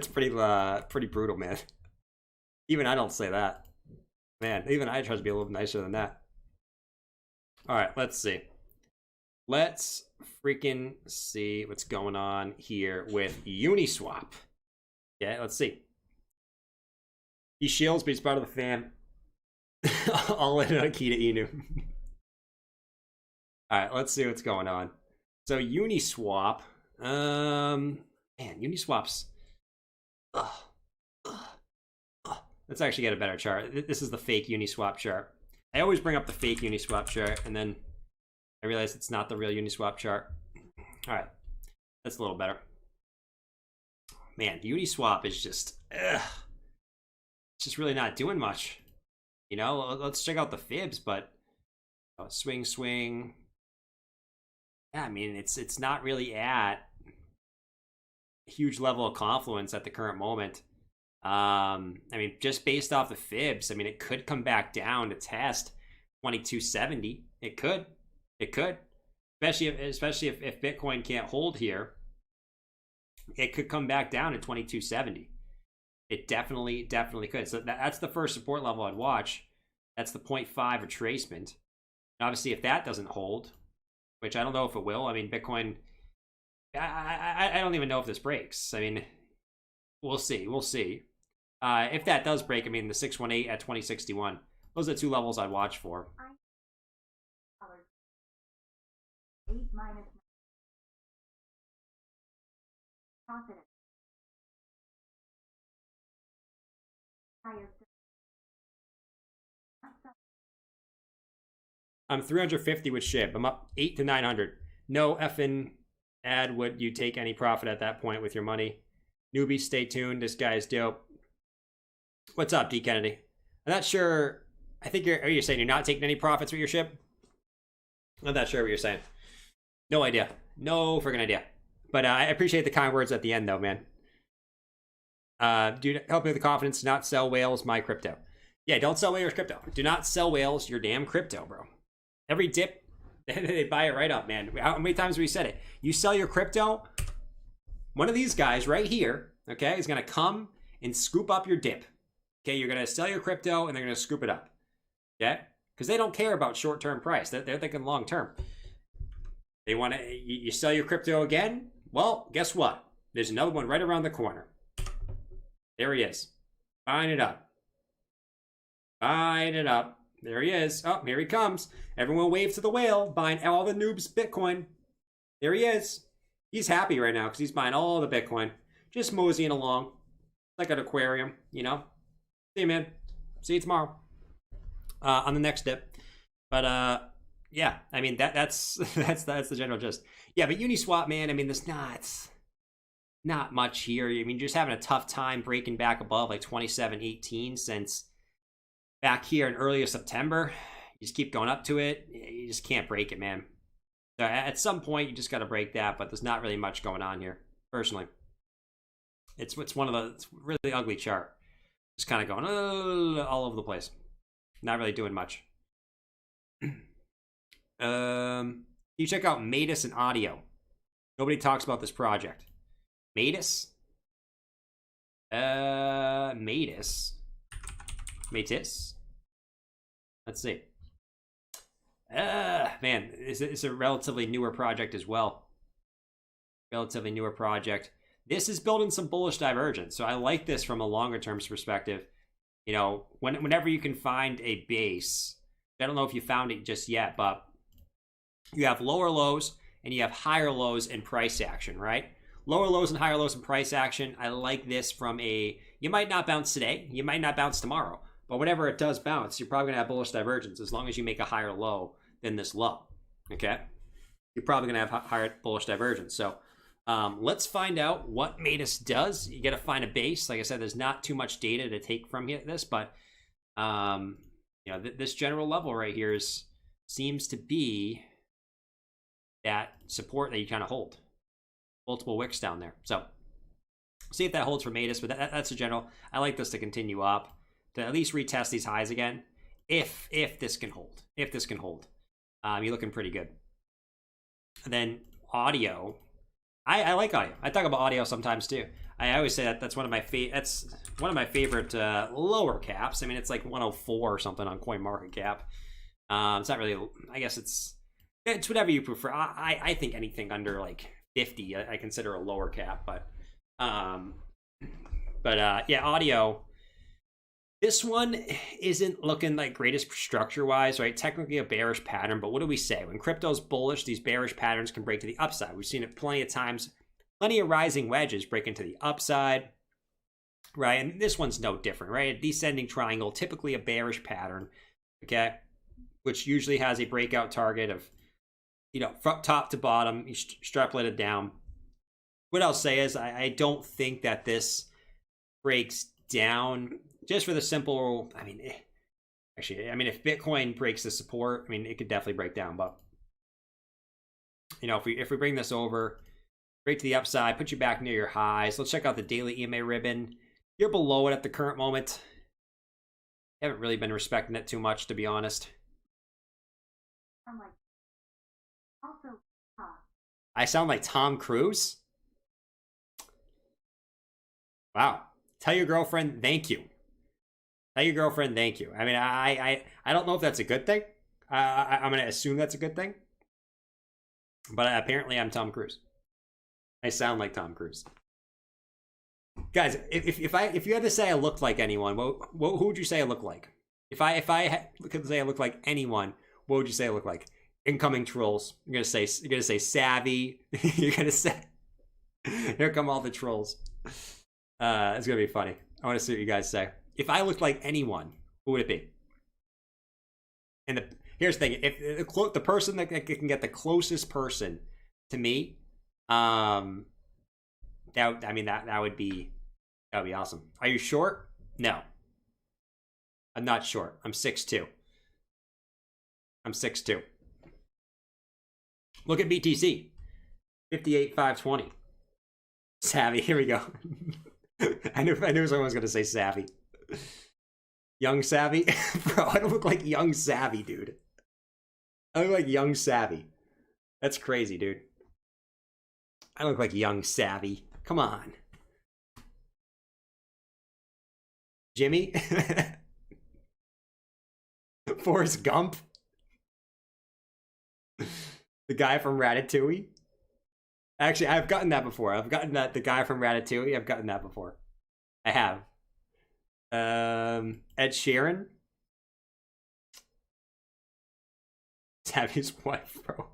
pretty brutal, man. Even I don't say that. Man, even I try to be a little nicer than that. All right, let's see. Let's freaking see what's going on here with Uniswap. Yeah, let's see. He shields, but he's part of the fam. All in on Akita Inu. All right, let's see what's going on. So Uniswap, man, Uniswap's. Let's actually get a better chart. This is the fake Uniswap chart. I always bring up the fake Uniswap chart, and then I realize it's not the real Uniswap chart. All right, that's a little better. Man, Uniswap is just, it's just really not doing much. You know, let's check out the fibs, but swing. Yeah, I mean, it's not really at a huge level of confluence at the current moment. I mean, just based off the fibs, I mean, it could come back down to test 2270. It could, especially if Bitcoin can't hold here. It could come back down to 2270. It definitely could. So that's the first support level I'd watch. That's the 0.5 retracement. Obviously, if that doesn't hold, which I don't know if it will. I mean, Bitcoin, I don't even know if this breaks. I mean, we'll see. We'll see. If that does break, I mean, the 618 at 2061, those are the two levels I'd watch for. $8 minus profit. I'm 350 with SHIB. I'm up 8 to 900. No effing ad would you take any profit at that point with your money. Newbies, stay tuned. This guy's dope. What's up, D Kennedy? I'm not sure. I think you're saying you're not taking any profits with your SHIB? I'm not sure what you're saying. No idea. No friggin' idea. But I appreciate the kind words at the end, though, man. Dude, help me with the confidence to not sell whales my crypto. Yeah, don't sell whales crypto. Do not sell whales your damn crypto, bro. Every dip, they buy it right up, man. How many times have we said it? You sell your crypto, one of these guys right here, okay, is going to come and scoop up your dip. Okay, you're going to sell your crypto and they're going to scoop it up. Okay? Because they don't care about short-term price. They're thinking long-term. They want to, you sell your crypto again? Well, guess what? There's another one right around the corner. There he is. Buying it up. Buying it up. There he is. Oh, here he comes. Everyone wave to the whale, buying all the noobs Bitcoin. There he is. He's happy right now because he's buying all the Bitcoin. Just moseying along. Like an aquarium, you know? See you, man. See you tomorrow. On the next dip. But, yeah. I mean, that's the general gist. Yeah, but Uniswap, man, I mean, there's not much here. I mean, just having a tough time breaking back above like 27.18 since back here in early September. You just keep going up to it. You just can't break it, man. So at some point, you just got to break that, but there's not really much going on here, personally. It's really ugly chart. Just kind of going all over the place. Not really doing much. You check out Matus and Audio. Nobody talks about this project. Matus? Matus? Let's see. Man, it's a relatively newer project as well. Relatively newer project. This is building some bullish divergence. So I like this from a longer term perspective. You know, whenever you can find a base, I don't know if you found it just yet, but you have lower lows and you have higher lows in price action, right? Lower lows and higher lows in price action. I like this from a, you might not bounce today, you might not bounce tomorrow, but whenever it does bounce, you're probably gonna have bullish divergence as long as you make a higher low than this low, okay? You're probably gonna have higher bullish divergence. So let's find out what Matus does. You gotta find a base. Like I said, there's not too much data to take from this, but you know, this general level right here seems to be that support that you kind of hold. Multiple wicks down there. So see if that holds for Matus, but that's a general. I like this to continue up, to at least retest these highs again. If this can hold. If this can hold. You're looking pretty good. And then Audio. I like Audio. I talk about Audio sometimes too. I always say that's one of my favorite lower caps. I mean, it's like 104 or something on CoinMarketCap. It's not really, I guess it's whatever you prefer. I think anything under like 50 I consider a lower cap, but yeah, Audio, this one isn't looking like greatest structure wise, right? Technically a bearish pattern, but what do we say? When crypto's bullish, these bearish patterns can break to the upside. We've seen it plenty of times. Plenty of rising wedges break into the upside, right? And this one's no different, right? A descending triangle, typically a bearish pattern, okay? Which usually has a breakout target of, you know, from top to bottom, you extrapolate it down. What I'll say is I don't think that this breaks down just for the simple, I mean, if Bitcoin breaks the support, I mean, it could definitely break down, but, you know, if we bring this over, break to the upside, put you back near your highs. Let's check out the daily EMA ribbon. You're below it at the current moment. Haven't really been respecting it too much, to be honest. I'm like, also, I sound like Tom Cruise? Wow. Tell your girlfriend thank you. Tell your girlfriend thank you. I mean, I don't know if that's a good thing. I'm going to assume that's a good thing. But apparently I'm Tom Cruise. I sound like Tom Cruise. Guys, if you had to say I looked like anyone, who would you say I look like? If I could say I look like anyone, what would you say I look like? Incoming trolls. You're gonna say savvy. You're gonna say. Here come all the trolls. It's gonna be funny. I want to see what you guys say. If I looked like anyone, who would it be? And here's the thing: if the person that can get the closest person to me, that would be awesome. Are you short? No, I'm not short. I'm 6'2". I'm 6'2". Look at BTC, 58,520. Savvy. Here we go. I knew someone was gonna say savvy. Young Savvy? Bro, I don't look like Young Savvy, dude. I look like Young Savvy. That's crazy, dude. I look like Young Savvy. Come on. Jimmy? Forrest Gump? The guy from Ratatouille? Actually, I've gotten that before. I've gotten that, the guy from Ratatouille. I've gotten that before. I have. Ed Sheeran? Savvy's wife, bro.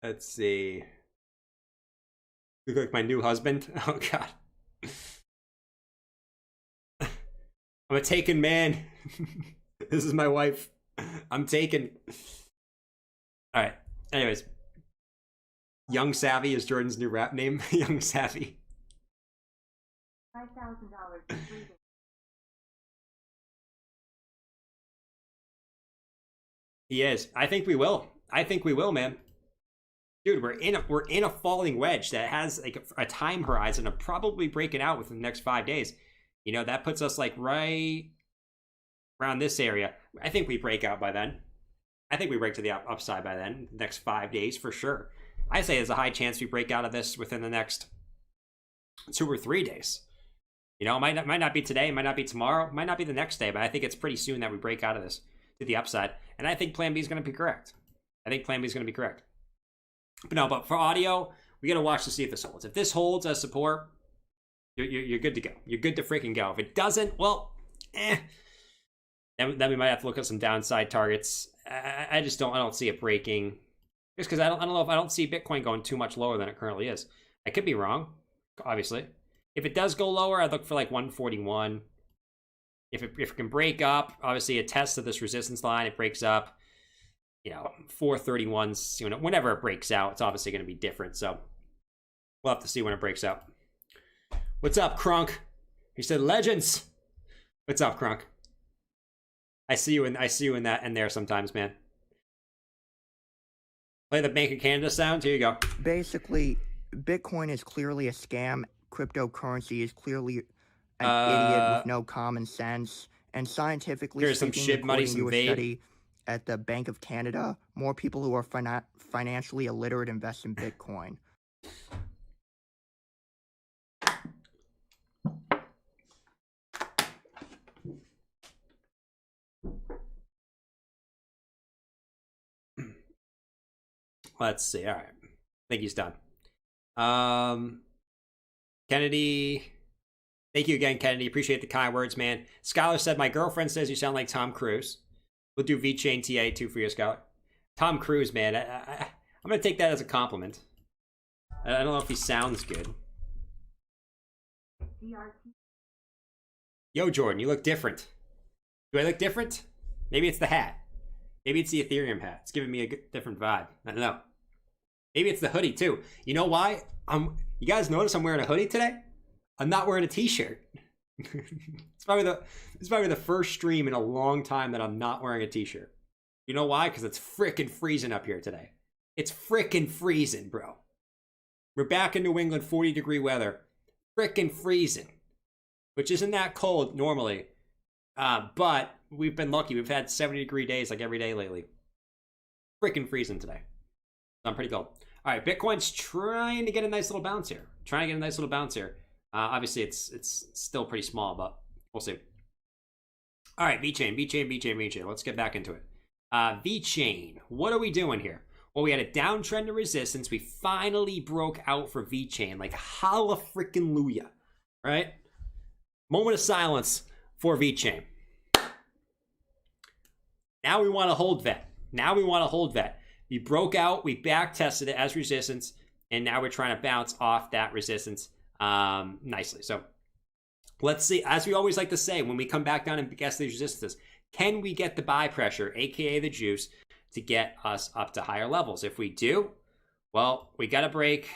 Let's see. Look like my new husband. Oh god. I'm a taken man. This is my wife. I'm taken. Alright. Anyways. Young Savvy is Jordan's new rap name. Young Savvy. $5,000 for 3 days. He is. I think we will. I think we will, man. Dude, we're in a falling wedge that has like a time horizon of probably breaking out within the next 5 days. You know, that puts us like right around this area. I think we break out by then. I think we break to the upside by then. Next 5 days for sure. I say there's a high chance we break out of this within the next 2 or 3 days. You know, it might not be today, it might not be tomorrow, it might not be the next day, but I think it's pretty soon that we break out of this to the upside. And I think Plan B is going to be correct. I think Plan B is going to be correct. But for audio, we got to watch to see if this holds. If this holds as support, you're good to go. You're good to freaking go. If it doesn't, well, Then we might have to look at some downside targets. I don't see it breaking. Just because I don't see Bitcoin going too much lower than it currently is. I could be wrong, obviously. If it does go lower, I'd look for like 141. If it can break up, obviously a test of this resistance line, it breaks up. 431s, whenever it breaks out, it's obviously going to be different. So we'll have to see when it breaks out. What's up, Crunk? He said legends. What's up, Crunk? I see you in that and there sometimes, man. Play the Bank of Canada sound. Here you go. Basically, Bitcoin is clearly a scam. Cryptocurrency is clearly an idiot with no common sense. And scientifically here's some SHIB money, some vape. Study at the Bank of Canada, more people who are financially illiterate invest in Bitcoin. Let's see. All right. I think he's done. Kennedy. Thank you again, Kennedy. Appreciate the kind words, man. Skylar said, my girlfriend says you sound like Tom Cruise. We'll do VChain TA too for you, Skylar. Tom Cruise, man. I'm going to take that as a compliment. I don't know if he sounds good. Yo, Jordan, you look different. Do I look different? Maybe it's the hat. Maybe it's the Ethereum hat. It's giving me a different vibe. I don't know. Maybe it's the hoodie too. You know why? You guys notice I'm wearing a hoodie today? I'm not wearing a t-shirt. It's probably the first stream in a long time that I'm not wearing a t-shirt. You know why? Because it's frickin' freezing up here today. It's frickin' freezing, bro. We're back in New England, 40-degree weather. Frickin' freezing. Which isn't that cold normally. But we've been lucky. We've had 70-degree days like every day lately. Frickin' freezing today. So I'm pretty cold. All right, Bitcoin's trying to get a nice little bounce here. Obviously, it's still pretty small, but we'll see. All right, VeChain. Let's get back into it. VeChain, what are we doing here? Well, we had a downtrend to resistance. We finally broke out for VeChain. Like, holla freaking luya, right? Moment of silence for VeChain. Now we want to hold that. We broke out. We back tested it as resistance. And now we're trying to bounce off that resistance nicely. So let's see. As we always like to say, when we come back down and guess these resistances, can we get the buy pressure, aka the juice, to get us up to higher levels? If we do, well, we got to break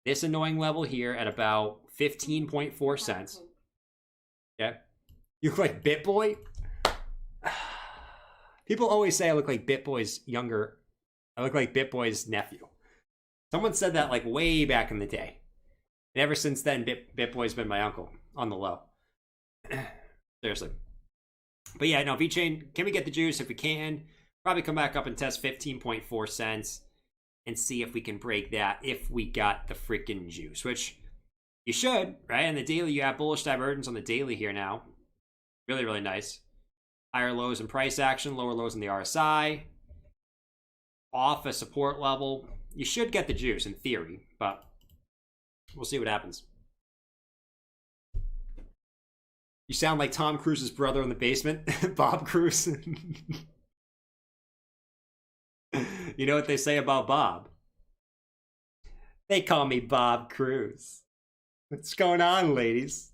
this annoying level here at about 15.4 cents. Okay. You look like Bitboy? People always say I look like Bitboy's younger. I look like Bitboy's nephew. Someone said that like way back in the day. And ever since then, Bitboy's been my uncle on the low. Seriously. But yeah, no, VeChain, can we get the juice? If we can, probably come back up and test 15.4 cents and see if we can break that if we got the freaking juice, which you should, right? And the daily, you have bullish divergence on the daily here now. Really, really nice. Higher lows in price action, lower lows in the RSI. Off a support level. You should get the juice in theory, but we'll see what happens. You sound like Tom Cruise's brother in the basement, Bob Cruise. You know what they say about Bob? They call me Bob Cruise. What's going on, ladies?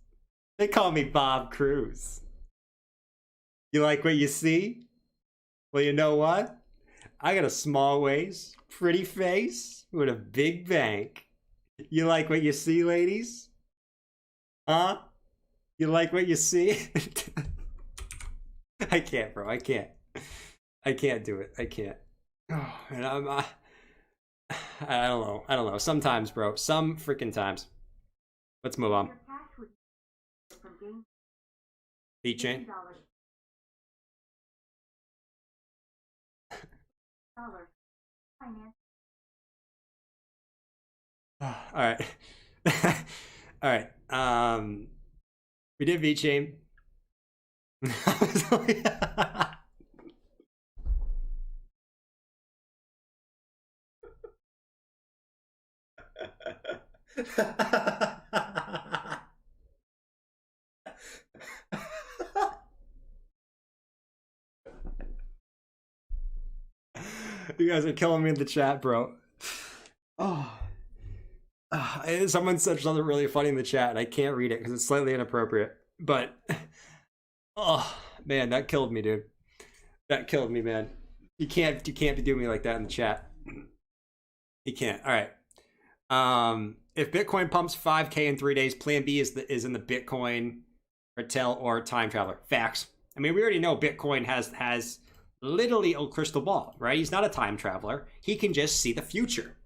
They call me Bob Cruise. You like what you see? Well, you know what? I got a small waist, pretty face, with a big bank. You like what you see, ladies? Huh? You like what you see? I can't, bro. I can't do it. I can't. Oh, and I don't know. Sometimes, bro. Some freaking times. Let's move on. VeChain. All right. All right. We did VeChain. You guys are killing me in the chat, bro. Oh. Someone said something really funny in the chat, and I can't read it because it's slightly inappropriate. But, oh, man, that killed me, dude. That killed me, man. You can't be doing me like that in the chat. You can't. All right. If Bitcoin pumps 5K in 3 days, Plan B is in the Bitcoin cartel or time traveler. Facts. I mean, we already know Bitcoin has literally a crystal ball, right? He's not a time traveler. He can just see the future,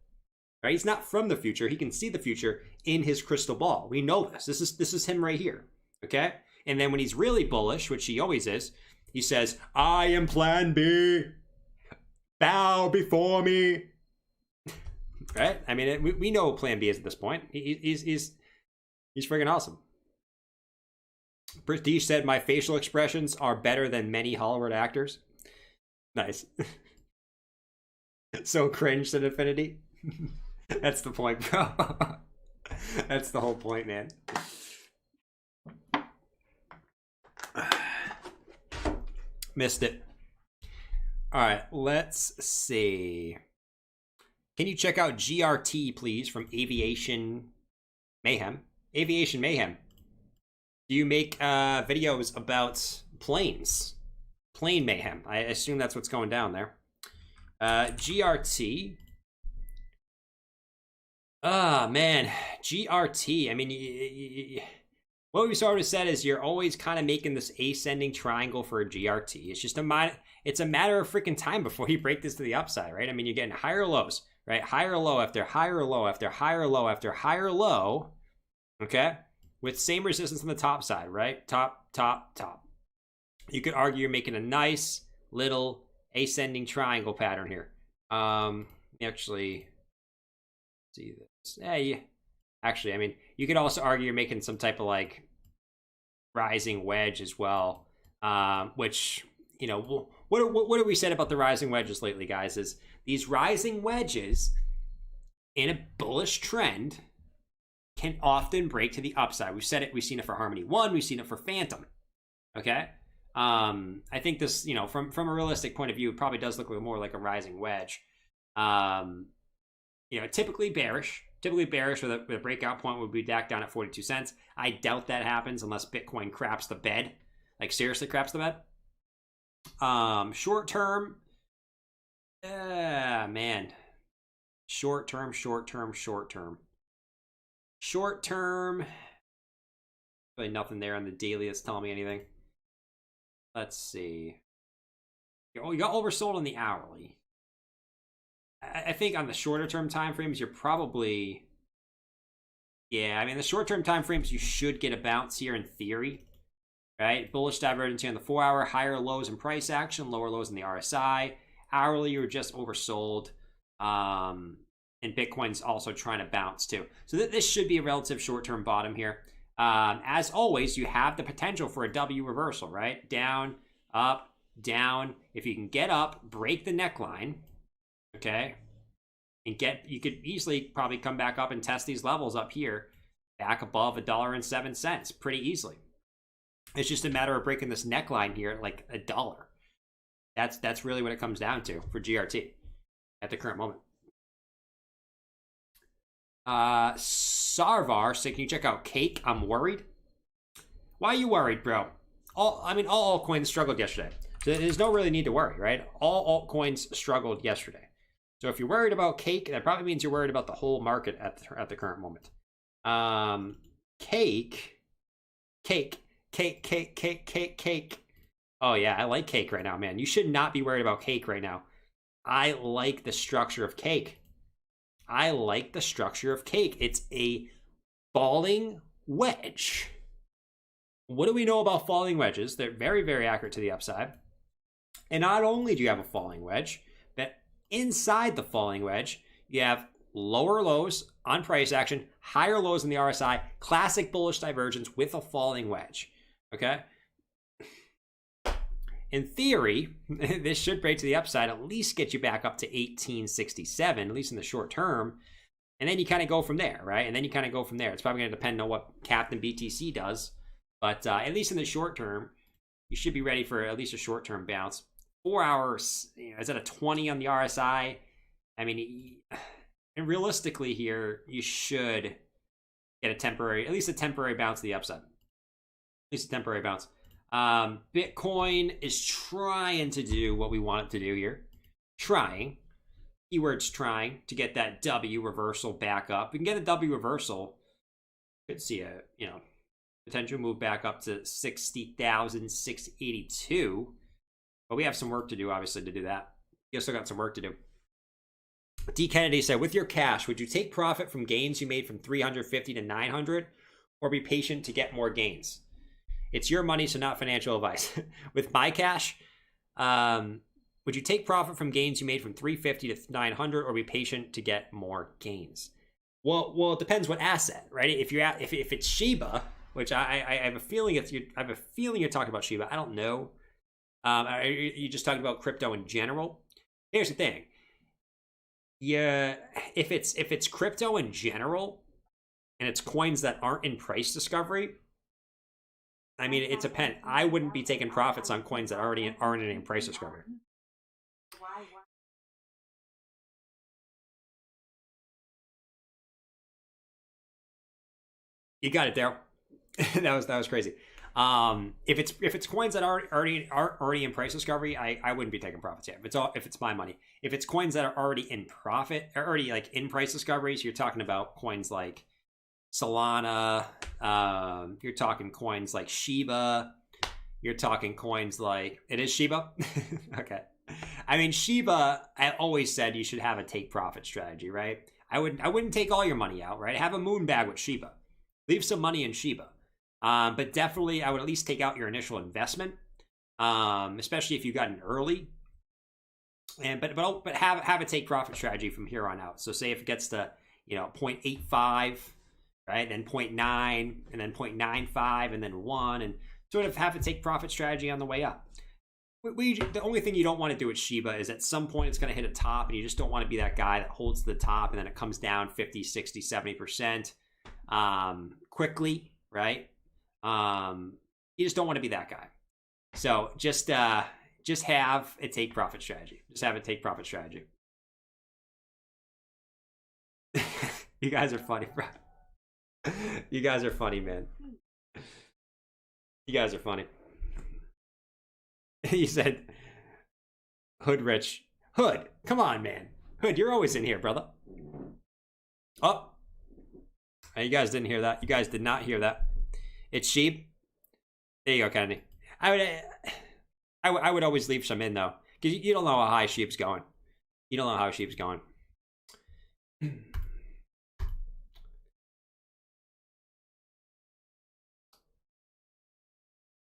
right? He's not from the future. He can see the future in his crystal ball. We know this. This is him right here, okay? And then when he's really bullish, which he always is, he says, "I am Plan B. Bow before me." Right? I mean, we know what Plan B is at this point. He's friggin' awesome. Prestige said, "My facial expressions are better than many Hollywood actors." Nice. So cringe to infinity. That's the point, bro. That's the whole point, man. Missed it. All right, let's see. Can you check out GRT, please, from Aviation Mayhem? Aviation Mayhem. Do you make videos about planes? Plane Mayhem. I assume that's what's going down there. GRT. Ah, man. GRT. I mean, what we sort of said is you're always kind of making this ascending triangle for a GRT. It's just it's a matter of freaking time before you break this to the upside, right? I mean, you're getting higher lows, right? Higher low after higher low after higher low after higher low, okay? With same resistance on the top side, right? Top, top, top. You could argue you're making a nice little ascending triangle pattern here. Actually see this. Yeah, Actually, I mean, you could also argue you're making some type of like rising wedge as well, which, you know, what have we said about the rising wedges lately, guys? Is these rising wedges in a bullish trend can often break to the upside. We've said it. We've seen it for Harmony 1. We've seen it for Phantom. Okay. I think this, you know, from a realistic point of view, it probably does look more like a rising wedge. You know, typically bearish with a breakout point would be back down at 42 cents. I doubt that happens unless Bitcoin craps the bed, like seriously craps the bed. Short term, man, short term, really nothing there on the daily that's telling me anything. Let's see. Oh, you got oversold on the hourly. I think on the shorter term time frames, you're probably, yeah, I mean, the short term time frames, you should get a bounce here in theory, right? Bullish divergence here on the 4 hour, higher lows in price action, lower lows in the RSI. Hourly, you're just oversold. And Bitcoin's also trying to bounce too. So this should be a relative short term bottom here. As always, you have the potential for a W reversal, right? Down, up, down. If you can get up, break the neckline, okay, and you could easily probably come back up and test these levels up here, back above $1.07 pretty easily. It's just a matter of breaking this neckline here at like $1. That's really what it comes down to for GRT at the current moment. Sarvar, so can you check out Cake? I'm worried. Why are you worried, bro? All altcoins struggled yesterday. So there's no really need to worry, right? All altcoins struggled yesterday. So if you're worried about Cake, that probably means you're worried about the whole market at the current moment. Cake. Oh yeah, I like Cake right now, man. You should not be worried about Cake right now. I like the structure of Cake. It's a falling wedge. What do we know about falling wedges? They're very, very accurate to the upside. And not only do you have a falling wedge, but inside the falling wedge, you have lower lows on price action, higher lows in the RSI, classic bullish divergence with a falling wedge. Okay? In theory, this should break to the upside, at least get you back up to 1867, at least in the short term. And then you kind of go from there, right? It's probably going to depend on what Captain BTC does. But at least in the short term, you should be ready for at least a short-term bounce. 4 hours, is at a 20 on the RSI. I mean, and realistically here, you should get at least a temporary bounce to the upside. At least a temporary bounce. Bitcoin is trying to do what we want it to do here. Trying. Keyword's trying to get that W reversal back up. We can get a W reversal. Could see a, potential move back up to 60,682. But we have some work to do, obviously, to do that. You still got some work to do. D. Kennedy said, with your cash, would you take profit from gains you made from 350 to 900 or be patient to get more gains? It's your money, so not financial advice. With my cash, would you take profit from gains you made from 350 to 900 or be patient to get more gains? Well, it depends what asset, right? If it's Shiba, which I have a feeling you're talking about Shiba. I don't know. Are you just talking about crypto in general? Here's the thing. Yeah, if it's crypto in general and it's coins that aren't in price discovery, I mean, it depends. I wouldn't be taking profits on coins that already aren't in price discovery. You got it, Daryl. that was crazy. If it's coins that aren't already in price discovery, I wouldn't be taking profits yet. If it's my money. If it's coins that are already in profit, already like in price discovery, so you're talking about coins like Solana, you're talking coins like Shiba, you're talking coins like, it is Shiba? Okay. I mean, Shiba, I always said you should have a take profit strategy, right? I wouldn't take all your money out, right? Have a moon bag with Shiba. Leave some money in Shiba. But definitely I would at least take out your initial investment, especially if you got in early. But have a take profit strategy from here on out. So say if it gets to 0.85, right? Then 0.9, and then 0.95, and then 1, and sort of have a take profit strategy on the way up. The only thing you don't want to do with Shiba is at some point it's going to hit a top, and you just don't want to be that guy that holds the top and then it comes down 50, 60, 70% quickly, right? You just don't want to be that guy. So just have a take profit strategy. Just have a take profit strategy. You guys are funny, bro. You guys are funny, man. You guys are funny. You said, Hood Rich. Hood, come on, man. Hood, you're always in here, brother. Oh. You guys didn't hear that. You guys did not hear that. It's SHIB. There you go, Kennedy. I would always leave some in, though. Because you don't know how high SHIB's going. You don't know how SHIB's going.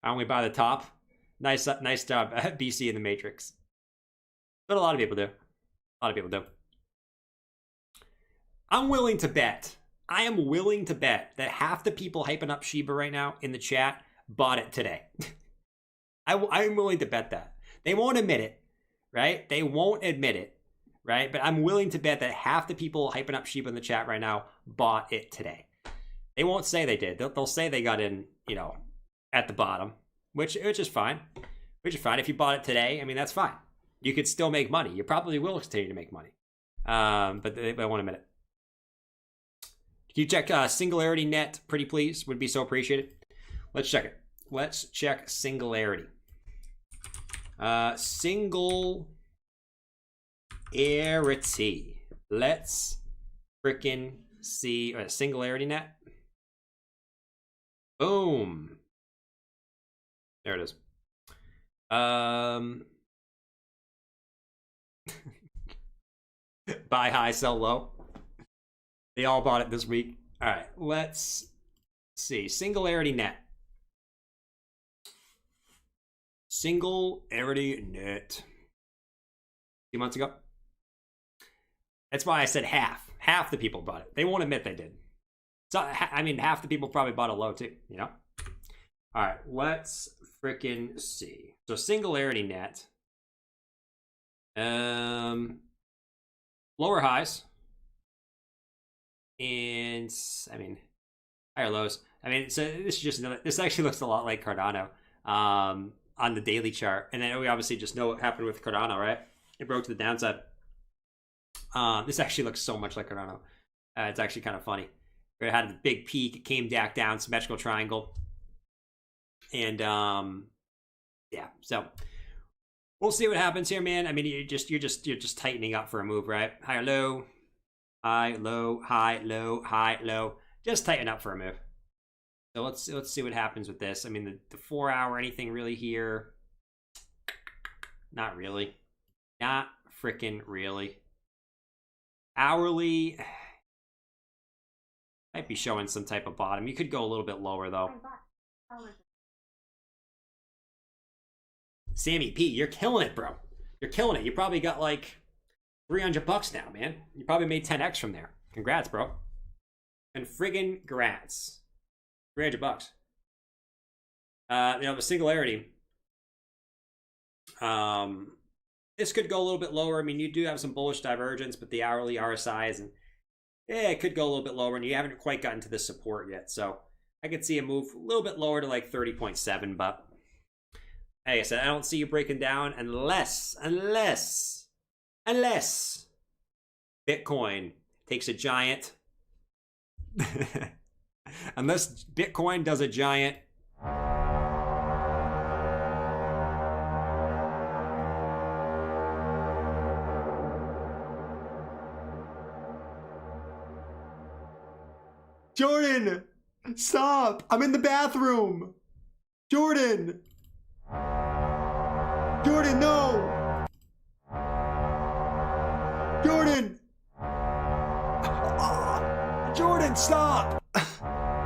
I only buy the top. Nice job, BC in the Matrix. But a lot of people do. A lot of people do. I'm willing to bet. I am willing to bet that half the people hyping up Shiba right now in the chat bought it today. I'm willing to bet that. They won't admit it, right? They won't admit it, right? But I'm willing to bet that half the people hyping up Shiba in the chat right now bought it today. They won't say they did. They'll say they got in, you know, at the bottom, which is fine. Which is fine. If you bought it today, I mean, that's fine. You could still make money. You probably will continue to make money. But they won't admit it. Can you check SingularityNet, pretty please? Would be so appreciated. Let's check it. Let's check Singularity. Singularity. Let's freaking see SingularityNet. Boom. There it is. Buy high, sell low. They all bought it this week. All right, let's see. SingularityNet. SingularityNet. A few months ago. That's why I said half. Half the people bought it. They won't admit they did. So, I mean, half the people probably bought it low too, you know? All right, let's freaking see. So SingularityNet. Lower highs. And, I mean, higher lows. I mean, so this is just another, this actually looks a lot like Cardano on the daily chart. And then we obviously just know what happened with Cardano, right? It broke to the downside. This actually looks so much like Cardano. It's actually kind of funny. It had a big peak. It came back down, symmetrical triangle. And, yeah, so we'll see what happens here, man. I mean, you're just tightening up for a move, right? High or low, high, low, high, low, high, low. Just tighten up for a move. So let's see what happens with this. I mean, the 4 hour, anything really here? Not really. Not freaking really. Hourly might be showing some type of bottom. You could go a little bit lower though. Sammy P, you're killing it, bro. You're killing it. You probably got like $300 now, man. You probably made 10x from there. Congrats, bro. And friggin' grats. $300. You know, the Singularity. This could go a little bit lower. I mean, you do have some bullish divergence, but the hourly RSIs and yeah, it could go a little bit lower, and you haven't quite gotten to the support yet. So I could see a move a little bit lower to like 30.7, but like I said, I don't see you breaking down unless Bitcoin takes a giant. Unless Bitcoin does a giant. Jordan, stop! I'm in the bathroom. Jordan, no! Jordan! Jordan, stop!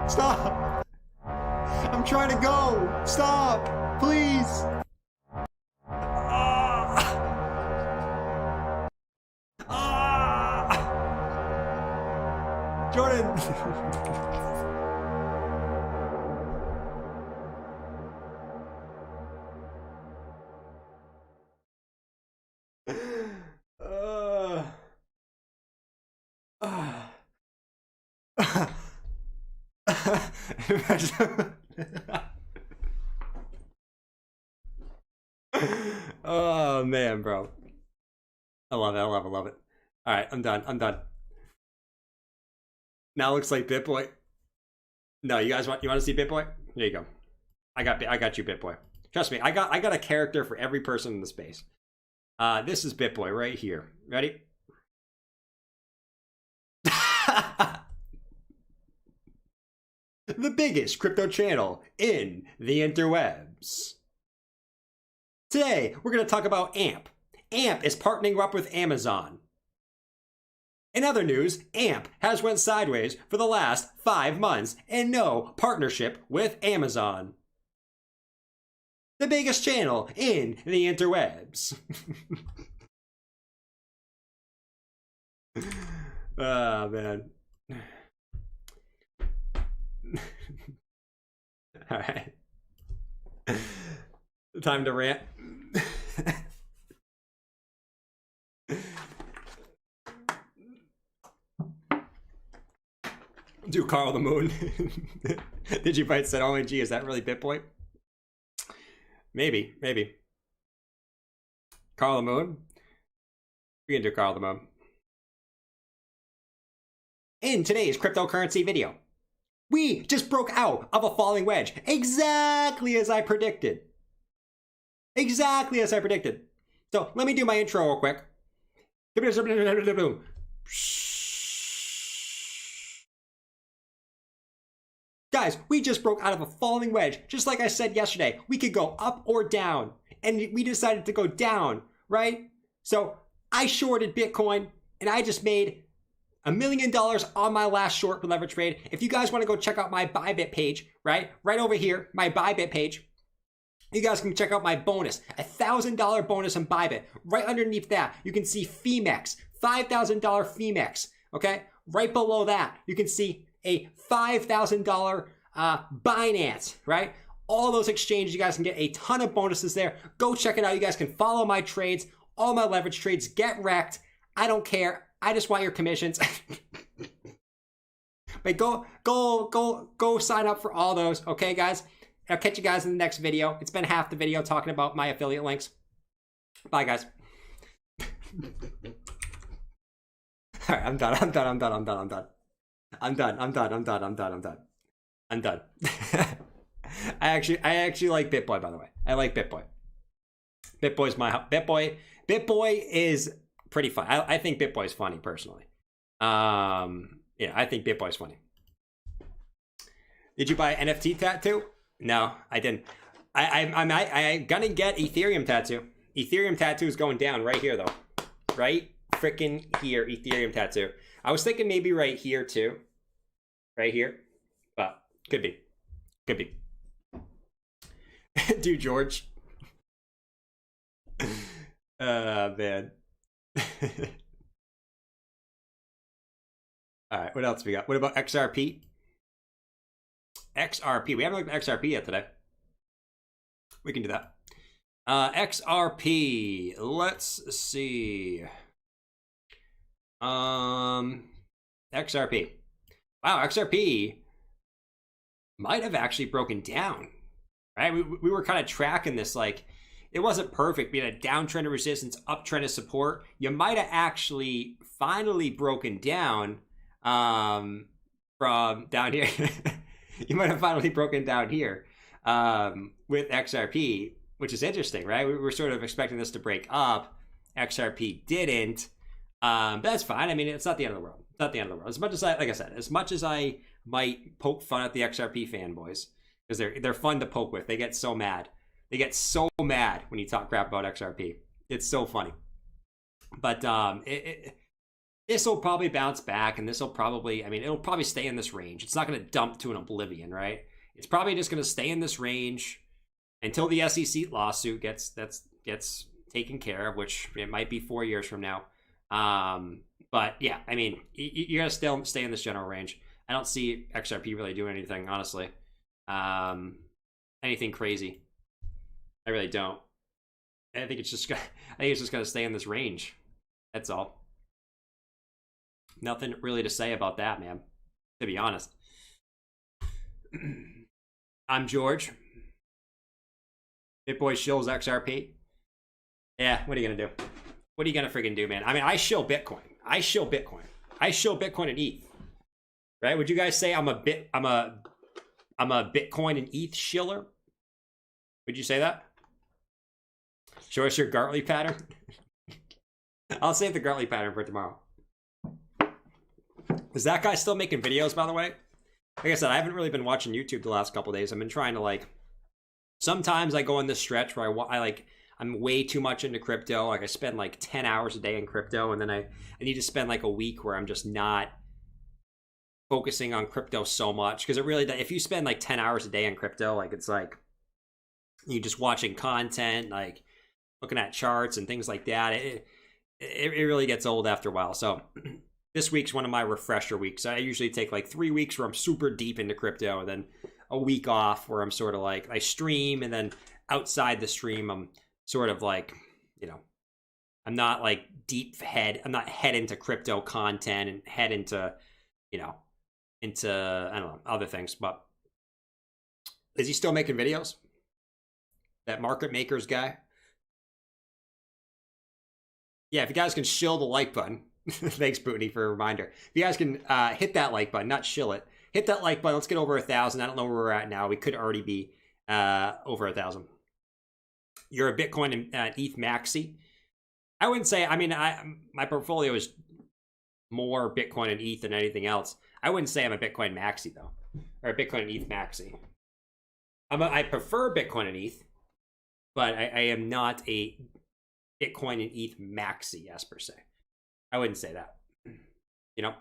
Stop! I'm trying to go! Stop! Please! Jordan! Oh man, bro. I love it. I love it. Love it. All right, I'm done. I'm done. Now it looks like Bitboy. No, you want to see Bitboy? There you go. I got you, Bitboy. Trust me, I got a character for every person in the space. This is Bitboy right here. Ready? The biggest crypto channel in the interwebs. Today, we're going to talk about AMP. AMP is partnering up with Amazon. In other news, AMP has went sideways for the last 5 months and no partnership with Amazon. The biggest channel in the interwebs. Oh, man. All right. Time to rant. Do Carl the Moon. Did you bite said, OMG, is that really Bitboy? Maybe. Carl the Moon? We can do Carl the Moon. In today's cryptocurrency video, we just broke out of a falling wedge, exactly as I predicted. Exactly as I predicted. So let me do my intro real quick. Guys, we just broke out of a falling wedge. Just like I said yesterday, we could go up or down. And we decided to go down, right? So I shorted Bitcoin and I just made $1 million on my last short leverage trade. If you guys want to go check out my Bybit page, right over here, my Bybit page, you guys can check out my bonus, $1,000 bonus on Bybit. Right underneath that, you can see FEMEX, $5,000 FEMEX, okay? Right below that, you can see a $5,000 Binance, right? All those exchanges, you guys can get a ton of bonuses there. Go check it out. You guys can follow my trades, all my leverage trades, get wrecked. I don't care. I just want your commissions. But go sign up for all those, okay, guys? I'll catch you guys in the next video. It's been half the video talking about my affiliate links. Bye, guys. All right, I'm done. I'm done. I actually like Bitboy, by the way. I like Bitboy. Bitboy is pretty fun. I think Bitboy's funny personally. Yeah, I think Bitboy's funny. Did you buy an NFT tattoo? No, I didn't. I'm gonna get Ethereum tattoo. Ethereum tattoo is going down right here though. Right freaking here, Ethereum tattoo. I was thinking maybe right here too. Right here. But could be. Dude, George. Man. All right, what else we got? What about XRP? XRP. We haven't looked at XRP yet today. We can do that. XRP. Let's see. XRP. Wow, XRP might have actually broken down. Right? We were kind of tracking this like it wasn't perfect. We had a downtrend of resistance, uptrend of support. You might have actually finally broken down from down here. You might have finally broken down here with XRP, which is interesting, right? We were sort of expecting this to break up. XRP didn't. But that's fine. I mean, it's not the end of the world. It's not the end of the world. As much as as much as I might poke fun at the XRP fanboys, because they're fun to poke with. They get so mad. They get so mad when you talk crap about XRP. It's so funny. But this will probably bounce back, and this will probably, I mean, it'll probably stay in this range. It's not going to dump to an oblivion, right? It's probably just going to stay in this range until the SEC lawsuit gets taken care of, which it might be 4 years from now. But yeah, I mean, you're going to still stay in this general range. I don't see XRP really doing anything, honestly. Anything crazy. I really don't. I think it's just going to stay in this range. That's all. Nothing really to say about that, man, to be honest. I'm George. Bitboy shills XRP. Yeah, what are you gonna do? What are you gonna friggin' do, man? I mean, I shill Bitcoin. I shill Bitcoin. I shill Bitcoin and ETH. Right? Would you guys say I'm a Bitcoin and ETH shiller? Would you say that? Show us your Gartley pattern. I'll save the Gartley pattern for tomorrow. Is that guy still making videos, by the way? Like I said, I haven't really been watching YouTube the last couple of days. I've been trying to like. Sometimes I go in this stretch where I'm way too much into crypto. Like I spend like 10 hours a day in crypto, and then I need to spend like a week where I'm just not focusing on crypto so much, because it really, if you spend like 10 hours a day in crypto, like it's like you just watching content, like looking at charts and things like that. It really gets old after a while. So this week's one of my refresher weeks. I usually take like 3 weeks where I'm super deep into crypto, and then a week off where I'm sort of like, I stream, and then outside the stream, I'm sort of like, you know, I'm not like I'm not head into crypto content and head into, you know, into, I don't know, other things. But is he still making videos? That market makers guy? Yeah, if you guys can shill the like button. Thanks, Bootney, for a reminder. If you guys can hit that like button, not shill it. Hit that like button. Let's get over 1,000. I don't know where we're at now. We could already be over 1,000. You're a Bitcoin and ETH maxi. I wouldn't say. I mean, my portfolio is more Bitcoin and ETH than anything else. I wouldn't say I'm a Bitcoin maxi though, or a Bitcoin and ETH maxi. I prefer Bitcoin and ETH, but I am not a Bitcoin and ETH maxi as per se. I wouldn't say that. You know.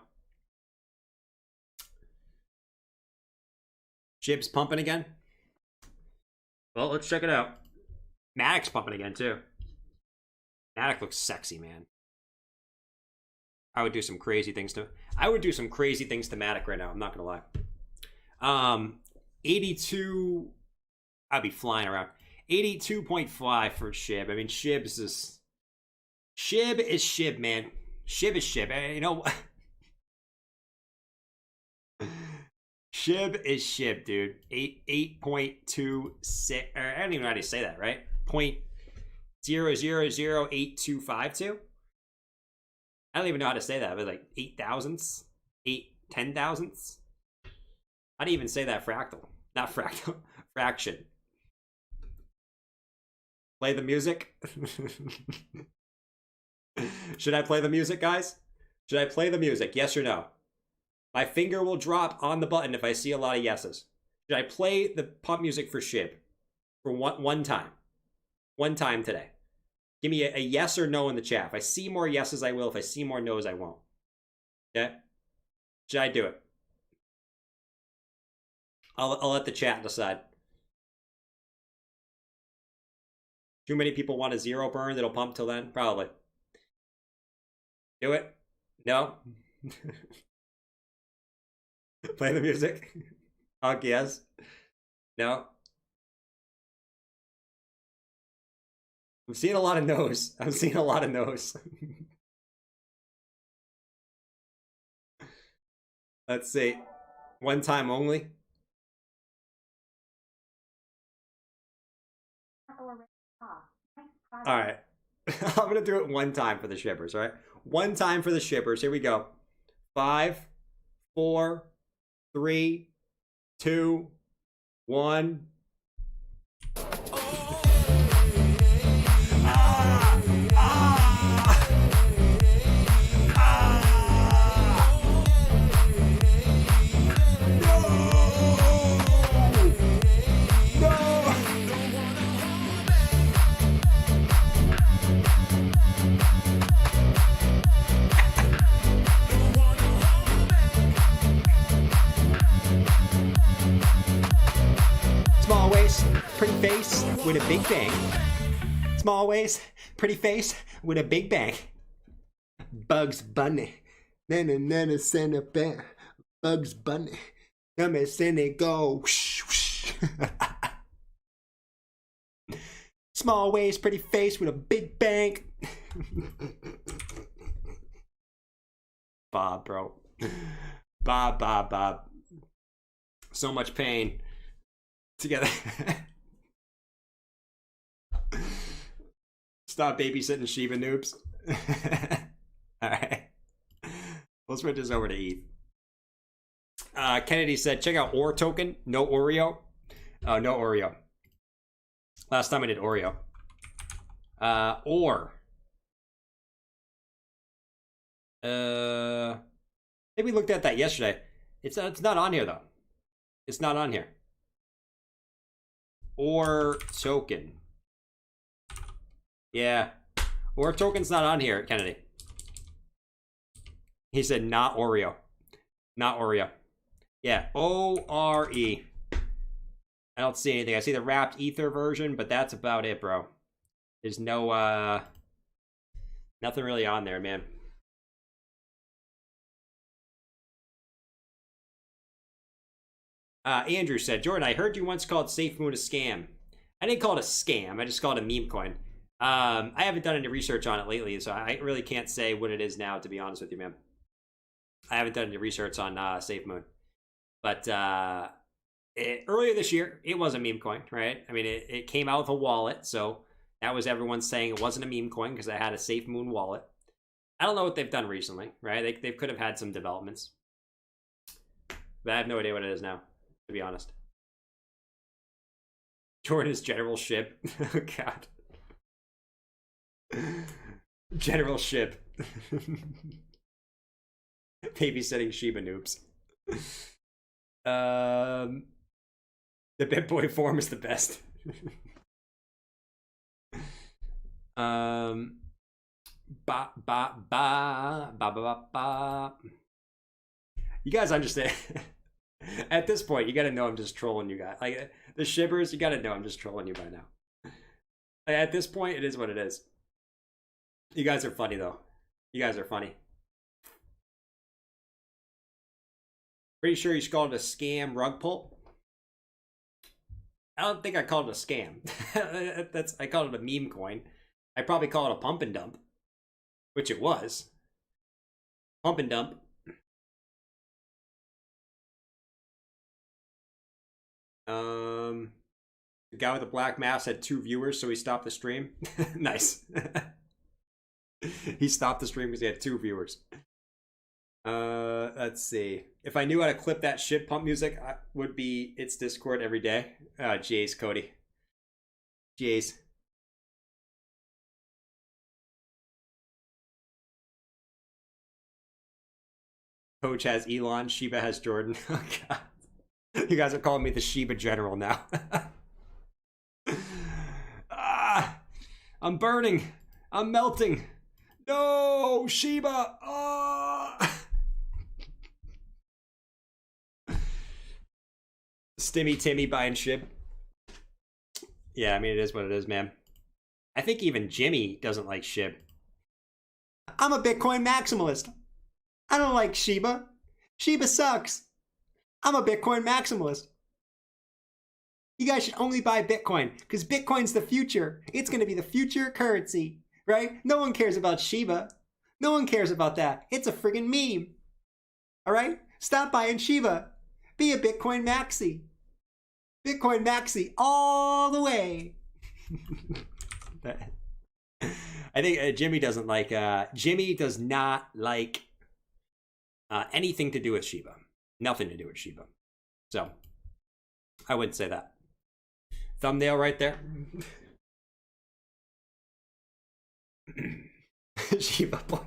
SHIB's pumping again. Well, let's check it out. Matic's pumping again too. Matic looks sexy, man. I would do some crazy things to Matic right now. I'm not gonna lie. 82. I'd be flying around. 82.5 for SHIB. I mean, SHIB is SHIB, man. SHIB is SHIB. You know. SHIB is SHIB, dude. 8.26. I don't even know how to say that, right? 0.0008252. I don't even know how to say that, but like 8 thousandths, 10 thousandths. How do you even say that? Fractal, not fractal, fraction. Play the music. Should I play the music, guys? Should I play the music? Yes or no? My finger will drop on the button if I see a lot of yeses. Should I play the pump music for SHIB for one time? One time today. Give me a yes or no in the chat. If I see more yeses, I will. If I see more no's, I won't. Okay? Should I do it? I'll let the chat decide. Too many people want a zero burn that'll pump till then? Probably. Do it? No? Play the music? Yes. No? I'm seeing a lot of no's. I'm seeing a lot of no's. Let's see. One time only. All right. I'm going to do it one time for the shippers, right? One time for the shippers. Here we go. 5, 4, 3, 2, 1. Small waist, pretty face with a big bang. Small waist, pretty face with a big bang. Bugs Bunny. Nana nana send a bang. Bugs Bunny. Come and send it go. Whoosh, whoosh. Small waist, pretty face with a big bang. Bob, bro. Bob. So much pain together. Stop babysitting Shiba noobs. Alright. We'll switch this over to ETH. Kennedy said, check out OR token. No Oreo. Oh, no Oreo. Last time I did Oreo. OR. Maybe we looked at that yesterday. It's not on here though. It's not on here. OR token. Yeah. OR token's not on here, Kennedy. He said not Oreo. Not Oreo. Yeah, O-R-E. I don't see anything. I see the wrapped ether version, but that's about it, bro. There's no, nothing really on there, man. Andrew said, Jordan, I heard you once called SafeMoon a scam. I didn't call it a scam. I just called it a meme coin. I haven't done any research on it lately, so I really can't say what it is now, to be honest with you, man. I haven't done any research on SafeMoon. But earlier this year, it was a meme coin, right? I mean, it came out with a wallet, so that was everyone saying it wasn't a meme coin because it had a SafeMoon wallet. I don't know what they've done recently, right? They could have had some developments. But I have no idea what it is now, to be honest. Jordan is General SHIB. Oh, God. General SHIB. Babysitting Shiba noobs. The Bitboy form is the best. Ba ba ba ba ba ba ba. You guys understand? At this point, you gotta know I'm just trolling you guys. Like the shibbers, you gotta know I'm just trolling you by now. At this point, it is what it is. You guys are funny though. You guys are funny. Pretty sure you called it a scam rug pull. I don't think I called it a scam. I called it a meme coin. I probably call it a pump and dump, which it was. Pump and dump. The guy with the black mask had 2 viewers, so he stopped the stream. Nice. He stopped the stream because he had 2 viewers. Let's see. If I knew how to clip that shit pump music, I would be its Discord every day. Jeez, Cody. Jeez. Coach has Elon, Shiba has Jordan. Oh, God. You guys are calling me the Shiba General now. I'm burning. I'm melting. No, Shiba. Stimmy Timmy buying SHIB. Yeah, I mean, it is what it is, man. I think even Jimmy doesn't like SHIB. I'm a Bitcoin maximalist. I don't like Shiba. Shiba sucks. I'm a Bitcoin maximalist. You guys should only buy Bitcoin because Bitcoin's the future. It's going to be the future currency, right? No one cares about Shiba. No one cares about that. It's a friggin' meme. All right? Stop buying Shiba. Be a Bitcoin maxi. Bitcoin maxi all the way. I think Jimmy doesn't like, Jimmy does not like anything to do with Shiba. Nothing to do with Shiba. So, I wouldn't say that. Thumbnail right there. Shiba boy.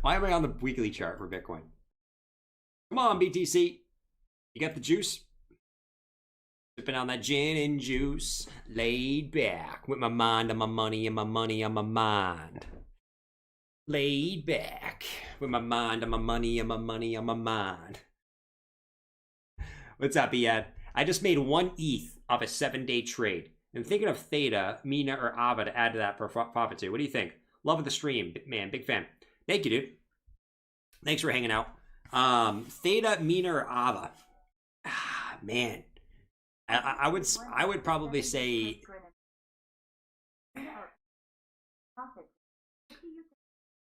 Why am I on the weekly chart for Bitcoin? Come on, BTC. You got the juice? Sipping on that gin and juice. Laid back. With my mind on my money and my money on my mind. Laid back. With my mind on my money and my money on my mind. What's up, Iad? I just made 1 ETH off a 7-day trade. I'm thinking of Theta, Mina, or Ava to add to that profit too. What do you think? Love of the stream, man. Big fan. Thank you, dude. Thanks for hanging out. Theta, Mina, or Ava? Ah, man. I would probably say.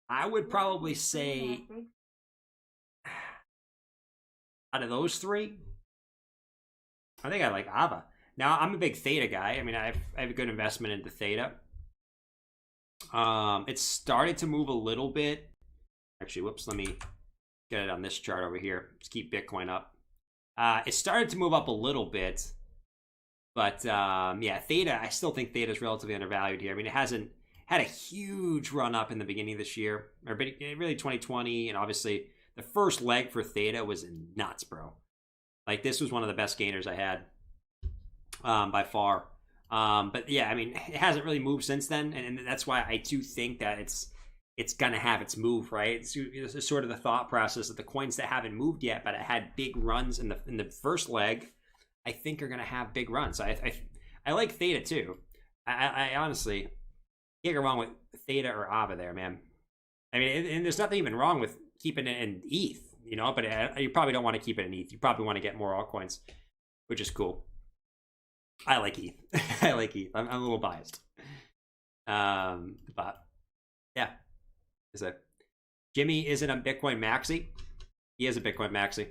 I would probably say. Out of those three, I think I like AVA. Now, I'm a big Theta guy. I mean, I have a good investment into Theta. It started to move a little bit. Actually, whoops, let me get it on this chart over here. Let's keep Bitcoin up. It started to move up a little bit. But, yeah, Theta, I still think Theta is relatively undervalued here. I mean, it hasn't had a huge run up in the beginning of this year. Or really 2020, and obviously the first leg for Theta was nuts, bro. Like, this was one of the best gainers I had by far. But yeah, I mean, it hasn't really moved since then, and that's why I do think that it's gonna have its move, right? It's sort of the thought process that the coins that haven't moved yet, but it had big runs in the first leg, I think are gonna have big runs. I like Theta too. I honestly can't go wrong with Theta or AVA there, man. I mean, and there's nothing even wrong with keeping it in ETH, you know, but you probably don't want to keep it in ETH. You probably want to get more altcoins, which is cool. I like ETH. I like ETH. I'm a little biased. But yeah. Is that Jimmy isn't a Bitcoin maxi? He is a Bitcoin maxi.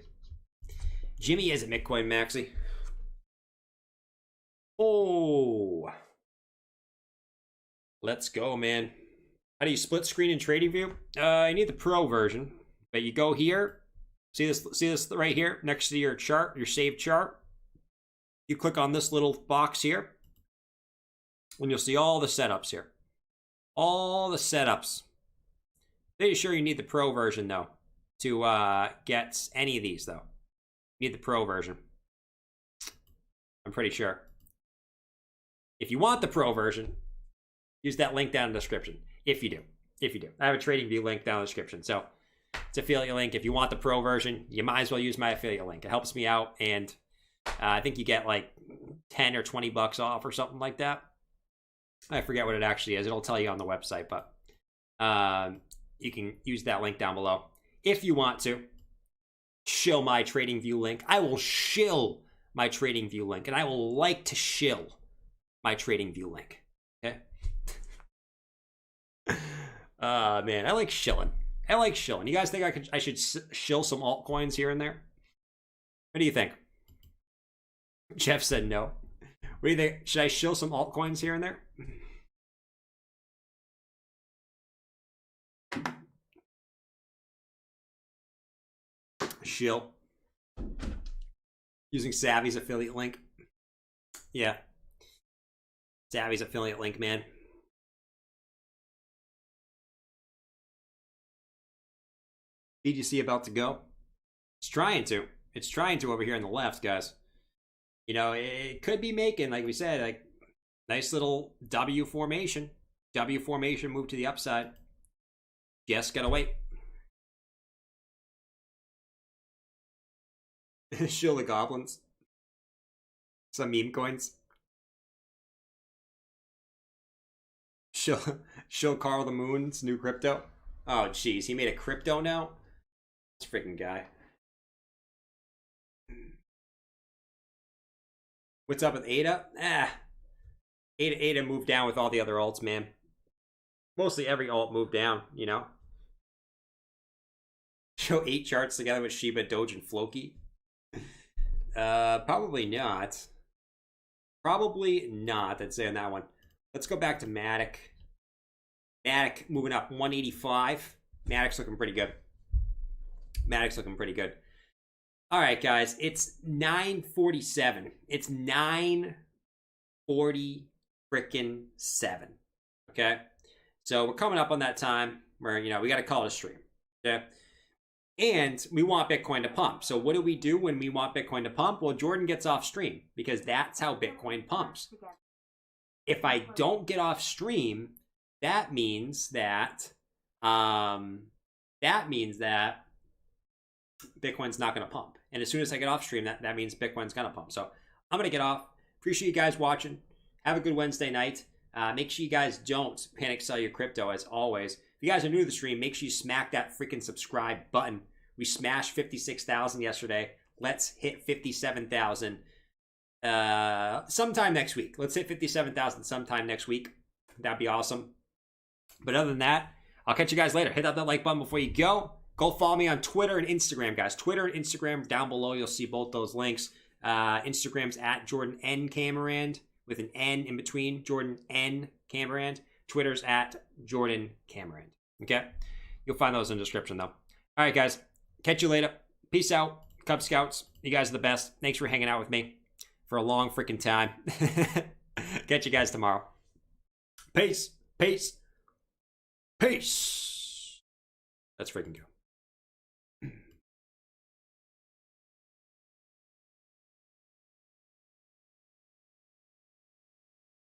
Jimmy is a Bitcoin maxi. Oh. Let's go, man. How do you split screen in TradingView? You need the pro version, but you go here. See this right here next to your chart, your saved chart. You click on this little box here, and you'll see all the setups here. All the setups. Pretty sure you need the pro version, though, to get any of these, though. You need the pro version. I'm pretty sure. If you want the pro version, use that link down in the description. If you do. I have a TradingView link down in the description. So it's affiliate link. If you want the pro version, you might as well use my affiliate link. It helps me out, and I think you get like 10 or 20 bucks off or something like that. I forget what it actually is. It'll tell you on the website, but you can use that link down below if you want to. Shill my TradingView link. I will shill my TradingView link, and I will like to shill my TradingView link. Okay. Man, I like shilling. You guys think I should shill some altcoins here and there? What do you think? Jeff said no. What do you think? Should I shill some altcoins here and there? Shill. Using Savvy's affiliate link. Yeah. Savvy's affiliate link, man. BGC about to go. It's trying to. It's trying to over here on the left, guys. You know, it could be making, like we said, like nice little W formation. W formation move to the upside. Just gotta wait. Shill the goblins. Some meme coins. Shill Carl the Moon's new crypto. Oh, jeez. He made a crypto now? This freaking guy. What's up with ADA? ADA moved down with all the other alts, man. Mostly every alt moved down, you know? Show 8 charts together with Shiba, Doge, and Floki. Probably not. Probably not, I'd say on that one. Let's go back to Matic. Matic moving up 185. Matic's looking pretty good. All right, guys. It's 9:47. It's 9:40 frickin' 7. Okay? So we're coming up on that time where, you know, we got to call it a stream. Okay? And we want Bitcoin to pump. So what do we do when we want Bitcoin to pump? Well, Jordan gets off stream because that's how Bitcoin pumps. If I don't get off stream, that means that Bitcoin's not going to pump. And as soon as I get off stream, that means Bitcoin's going to pump. So I'm going to get off. Appreciate you guys watching. Have a good Wednesday night. Make sure you guys don't panic sell your crypto, as always. If you guys are new to the stream, make sure you smack that freaking subscribe button. We smashed 56,000 yesterday. Let's hit 57,000 sometime next week. Let's hit 57,000 sometime next week. That'd be awesome. But other than that, I'll catch you guys later. Hit that like button before you go. Go follow me on Twitter and Instagram, guys. Twitter and Instagram down below. You'll see both those links. Instagram's at Jordan N. Camerand with an N in between. Jordan N. Camerand. Twitter's at Jordan Camerand. Okay? You'll find those in the description, though. All right, guys. Catch you later. Peace out. Cub Scouts. You guys are the best. Thanks for hanging out with me for a long freaking time. Catch you guys tomorrow. Peace. Peace. Peace. Let's freaking go.